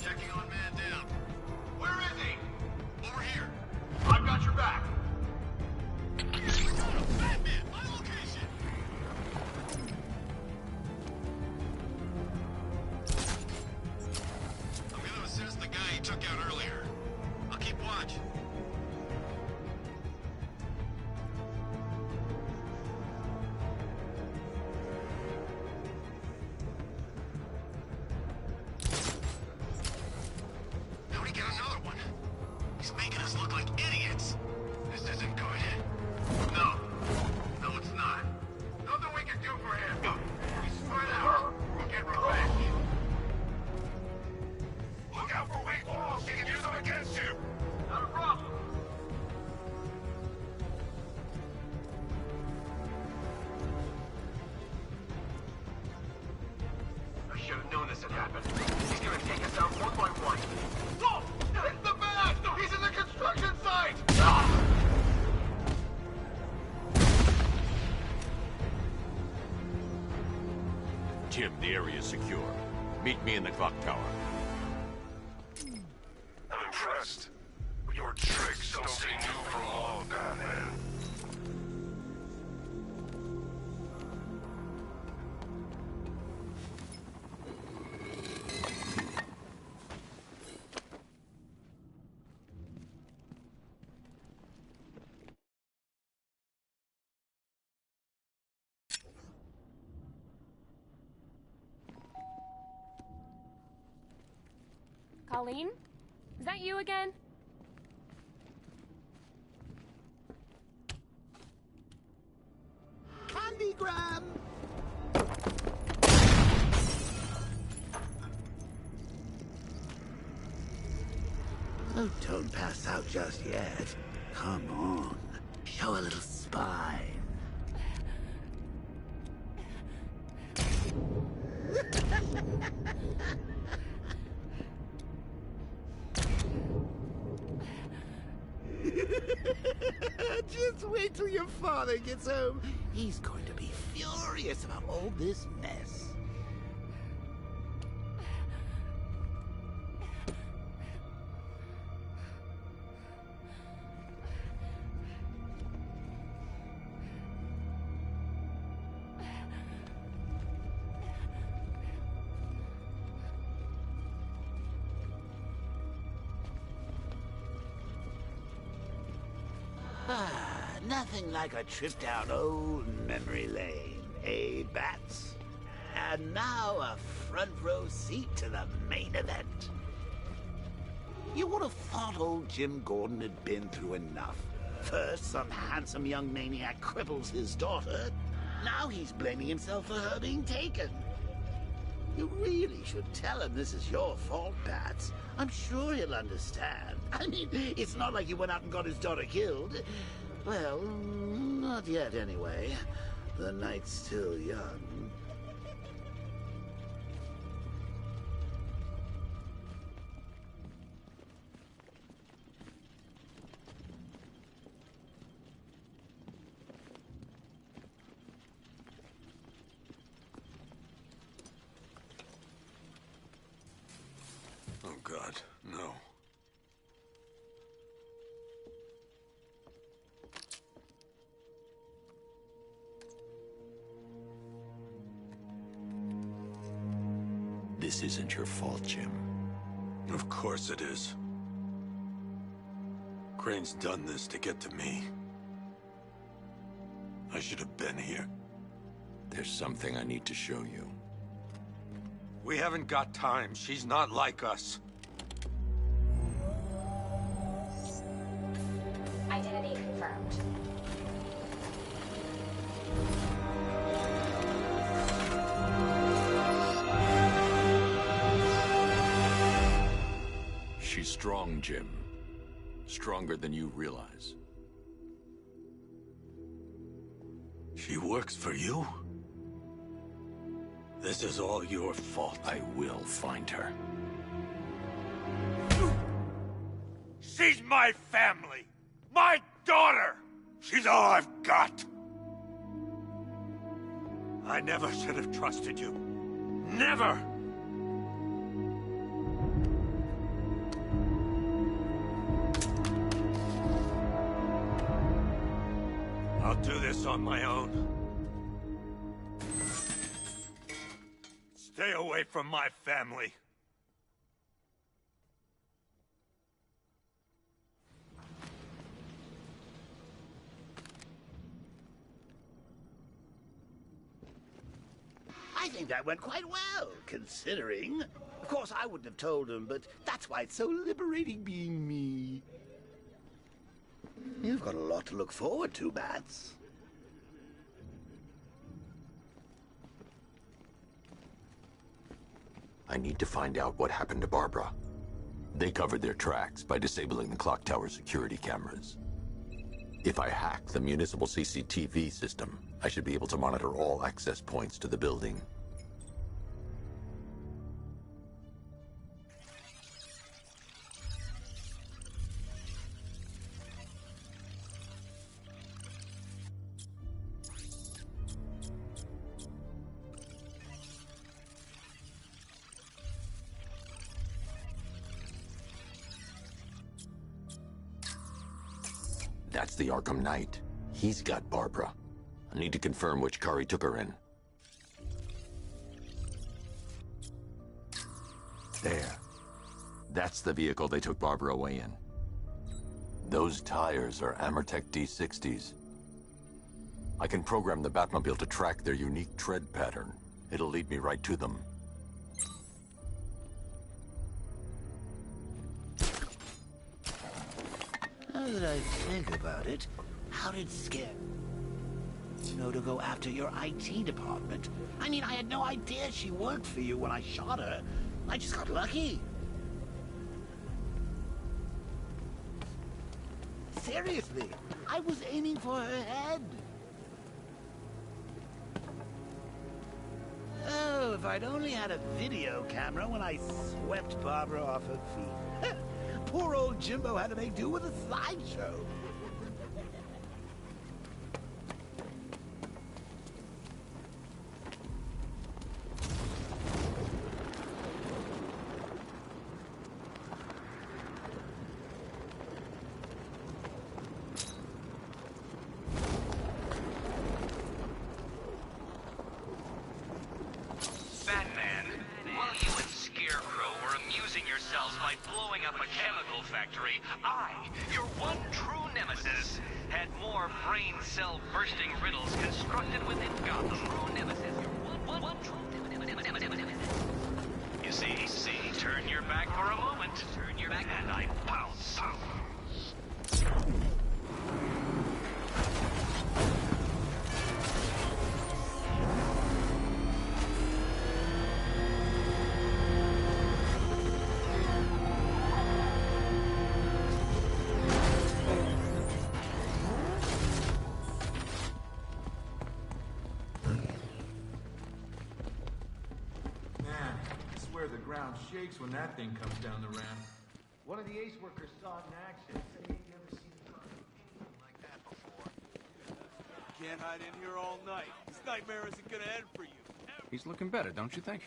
Checking on man down. Where is he? Over here. I've got your back. Batman, my location. I'm gonna assess the guy he took out earlier. I'll keep watch. How'd he get another one? He's making us look like idiots. This isn't good. No. No, it's not. Nothing we can do for him. We spread out. We'll get revenge. Look out for weak walls. He can use them against you. Not a problem. I should have known this had happened. He's gonna take us out one by one. Whoa! It's the bat! He's in the construction site! Ah! Jim, the area is secure. Meet me in the clock tower. I'm impressed. Your tricks don't stay new for long, Batman. Colleen? Is that you again? telegram! Oh, don't pass out just yet. Come on. Show a little spine. Just wait till your father gets home. He's going to be furious about all this mess. Nothing like a trip down old memory lane, eh, Bats? And now a front row seat to the main event. You would have thought old Jim Gordon had been through enough. First, some handsome young maniac cripples his daughter. Now he's blaming himself for her being taken. You really should tell him this is your fault, Bats. I'm sure he'll understand. I mean, it's not like you went out and got his daughter killed. Well, not yet anyway. The night's still young. Oh, God, no. This isn't your fault, Jim. Of course it is. Crane's done this to get to me. I should have been here. There's something I need to show you. We haven't got time. She's not like us. Identity confirmed. She's strong, Jim. Stronger than you realize. She works for you? This is all your fault. I will find her. She's my family! My daughter! She's all I've got! I never should have trusted you. Never! I'll do this on my own. Stay away from my family. I think that went quite well, considering. Of course, I wouldn't have told him, but that's why it's so liberating being me. You've got a lot to look forward to, Bats. I need to find out what happened to Barbara. They covered their tracks by disabling the clock tower security cameras. If I hack the municipal CCTV system, I should be able to monitor all access points to the building. That's the Arkham Knight. He's got Barbara. I need to confirm which car he took her in. There. That's the vehicle they took Barbara away in. Those tires are Amertech D60s. I can program the Batmobile to track their unique tread pattern. It'll lead me right to them. Now that I think about it, how did Scare... know to go after your IT department. I mean, I had no idea she worked for you when I shot her. I just got lucky. Seriously, I was aiming for her head. Oh, if I'd only had a video camera when I swept Barbara off her feet. Poor old Jimbo had to make do with a slideshow. Batman, while you and Scarecrow were amusing yourselves by blowing up a chemical factory, I, your one true nemesis, had more brain cell bursting riddles constructed within Gotham. True nemesis, your one true nemesis. You see, turn your back for a moment, and I pounce. The ground shakes when that thing comes down the ramp. One of the ace workers saw it in action. Said he'd never seen a car like that before. Can't hide in here all night. This nightmare isn't gonna end for you. He's looking better, don't you think?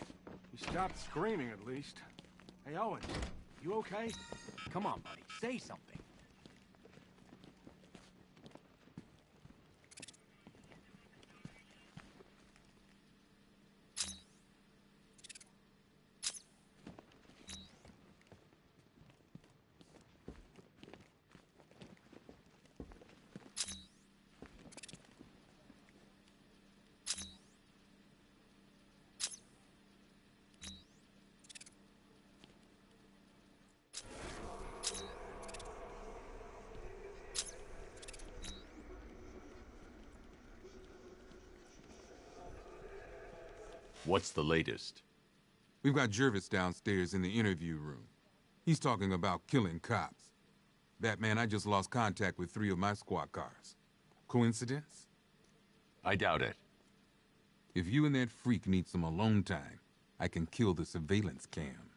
He stopped screaming, at least. Hey, Owen, you okay? Come on, buddy, say something. What's the latest? We've got Jervis downstairs in the interview room. He's talking about killing cops. Batman, I just lost contact with 3 of my squad cars. Coincidence? I doubt it. If you and that freak need some alone time, I can kill the surveillance cam.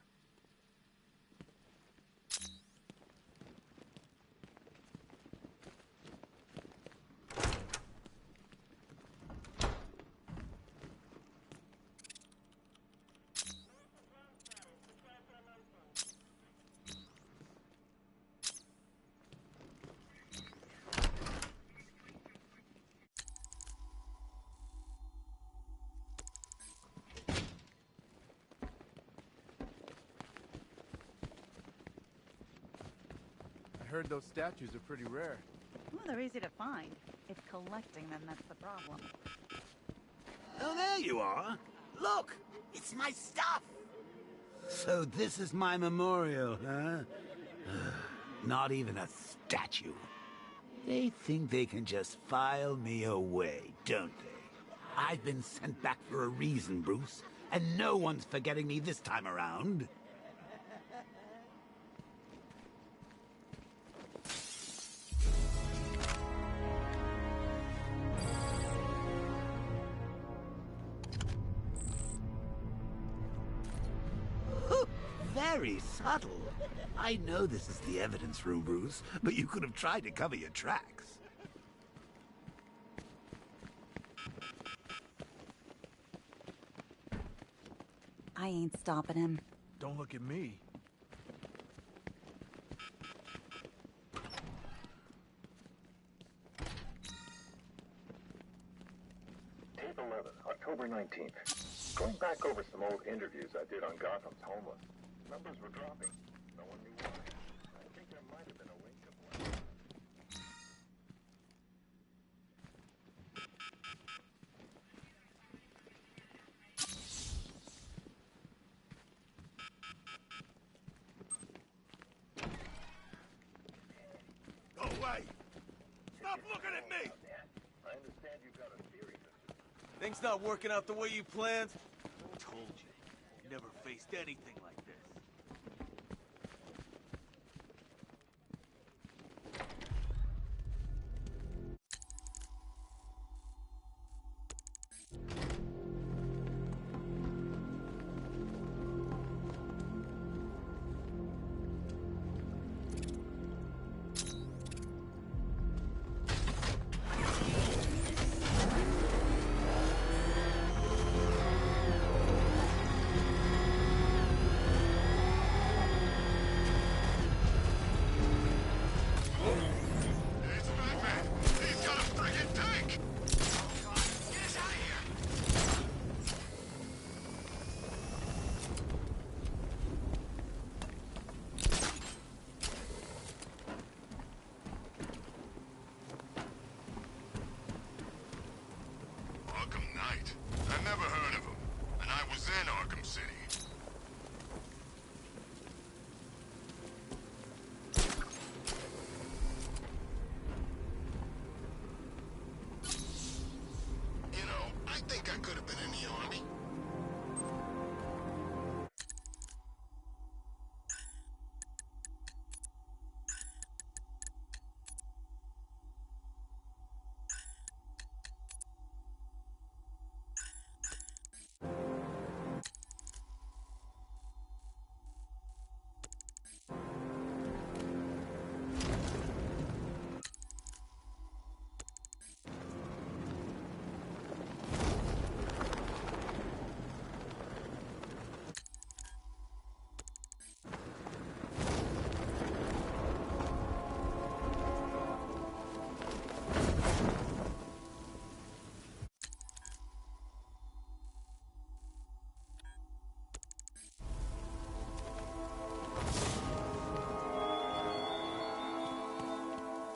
I heard those statues are pretty rare. Well, they're easy to find. It's collecting them that's the problem. Oh, there you are. Look, it's my stuff. So this is my memorial, huh? Not even a statue. They think they can just file me away, don't they? I've been sent back for a reason, Bruce, and no one's forgetting me this time around. Very subtle. I know this is the evidence room, Bruce, but you could have tried to cover your tracks. I ain't stopping him. Don't look at me. Tape 11, October 19th. Going back over some old interviews I did on Gotham's homeless. Numbers were dropping. No one knew why. I think there might have been a wink of light. Go away! Stop looking at me! I understand you've got a theory Things not working out the way you planned? I told you. Never faced anything like this. Arkham Knight? I never heard of him, and I was in Arkham City. You know, I think I could have been in the army.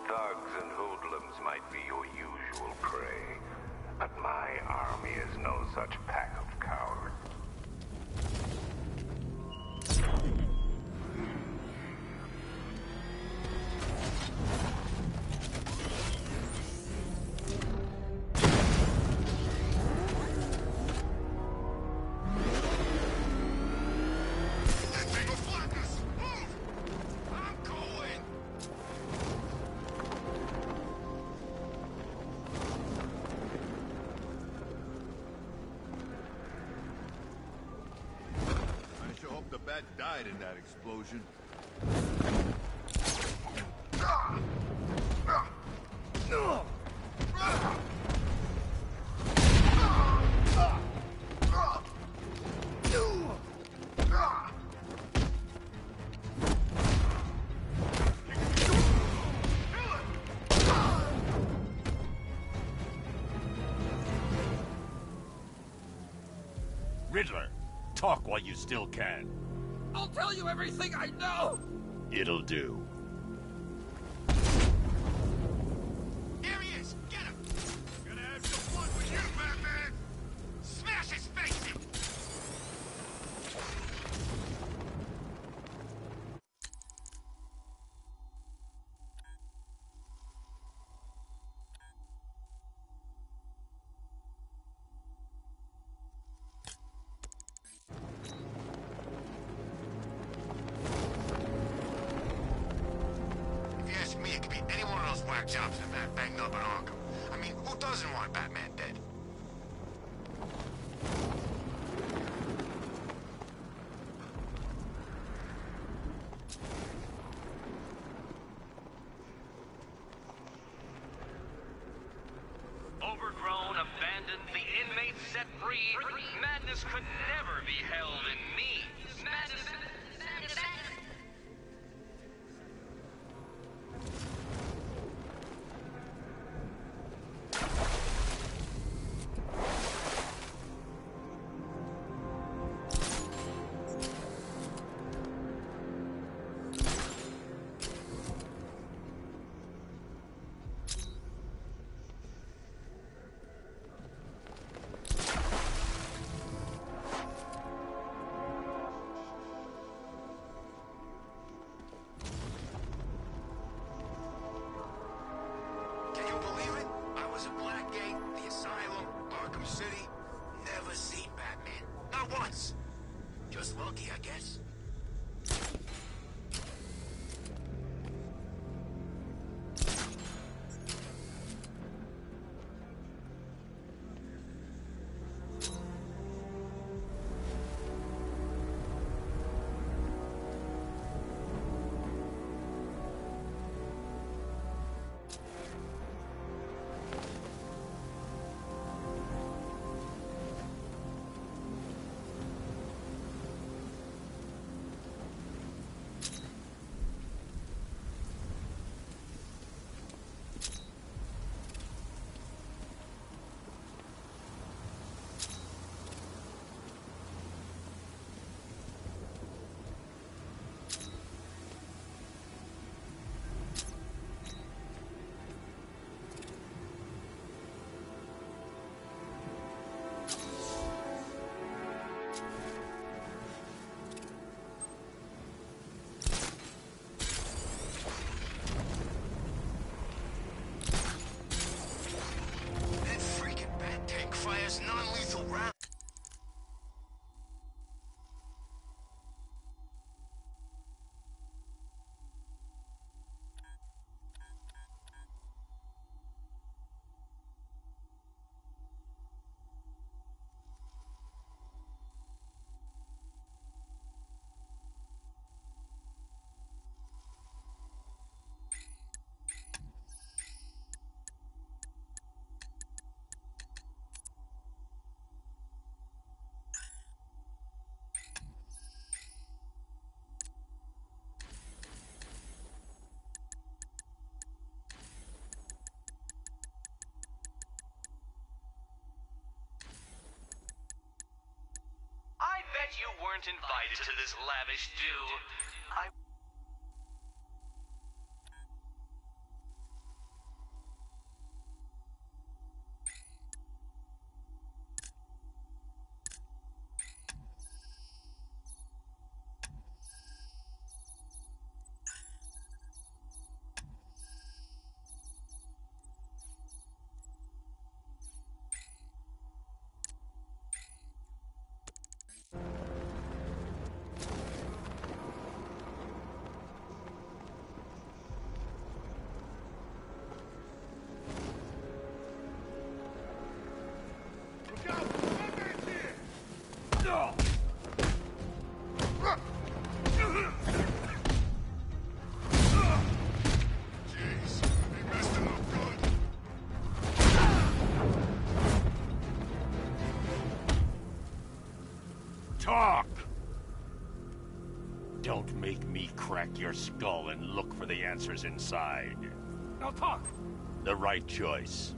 Thugs and hoodlums might be your usual prey, but my army is no such pack of cowards. That thing will flatten us! Move! I'm going! I sure hope the bat died in that explosion. Riddler, talk while you still can. I'll tell you everything I know! It'll do. Here he is! Get him! Gonna have some fun with you, Batman! Smash his face in! If you ask me, it could be any one of those whack jobs that man banged up in Arkham. I mean, who doesn't want Batman dead? Overgrown, abandoned, the inmates set free. Madness could never be held in me. Madness. Arkham City, never seen Batman. Not once. Just lucky, I guess. Non-lethal round. I bet you weren't invited to this lavish do. Talk! Don't make me crack your skull and look for the answers inside. Now talk! The right choice.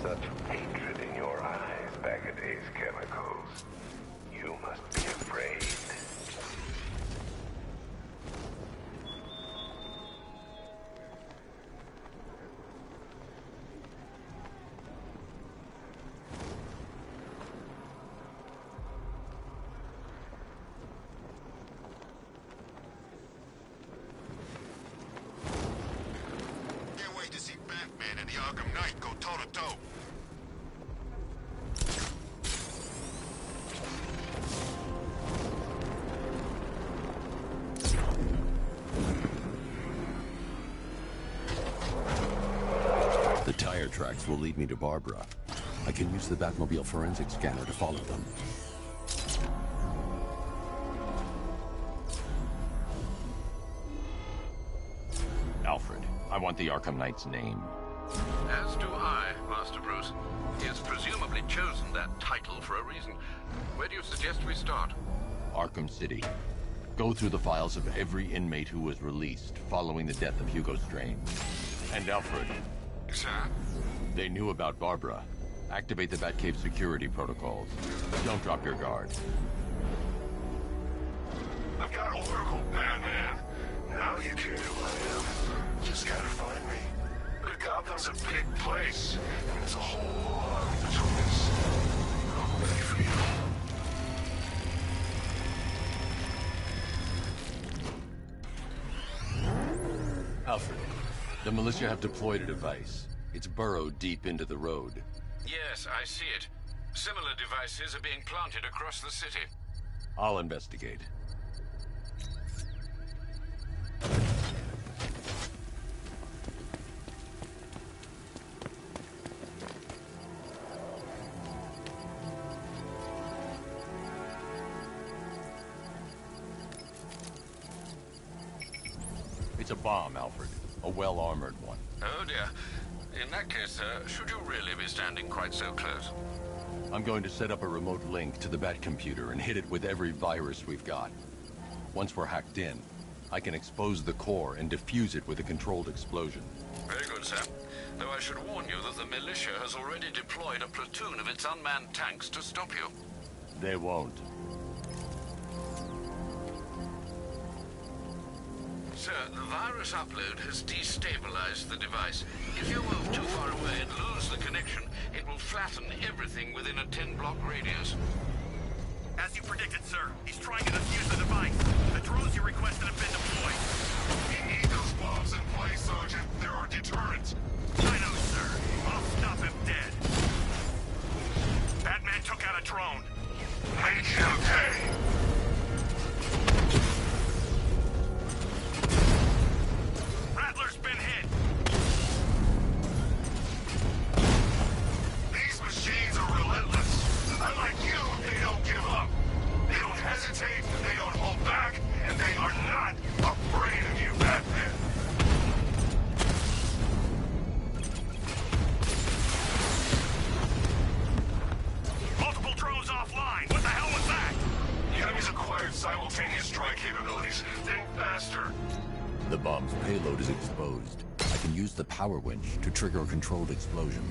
Such hatred in your eyes, Bagaday's chemicals. You must be afraid. Can't wait to see Batman and the Arkham Knight go toe-to-toe. The tire tracks will lead me to Barbara. I can use the Batmobile forensic scanner to follow them. Alfred, I want the Arkham Knight's name. As do I, Master Bruce. He has presumably chosen that title for a reason. Where do you suggest we start? Arkham City. Go through the files of every inmate who was released following the death of Hugo Strange. And Alfred. Sir? They knew about Barbara. Activate the Batcave security protocols. Don't drop your guard. I've got Oracle, Batman. Now you care who I am. Just gotta find me. But Gotham's a big place, and there's a whole lot between us. I'm ready for you. Alfred, the militia have deployed a device. It's burrowed deep into the road. Yes, I see it. Similar devices are being planted across the city. I'll investigate. It's a bomb, Alfred. A well-armored one. Oh dear. In that case, sir, should you really be standing quite so close? I'm going to set up a remote link to the Batcomputer and hit it with every virus we've got. Once we're hacked in, I can expose the core and defuse it with a controlled explosion. Very good, sir. Though I should warn you that the militia has already deployed a platoon of its unmanned tanks to stop you. They won't. Sir, the virus upload has destabilized the device. If you move too far away and lose the connection, it will flatten everything within a 10-block radius. As you predicted, sir, he's trying to defuse the device. The drones you requested have been deployed. We need those bombs in place, Sergeant. They're our deterrent. I know, sir. I'll stop him dead. Batman took out a drone. Make him pay. Rattler's been hit. These machines are relentless. Unlike you, they don't give up. They don't hesitate, they don't hold back, and they are not afraid of you, Batman. Multiple drones offline. What the hell was that? The enemy's acquired simultaneous strike capabilities. Think faster. The bomb's payload is exposed. I can use the power winch to trigger a controlled explosion.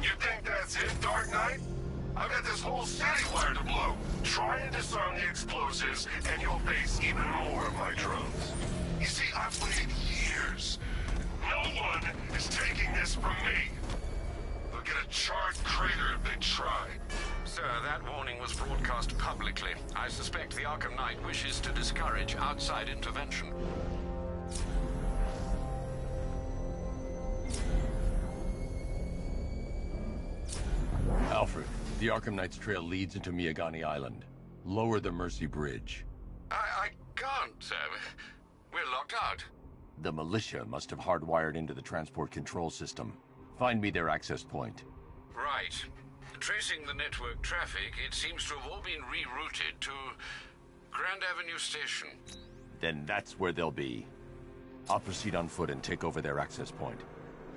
You think that's it, Dark Knight? I've got this whole city wired to blow. Try and disarm the explosives, and you'll face even more of my drones. You see, I've waited years. No one is taking this from me. They'll get a charred crater if they try. Sir, that warning was broadcast publicly. I suspect the Arkham Knight wishes to discourage outside intervention. Alfred, the Arkham Knight's trail leads into Miagani Island. Lower the Mercy Bridge. I can't, sir. We're locked out. The militia must have hardwired into the transport control system. Find me their access point. Right. Tracing the network traffic, it seems to have all been rerouted to Grand Avenue Station. Then that's where they'll be. I'll proceed on foot and take over their access point.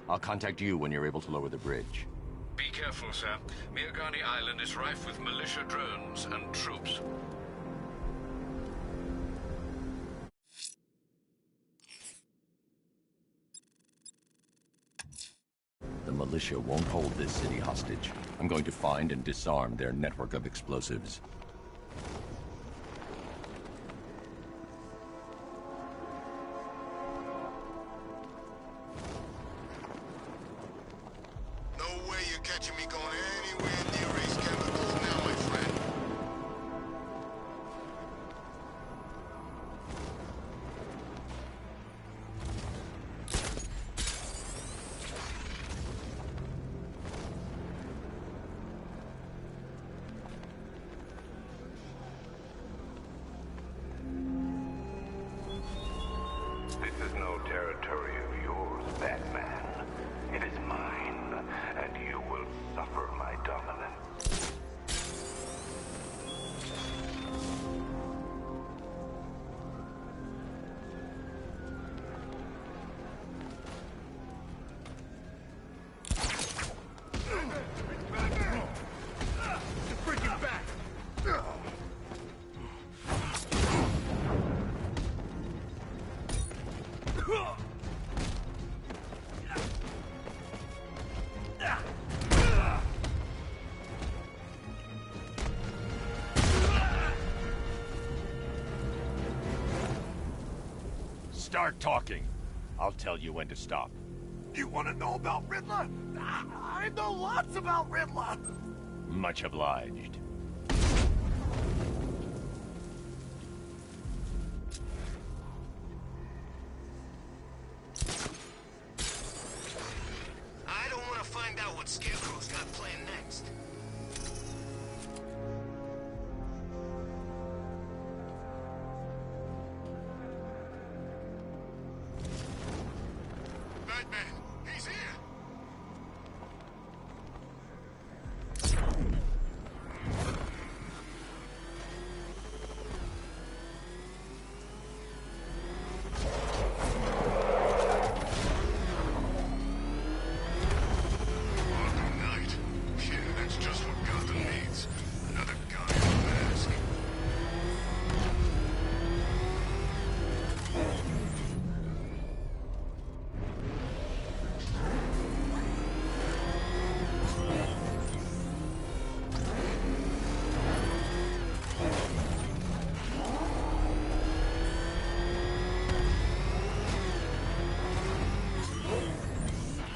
I'll contact you when you're able to lower the bridge. Be careful, sir. Miagani Island is rife with militia drones and troops. The militia won't hold this city hostage. I'm going to find and disarm their network of explosives. No way you're catching me going anywhere near Ace Chemicals now, my friend. This is no territory of yours, Batman. It is mine, and you will suffer my dominance. Start talking. I'll tell you when to stop. You want to know about Riddler? I know lots about Riddler. Much obliged. I don't want to find out what Scarecrow's got planned next. Batman, he's here! Arkham Knight. Yeah, that's just what Gotham needs. Another guy in a mask.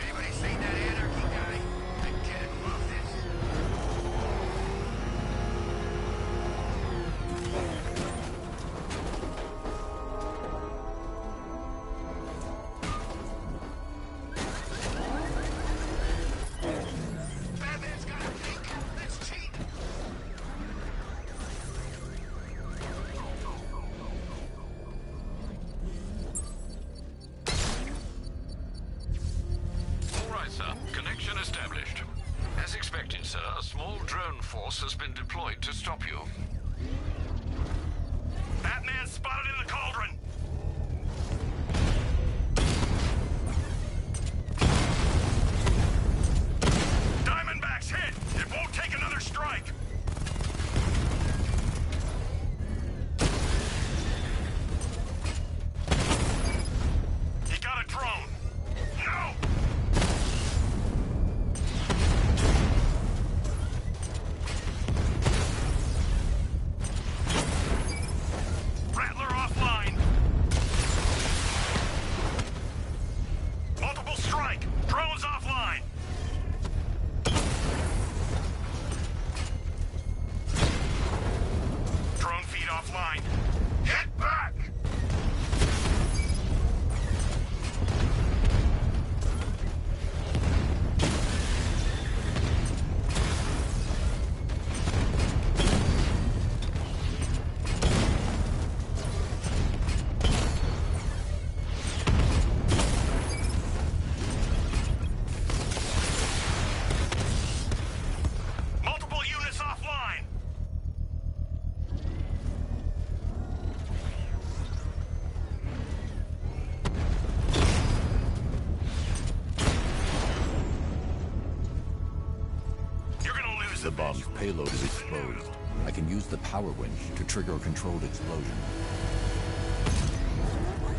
Anybody seen that anarchy guy? That kid loved it. Batman's got a peek. That's cheating. All right, sir. Connection established. As expected, sir, a small drone force has been deployed to stop you. Batman spotted in the cauldron! Diamondback's hit! It won't take another strike! He got a drone! No! Rattler offline! Multiple strike! Drones offline! Drone feed offline. Hit back! Multiple units offline! You're gonna lose The bomb's payload is exposed. I can use the power winch to trigger a controlled explosion.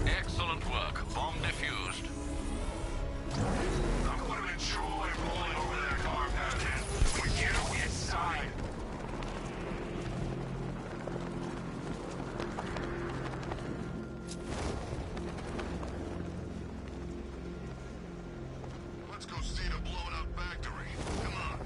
Excellent work. Bomb defused. I'm gonna enjoy rolling over that car, Batman. We get inside. Let's go see the blown up factory. Come on.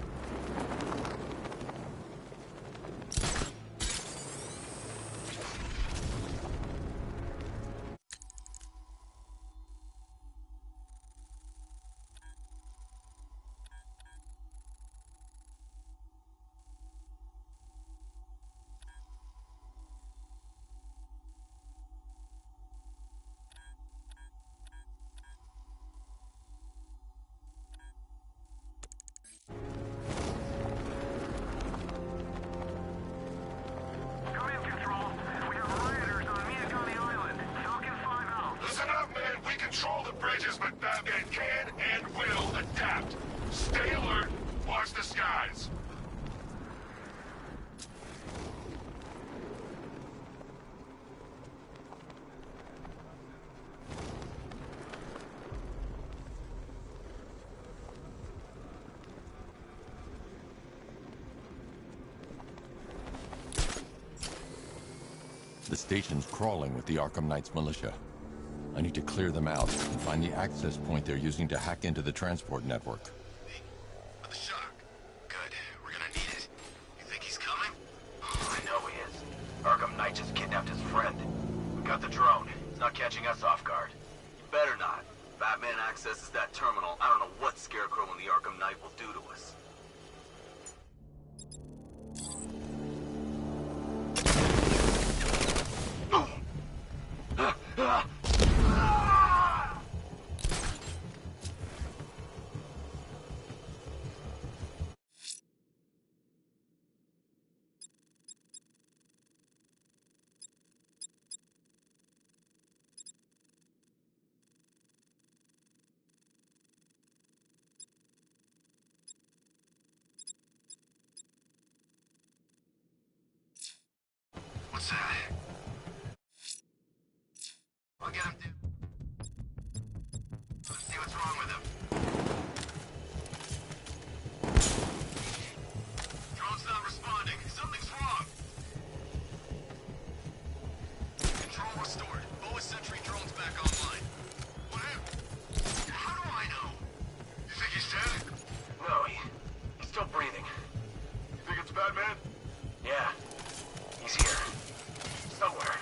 Come in, Control. We have rioters on Minagami Island. Falcon 5-0. Listen up, man. We control the bridges, but Batman can and will adapt. Stay alert. Watch the skies. The station's crawling with the Arkham Knight's militia. I need to clear them out and find the access point they're using to hack into the transport network. For the shock. Good. We're gonna need it. You think he's coming? I know he is. Arkham Knight just kidnapped his friend. We got the drone. He's not catching us off guard. You better not. Batman accesses that terminal. I don't know what Scarecrow and the Arkham Knight will do to us. What's that? I'll get him, dude. Let's see what's wrong with him. Drone's not responding. Something's wrong. Control restored. Boa Sentry drone's back online. What happened? How do I know? You think he's dead? No, he's still breathing. You think it's Batman? Yeah. He's here. Somewhere.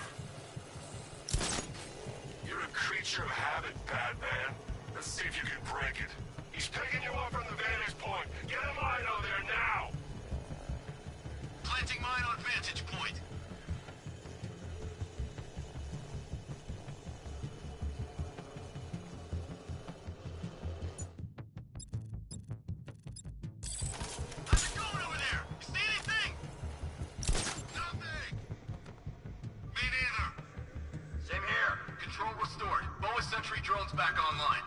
You're a creature of habit, Batman. Let's see if you can break it. He's picking you up from the vantage point. Get a mine out there now! Planting mine on vantage point. How's it going over there? You see anything? Nothing! Me neither. Same here. Control restored. Boa Sentry drone's back online.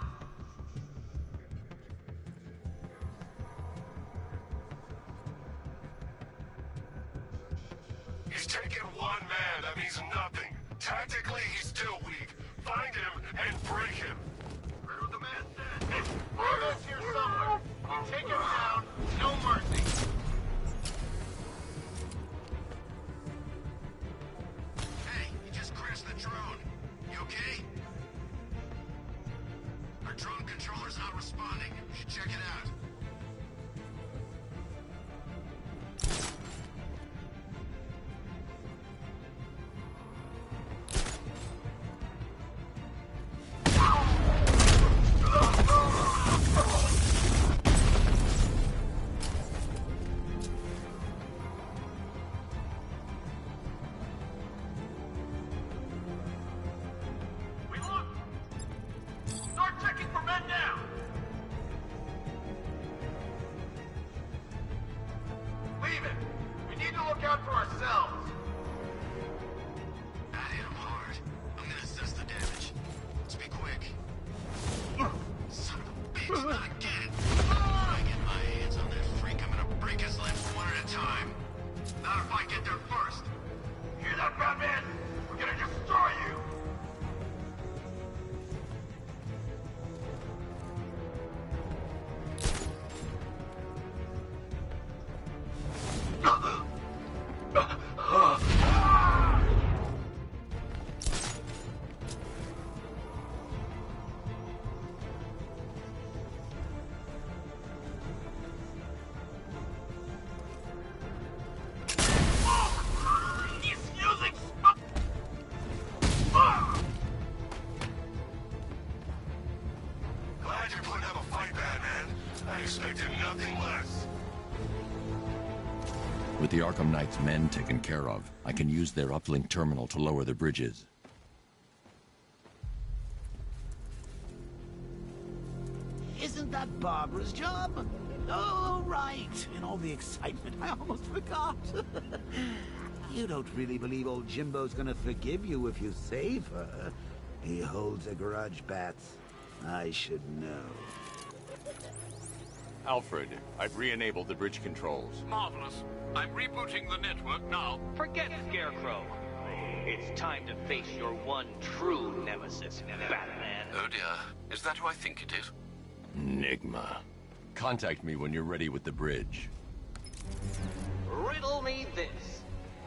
He's taken one man. That means nothing. Tactically, he's still weak. Find him and break him. Heard what the man said. Robo's here somewhere. You take him down, no mercy. Hey, you just crashed the drone. You okay? Our drone controller's not responding. You should check it out. We look! Start checking for men now! Leave it! We need to look out for ourselves! That hit him hard. I'm gonna assess the damage. Let's be quick. Son of a bitch, not again! When I get my hands on that freak, I'm gonna break his legs one at a time. Not if I get there first. Hear that, Batman? We're gonna destroy you! He's using smoke! Glad you're putting up a fight, Batman. I expected nothing less. With the Arkham Knight's men taken care of, I can use their uplink terminal to lower the bridges. Isn't that Barbara's job? Oh, right. In all the excitement, I almost forgot. You don't really believe old Jimbo's gonna forgive you if you save her. He holds a grudge, Bats. I should know. Alfred, I've re-enabled the bridge controls. Marvelous. I'm rebooting the network now. Forget Scarecrow. It's time to face your one true nemesis, Batman. Oh dear. Is that who I think it is? Enigma. Contact me when you're ready with the bridge. Riddle me this.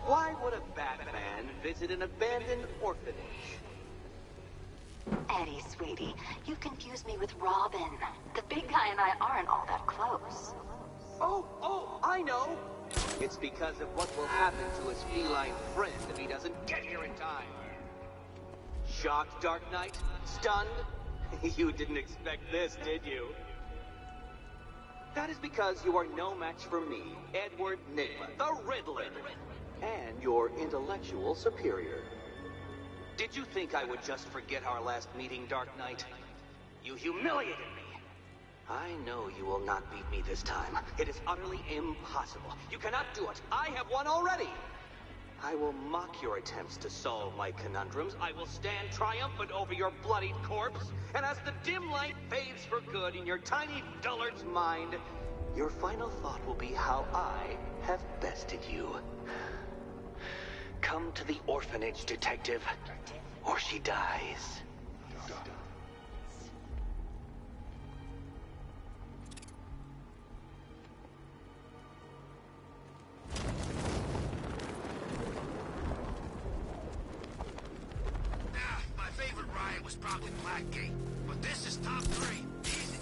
Why would a Batman visit an abandoned orphanage? Eddie, sweetie, you've confused me with Robin. The big guy and I aren't all that close. Oh, I know! It's because of what will happen to his feline friend if he doesn't get here in time. Shocked, Dark Knight? Stunned? You didn't expect this, did you? That is because you are no match for me, Edward Nygma, the Riddler, and your intellectual superior. Did you think I would just forget our last meeting, Dark Knight? You humiliated me. I know you will not beat me this time. It is utterly impossible. You cannot do it. I have won already. I will mock your attempts to solve my conundrums. I will stand triumphant over your bloodied corpse. And as the dim light fades for good in your tiny dullard's mind, your final thought will be how I have bested you. Come to the orphanage, detective, or she dies. My favorite riot was probably Blackgate, but this is top 3. Easy.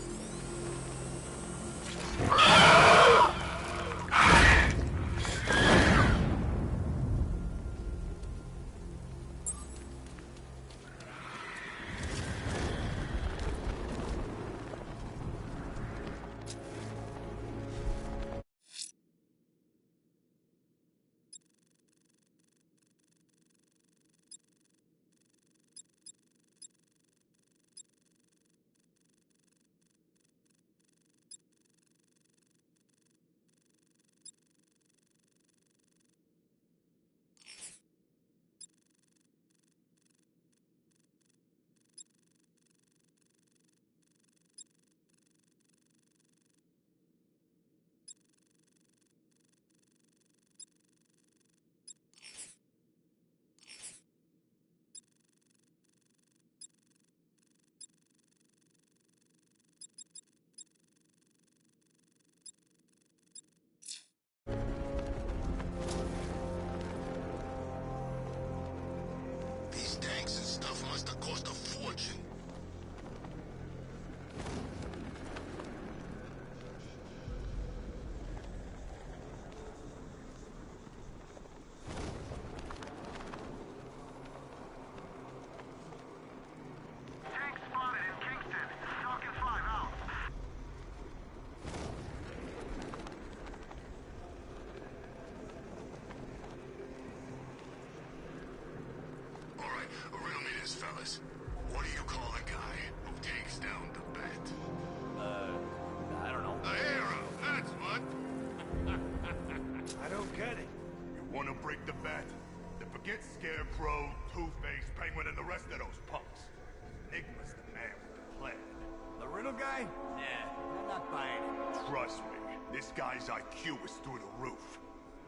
These tanks and stuff must have cost a fortune. Tank spotted in Kingston. Talking 5 out. All right, riddle me this, fellas. What do you call a guy who takes down the bat? I don't know. A hero, that's what. I don't get it. You want to break the bat? Then forget Scarecrow, Two-Face, Penguin, and the rest of those punks. Enigma's the man with the plan. The riddle guy? Nah, I'm not buying it. Trust me, this guy's IQ is through the roof.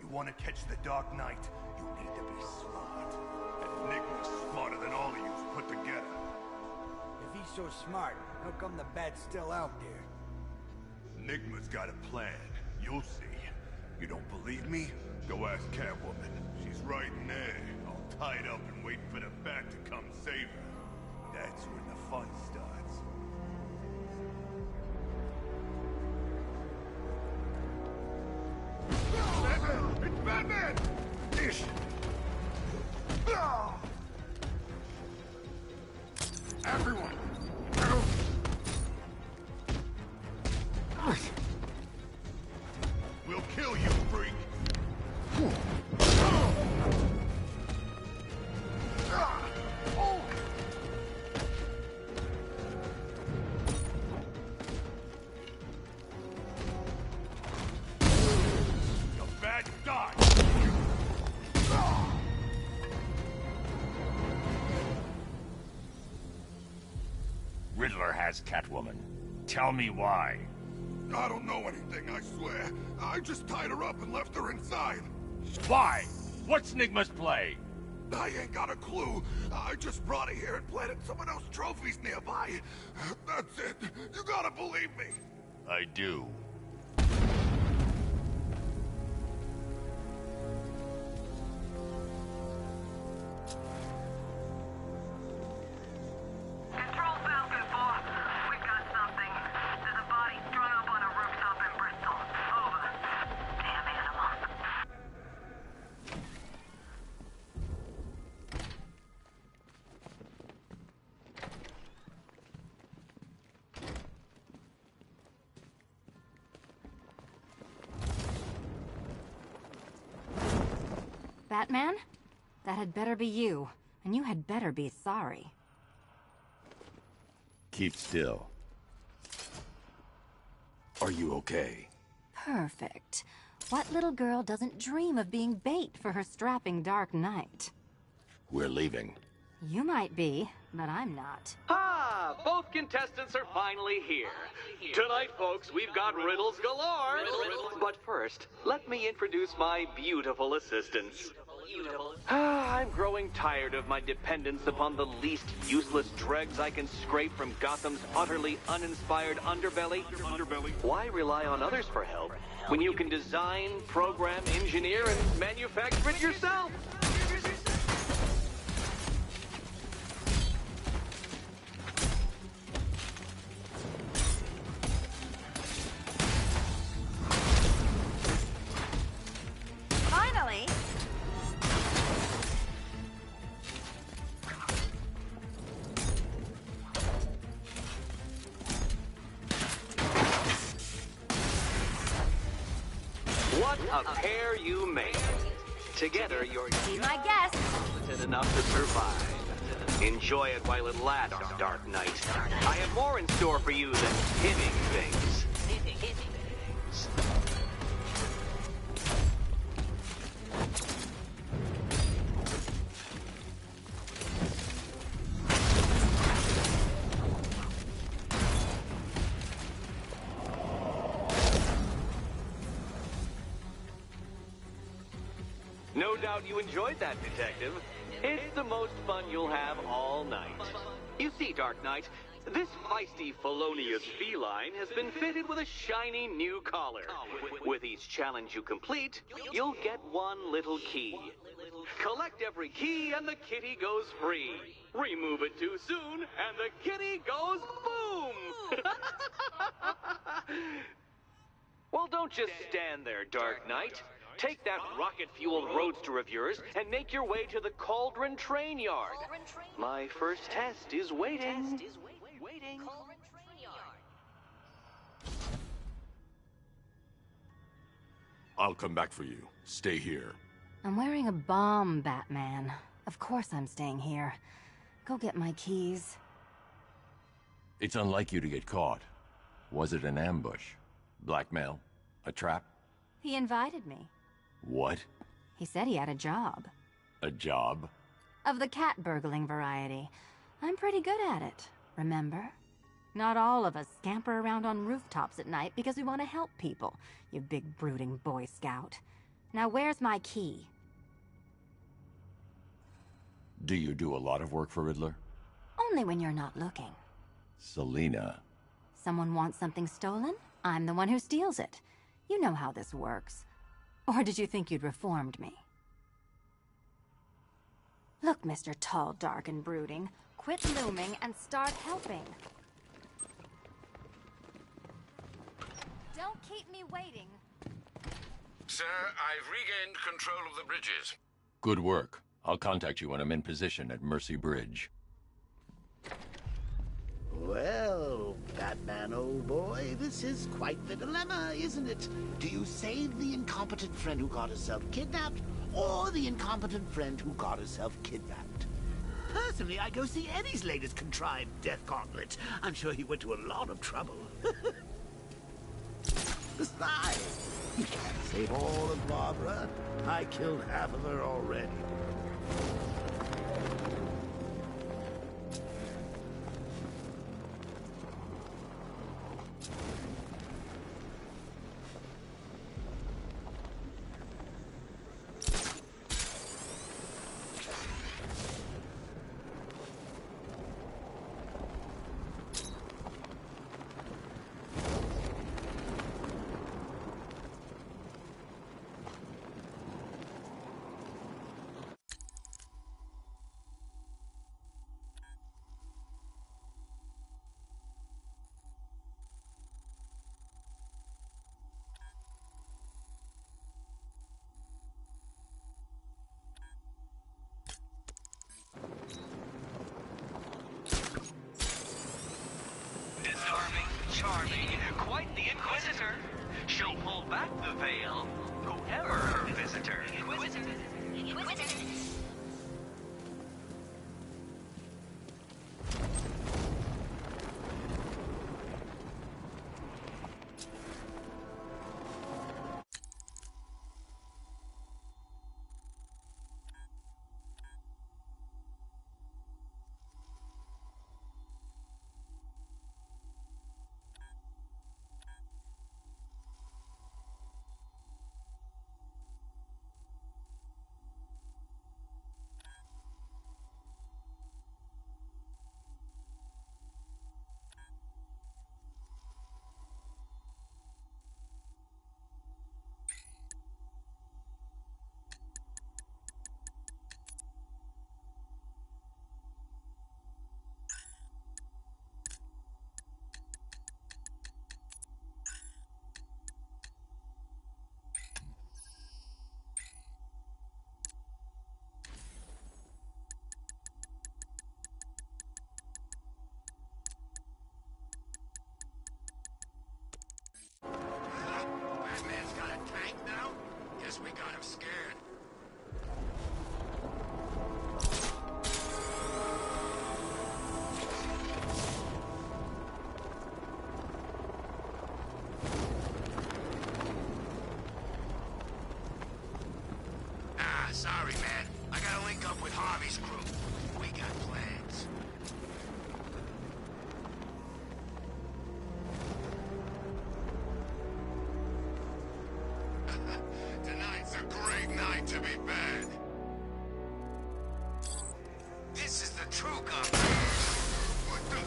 You want to catch the Dark Knight, you need to be smart. And Enigma's smarter than all of you put together. If he's so smart, how come the bat's still out there? Enigma's got a plan. You'll see. You don't believe me? Go ask Catwoman. She's right in there, all tied up and waiting for the bat to come save her. That's when the fun starts. Batman! It's Batman! Ish! Everyone! We'll kill you, freak! The bad guy! Riddler has Catwoman. Tell me why. I don't know anything, I swear. I just tied her up and left her inside. Why? What's Nygma's play? I ain't got a clue. I just brought her here and planted someone else's trophies nearby. That's it. You gotta believe me. I do. Batman? That had better be you. And you had better be sorry. Keep still. Are you okay? Perfect. What little girl doesn't dream of being bait for her strapping Dark Knight? We're leaving. You might be, but I'm not. Ah, both contestants are finally here. Tonight, folks, we've got riddles galore. But first, let me introduce my beautiful assistants. I'm growing tired of my dependence upon the least useless dregs I can scrape from Gotham's utterly uninspired underbelly. Why rely on others for help when you can design, program, engineer, and manufacture it yourself? Finally! What a pair you make. Together, you're my guest. competent enough to survive. Enjoy it while it lasts, Dark Knight. I have more in store for you than hitting things. No doubt you enjoyed that, Detective. It's the most fun you'll have all night. You see, Dark Knight, this feisty, felonious feline has been fitted with a shiny new collar. With each challenge you complete, you'll get one little key. Collect every key and the kitty goes free. Remove it too soon and the kitty goes boom! Well, don't just stand there, Dark Knight. Take that rocket-fueled roadster of yours and make your way to the Cauldron Train Yard. My first test is waiting. I'll come back for you. Stay here. I'm wearing a bomb, Batman. Of course I'm staying here. Go get my keys. It's unlike you to get caught. Was it an ambush? Blackmail? A trap? He invited me. What? He said he had a job. A job? Of the cat burgling variety. I'm pretty good at it, remember? Not all of us scamper around on rooftops at night because we want to help people, you big brooding Boy Scout. Now where's my key? Do you do a lot of work for Riddler? Only when you're not looking. Selina. Someone wants something stolen? I'm the one who steals it. You know how this works. Or did you think you'd reformed me? Look, Mr. Tall, Dark, and Brooding. Quit looming and start helping. Don't keep me waiting. Sir, I've regained control of the bridges. Good work. I'll contact you when I'm in position at Mercy Bridge. Well, Batman, old boy, this is quite the dilemma, isn't it? Do you save the incompetent friend who got herself kidnapped, or the incompetent friend who got herself kidnapped? Personally, I go see Eddie's latest contrived death gauntlet. I'm sure he went to a lot of trouble. Besides, you can't save all of Barbara. I killed half of her already. Charming, quite the inquisitor. She'll pull back the veil, whoever her visitor. Batman's got a tank now? Guess we got him scared. Sorry, man. I gotta link up with Harvey's crew. We got plans. Tonight's a great night to be bad. This is the true Gotham. What the...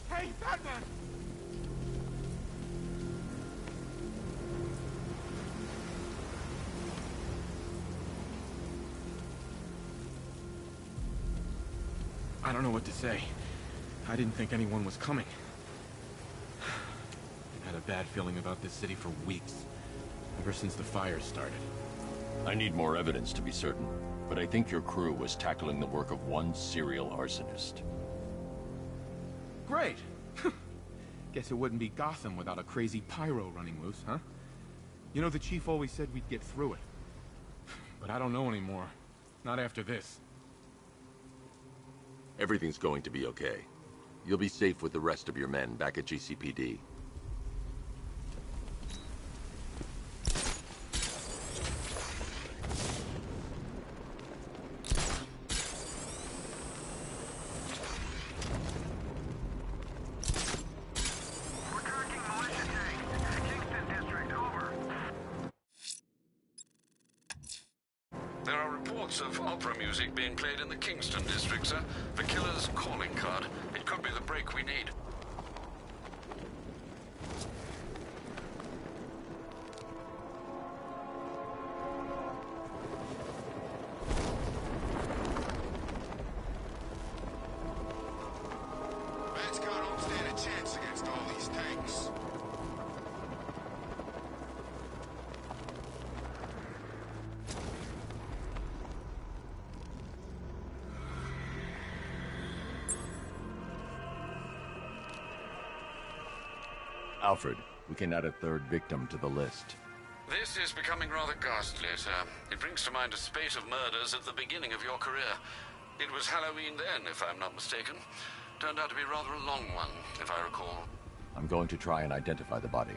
Hey, Batman! I don't know what to say. I didn't think anyone was coming. I've had a bad feeling about this city for weeks. Ever since the fires started. I need more evidence to be certain, but I think your crew was tackling the work of one serial arsonist. Great! Guess it wouldn't be Gotham without a crazy pyro running loose, huh? You know, the chief always said we'd get through it. But I don't know anymore. Not after this. Everything's going to be okay. You'll be safe with the rest of your men back at GCPD. There are reports of opera music being played in the Kingston district, sir. The killer's calling card. It could be the break we need. Bat's got don't stand a chance against all these tanks. Alfred, we can add a third victim to the list. This is becoming rather ghastly, sir. It brings to mind a spate of murders at the beginning of your career. It was Halloween then, if I'm not mistaken. Turned out to be rather a long one, if I recall. I'm going to try and identify the body.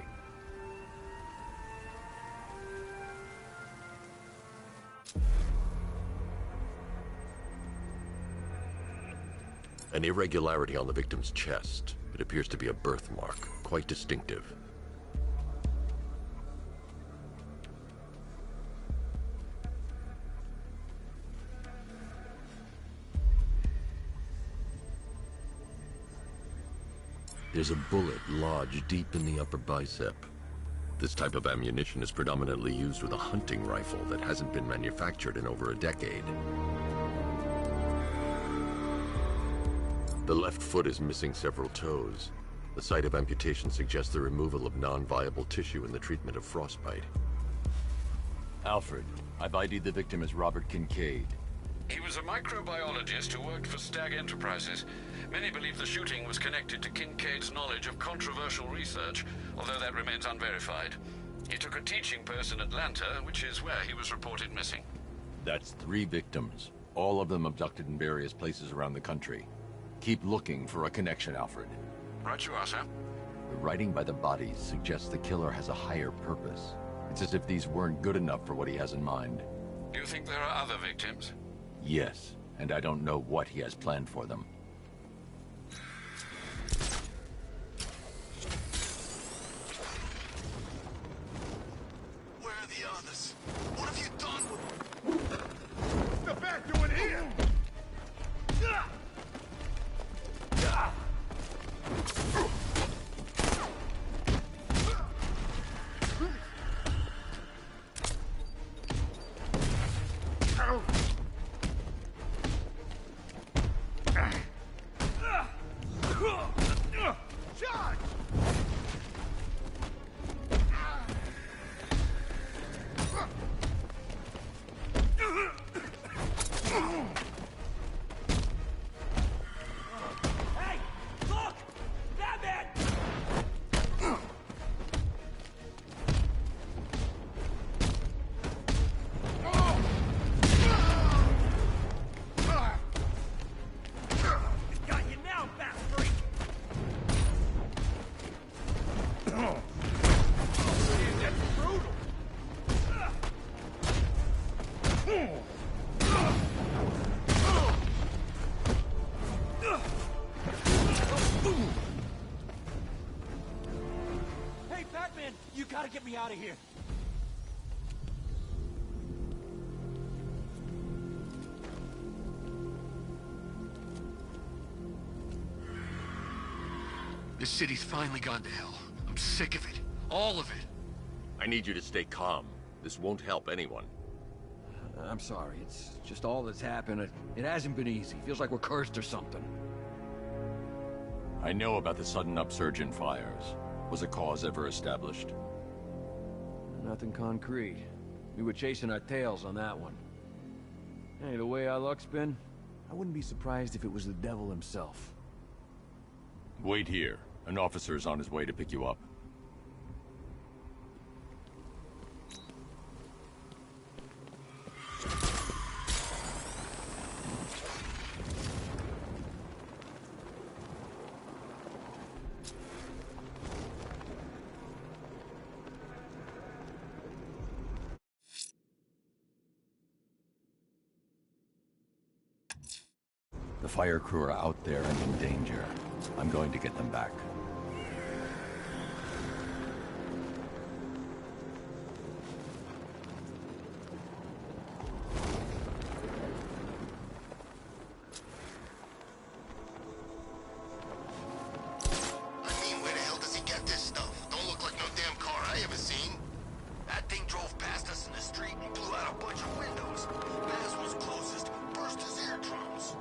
An irregularity on the victim's chest. It appears to be a birthmark, quite distinctive. There's a bullet lodged deep in the upper bicep. This type of ammunition is predominantly used with a hunting rifle that hasn't been manufactured in over a decade. The left foot is missing several toes. The site of amputation suggests the removal of non-viable tissue in the treatment of frostbite. Alfred, I've ID'd the victim as Robert Kincaid. He was a microbiologist who worked for Stag Enterprises. Many believe the shooting was connected to Kincaid's knowledge of controversial research, although that remains unverified. He took a teaching post in Atlanta, which is where he was reported missing. That's 3 victims, all of them abducted in various places around the country. Keep looking for a connection, Alfred. Right you are, sir. The writing by the bodies suggests the killer has a higher purpose. It's as if these weren't good enough for what he has in mind. Do you think there are other victims? Yes, and I don't know what he has planned for them. Where are the others? What have you done with them? What's the bat doing here? Hey, Batman! You gotta get me out of here! This city's finally gone to hell. I'm sick of it. All of it. I need you to stay calm. This won't help anyone. I'm sorry. It's just all that's happened. It hasn't been easy. Feels like we're cursed or something. I know about the sudden upsurge in fires. Was a cause ever established? Nothing concrete. We were chasing our tails on that one. Hey, the way our luck's been, I wouldn't be surprised if it was the devil himself. Wait here. An officer is on his way to pick you up. The fire crew are out there and in danger. I'm going to get them back. I mean, where the hell does he get this stuff? Don't look like no damn car I ever seen. That thing drove past us in the street and blew out a bunch of windows. Baz was closest, burst his eardrums.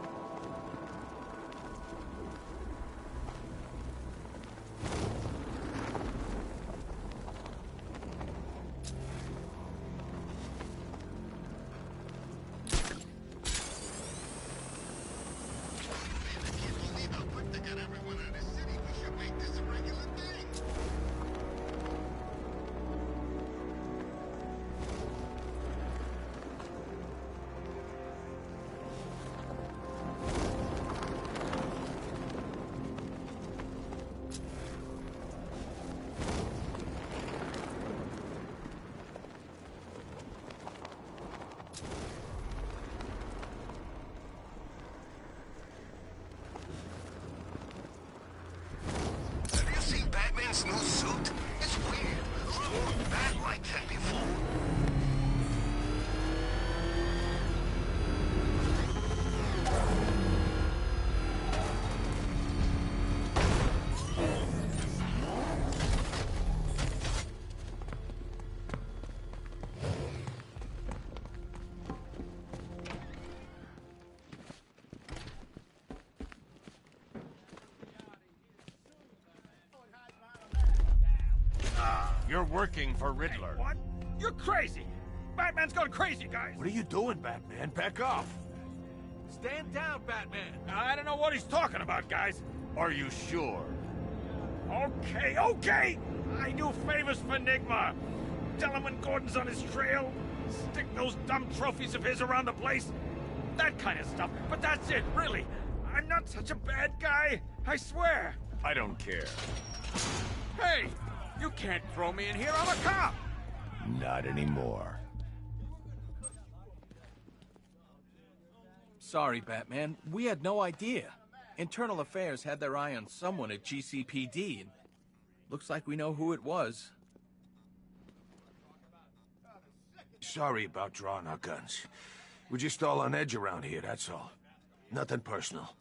like that before. You're working for Riddler. What? You're crazy! Batman's gone crazy, guys! What are you doing, Batman? Back off! Stand down, Batman! I don't know what he's talking about, guys. Are you sure? Okay, okay! I do favors for Enigma. Tell him when Gordon's on his trail. Stick those dumb trophies of his around the place. That kind of stuff. But that's it, really. I'm not such a bad guy. I swear. I don't care. Hey! You can't throw me in here. I'm a cop! Not anymore. Sorry, Batman. We had no idea. Internal Affairs had their eye on someone at GCPD, and looks like we know who it was. Sorry about drawing our guns. We're just all on edge around here, that's all. Nothing personal.